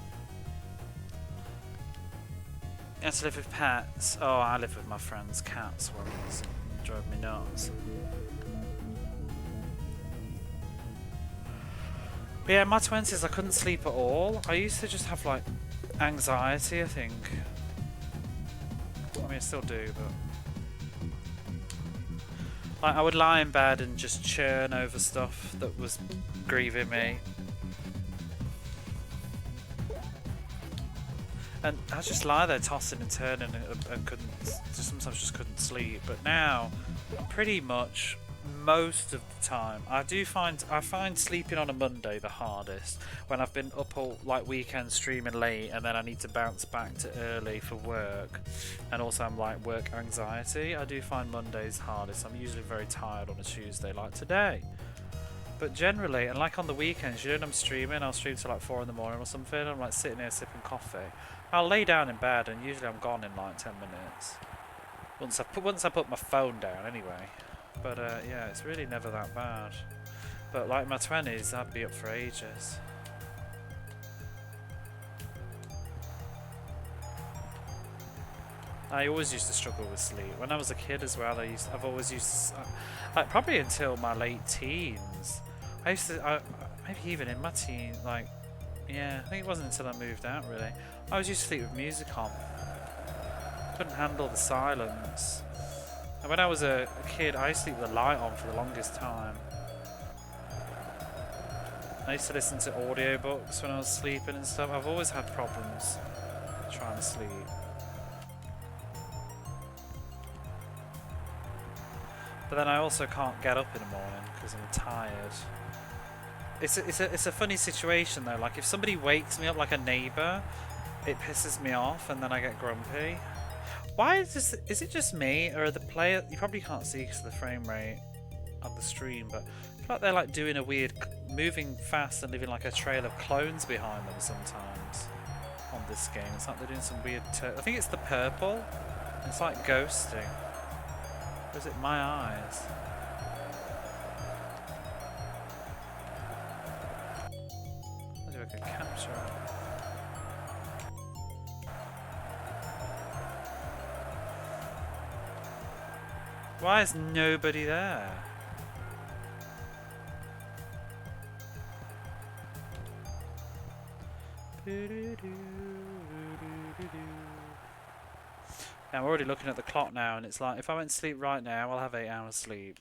You have to live with pets. Oh, I live with my friend's cats once. It drove me nuts. But yeah, in my 20s I couldn't sleep at all. I used to just have like anxiety, I think. I mean, I still do, but like I would lie in bed and just churn over stuff that was grieving me. And I just lie there tossing and turning and sometimes just couldn't sleep. But now, pretty much most of the time, I find sleeping on a Monday the hardest when I've been up all like weekend streaming late and then I need to bounce back to early for work, and also I'm like work anxiety. I do find Mondays hardest. I'm usually very tired on a Tuesday like today. But generally, and like on the weekends, you know, when I'm streaming, I'll stream till like 4 in the morning or something. I'm like sitting here sipping coffee. I'll lay down in bed and usually I'm gone in like 10 minutes. Once I put my phone down anyway. But yeah, it's really never that bad. But like my 20s, I'd be up for ages. I always used to struggle with sleep. When I was a kid as well, I've always used to, like probably until my late teens. I used to, maybe even in my teen, like, yeah, I think it wasn't until I moved out really. I was used to sleep with music on. Couldn't handle the silence. And when I was a kid, I used to sleep with the light on for the longest time. I used to listen to audiobooks when I was sleeping and stuff. I've always had problems trying to sleep. But then I also can't get up in the morning because I'm tired. It's a funny situation though. Like if somebody wakes me up, like a neighbour, it pisses me off and then I get grumpy. Why is it just me, or are the player? You probably can't see because of the frame rate on the stream, but I feel like they're like doing a weird, moving fast and leaving like a trail of clones behind them sometimes on this game. It's like they're doing some weird. I think it's the purple. It's like ghosting. Or is it my eyes? I do I can capture it. Why is nobody there? I'm already looking at the clock now and it's like, if I went to sleep right now, I'll have 8 hours sleep.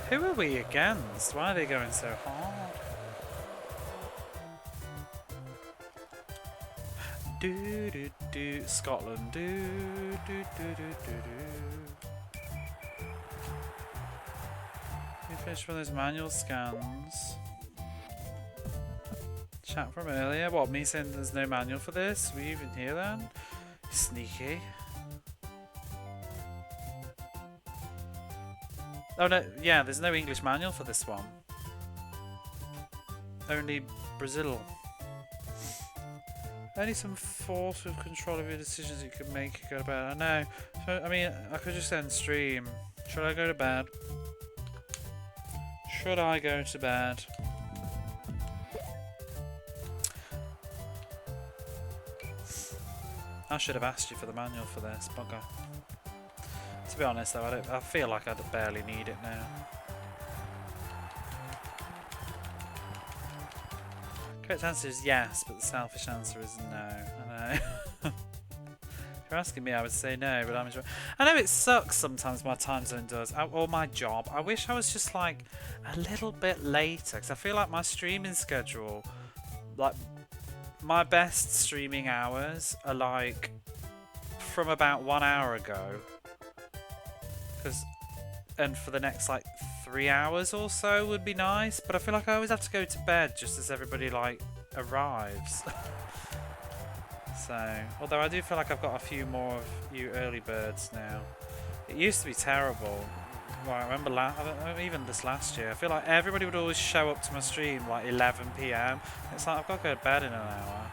Who are we against? Why are they going so hard? Do do do Scotland. Do do do do do do. We finished one of those manual scans. Chat from earlier. What, me saying there's no manual for this? Were you even here then? Sneaky. Oh no, yeah, there's no English manual for this one. Only Brazil. Only some force of control of your decisions you can make. Go to bed. I know. So, I mean, I could just end stream. Should I go to bed? Should I go to bed? I should have asked you for the manual for this, bugger. To be honest though, I feel like I barely need it now. Correct answer is yes, but the selfish answer is no. I know. If you're asking me, I would say no, but I'm enjoying. I know it sucks sometimes, my time zone does, or my job. I wish I was just like a little bit later, because I feel like my streaming schedule, like my best streaming hours are like from about 1 hour ago. And for the next like 3 hours or so would be nice, but I feel like I always have to go to bed just as everybody like arrives. So, although I do feel like I've got a few more of you early birds now. It used to be terrible. Well, I remember even this last year, I feel like everybody would always show up to my stream like 11 PM. It's like I've got to go to bed in an hour.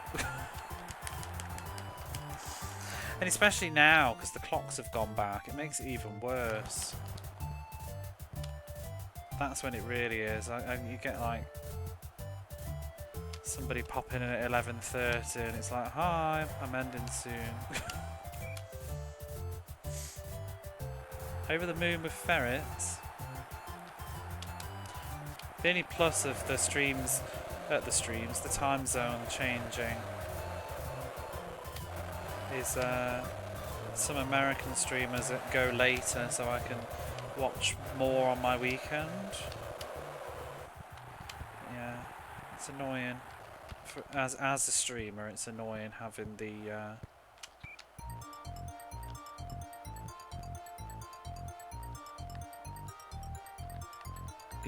And especially now, because the clocks have gone back, it makes it even worse. That's when it really is. You get like somebody popping in at 11:30 and it's like, hi, I'm ending soon. Over the moon with ferrets. The only plus of the streams, the time zone changing, is some American streamers that go later so I can watch more on my weekend. Yeah, it's annoying. As a streamer, it's annoying having the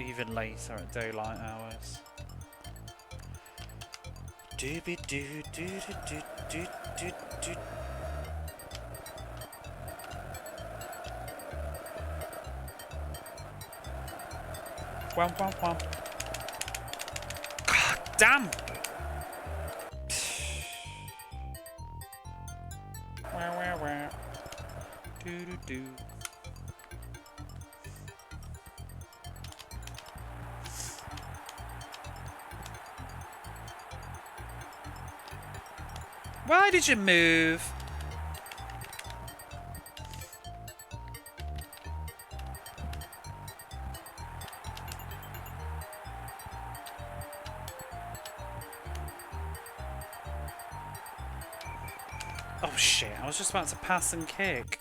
even later at daylight hours. Doobie doo doo doo doo doo doo. Wham wham wham. God damn! Wah wah wah. Doo doo doo. Why did you move? Oh shit, I was just about to pass and kick.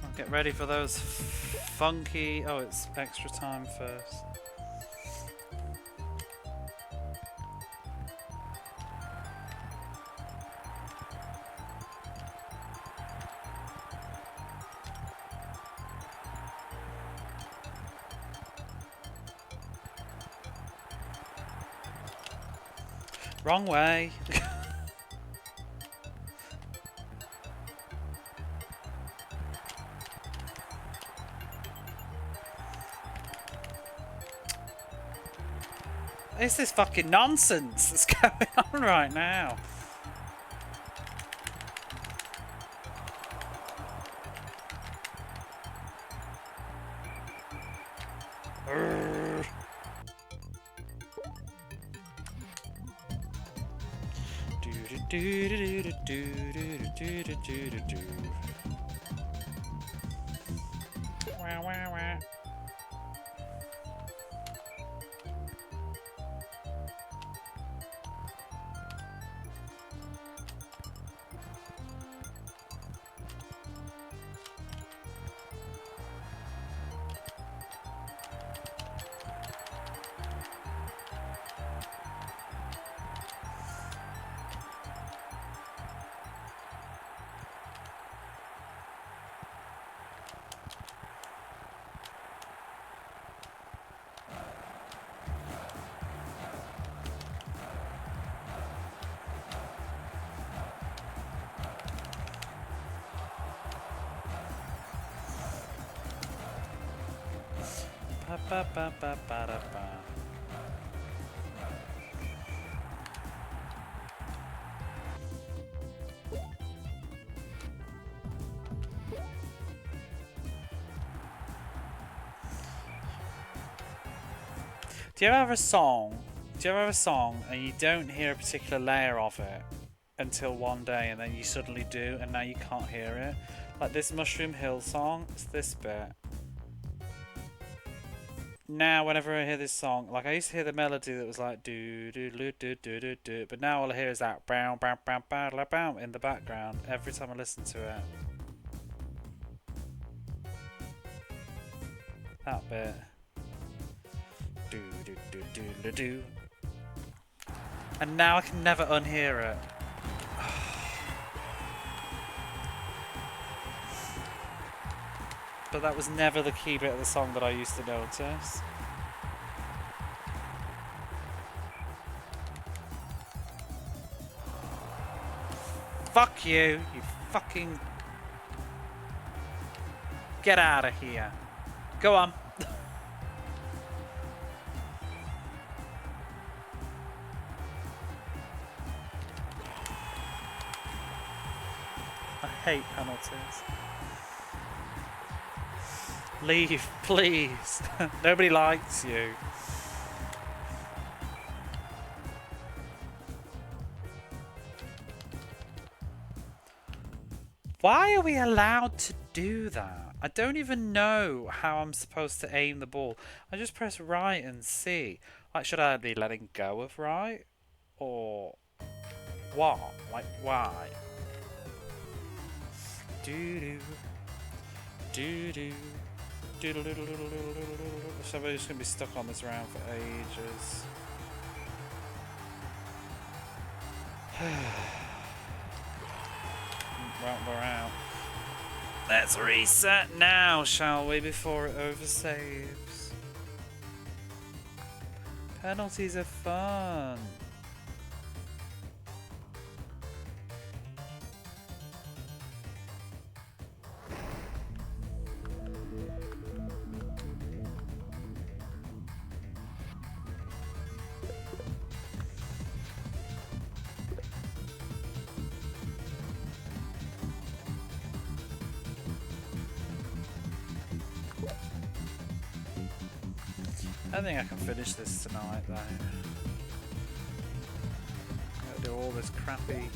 I'll get ready for those funky... Oh, it's extra time first. Wrong way. It's this fucking nonsense that's going on right now. Wah, wah, wah. Ba, ba, ba, ba, ba, da, ba. Do you ever have a song? Do you ever have a song and you don't hear a particular layer of it until one day, and then you suddenly do, and now you can't hear it? Like this Mushroom Hill song, it's this bit. Now, whenever I hear this song, like I used to hear the melody that was like do do do do do do do, but now all I hear is that bow bow bow bow bow bow in the background every time I listen to it. That bit. Do do do do do do. And now I can never unhear it. But that was never the key bit of the song that I used to notice. Fuck you, you fucking... Get out of here. Go on. hate penalties. Leave, please. Nobody likes you. Why are we allowed to do that? I don't even know how I'm supposed to aim the ball. I just press right and C. Like, should I be letting go of right? Or what? Like, why? Doo-doo. Doo-doo. Doodle-doodle-doodle-doodle-doodle-doodle. So we're just going to be stuck on this round for ages. Well, we're out. Let's reset now, shall we, before it oversaves. Penalties are fun. I think I can finish this tonight, though. Gotta do all this crappy.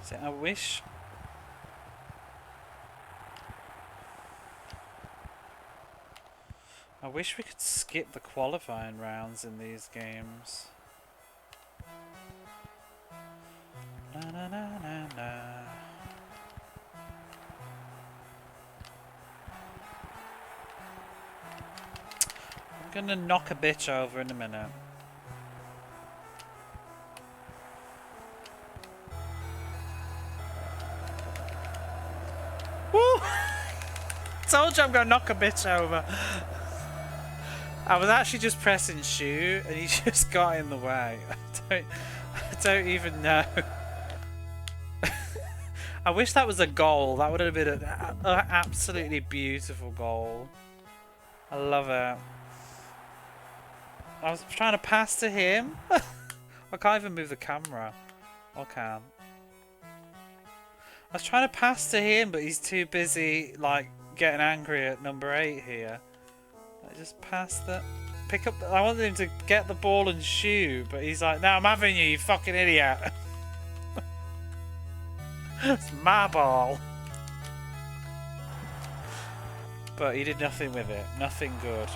See, I wish we could skip the qualifying rounds in these games. Na na na na na. I'm gonna knock a bitch over in a minute. Woo! Told you I'm gonna knock a bitch over. I was actually just pressing shoot and he just got in the way. I don't even know. I wish that was a goal. That would have been an absolutely beautiful goal. I love it. I was trying to pass to him. I can't even move the camera. I can. I was trying to pass to him, but he's too busy like getting angry at number 8 here. I just passed that. Pick up. I wanted him to get the ball and shoot, but he's like, "No, I'm having you, you fucking idiot." It's my ball. But he did nothing with it. Nothing good.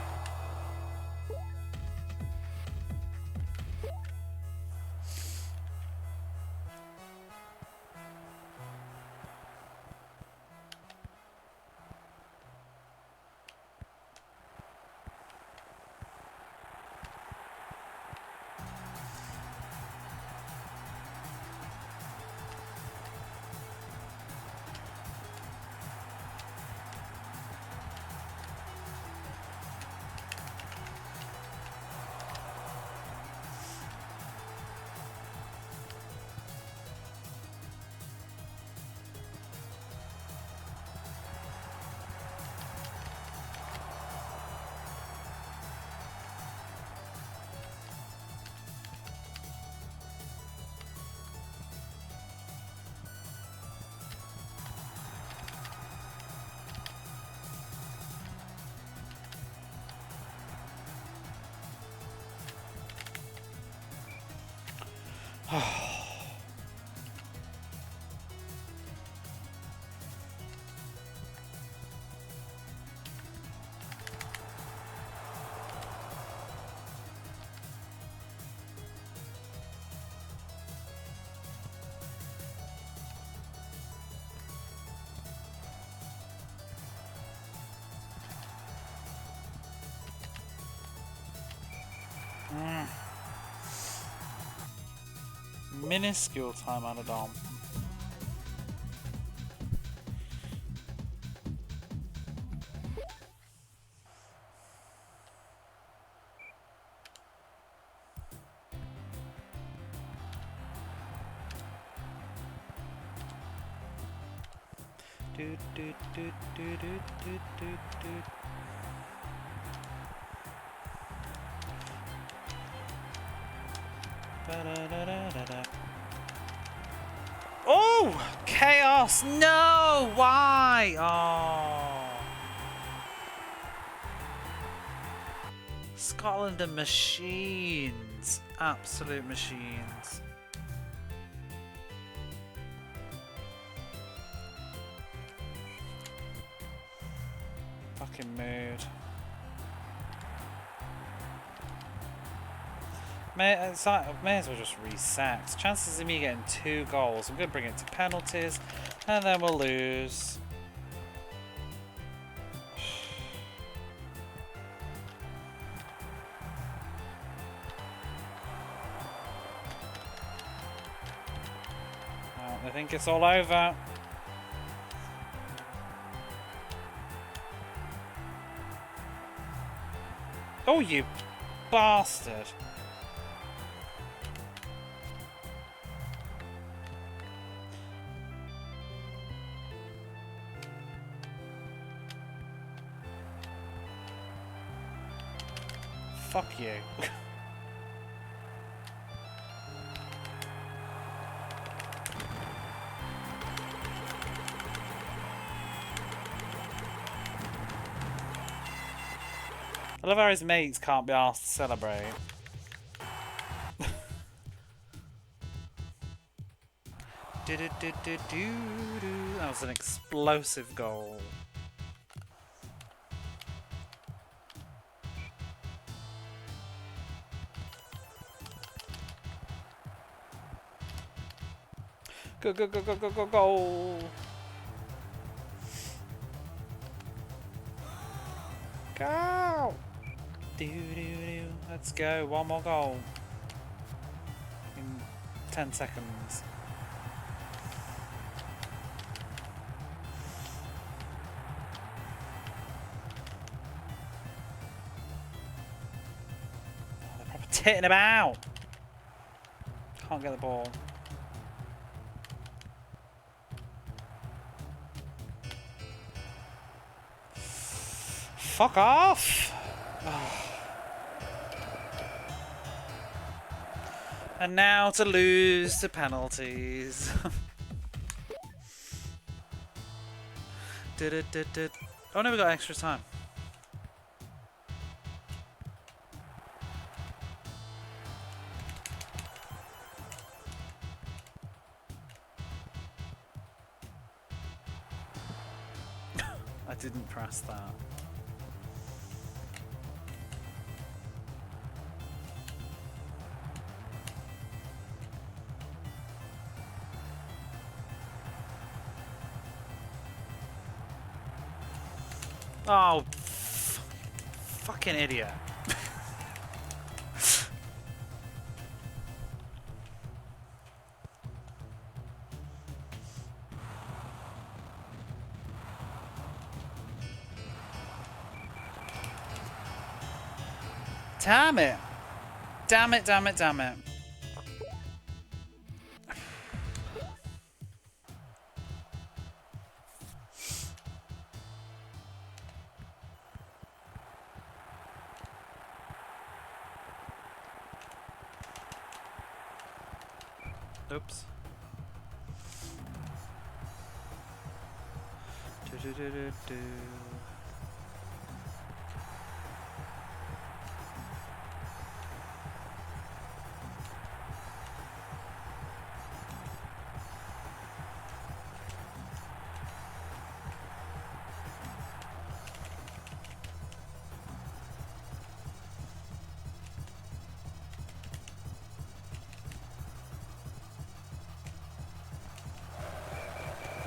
Minuscule time added on. Do, do, do, do, do, do, do, do. Ba-da-da-da-da-da. Oh! Chaos! No! Why? Oh. Scotland are machines. Absolute machines. Fucking mood. May as well just reset. Chances of me getting 2 goals. I'm going to bring it to penalties, and then we'll lose. Oh, I think it's all over. Oh, you bastard. Fuck you. I love how his mates can't be asked to celebrate. That was an explosive goal. Go, go, go, go, go, go, go! Go! Let's go, one more goal. In 10 seconds. Oh, they're proper titting about! Can't get the ball. Fuck off! Oh. And now to lose to penalties. Oh no, we got extra time. I didn't press that. Oh, fucking idiot. Damn it. Damn it, damn it, damn it. Oops. Do.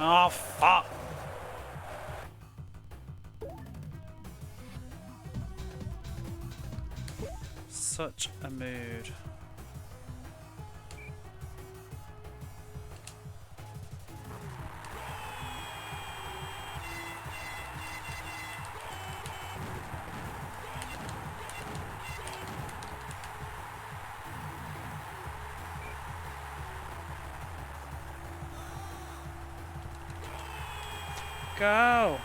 Oh, fuck. Such a mood. go.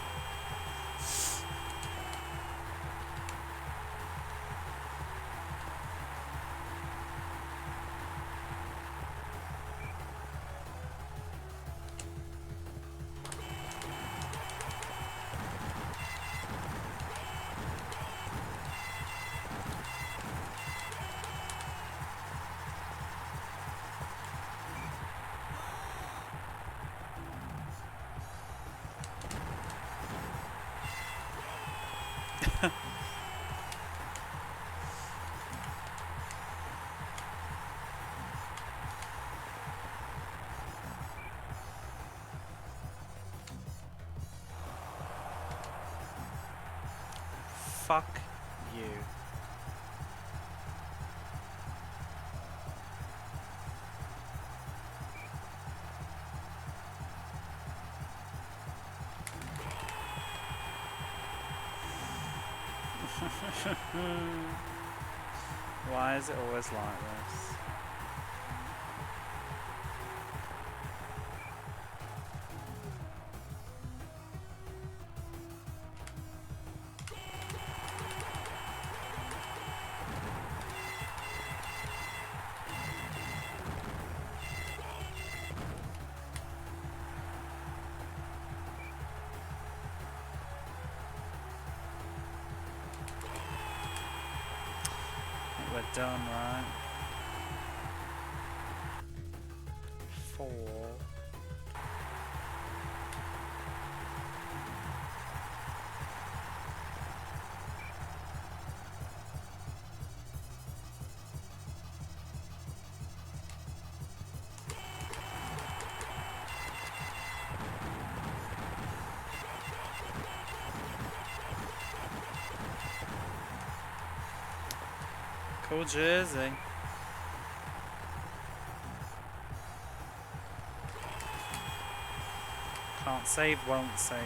Fuck you. Why is it always like this? We're done, right? 4. Cool jersey. Can't save, won't save.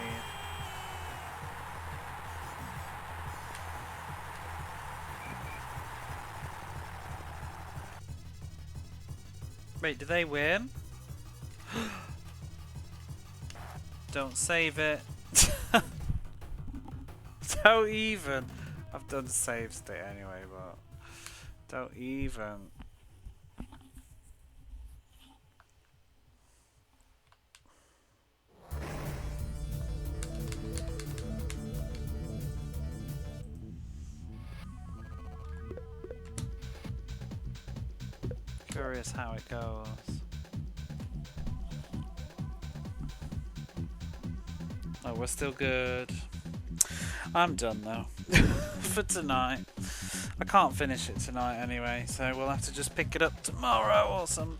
Wait, did they win? Don't save it. Don't even. I've done save state anyway, but don't even. Curious how it goes. Oh, we're still good. I'm done though. For tonight. I can't finish it tonight anyway, so we'll have to just pick it up tomorrow or some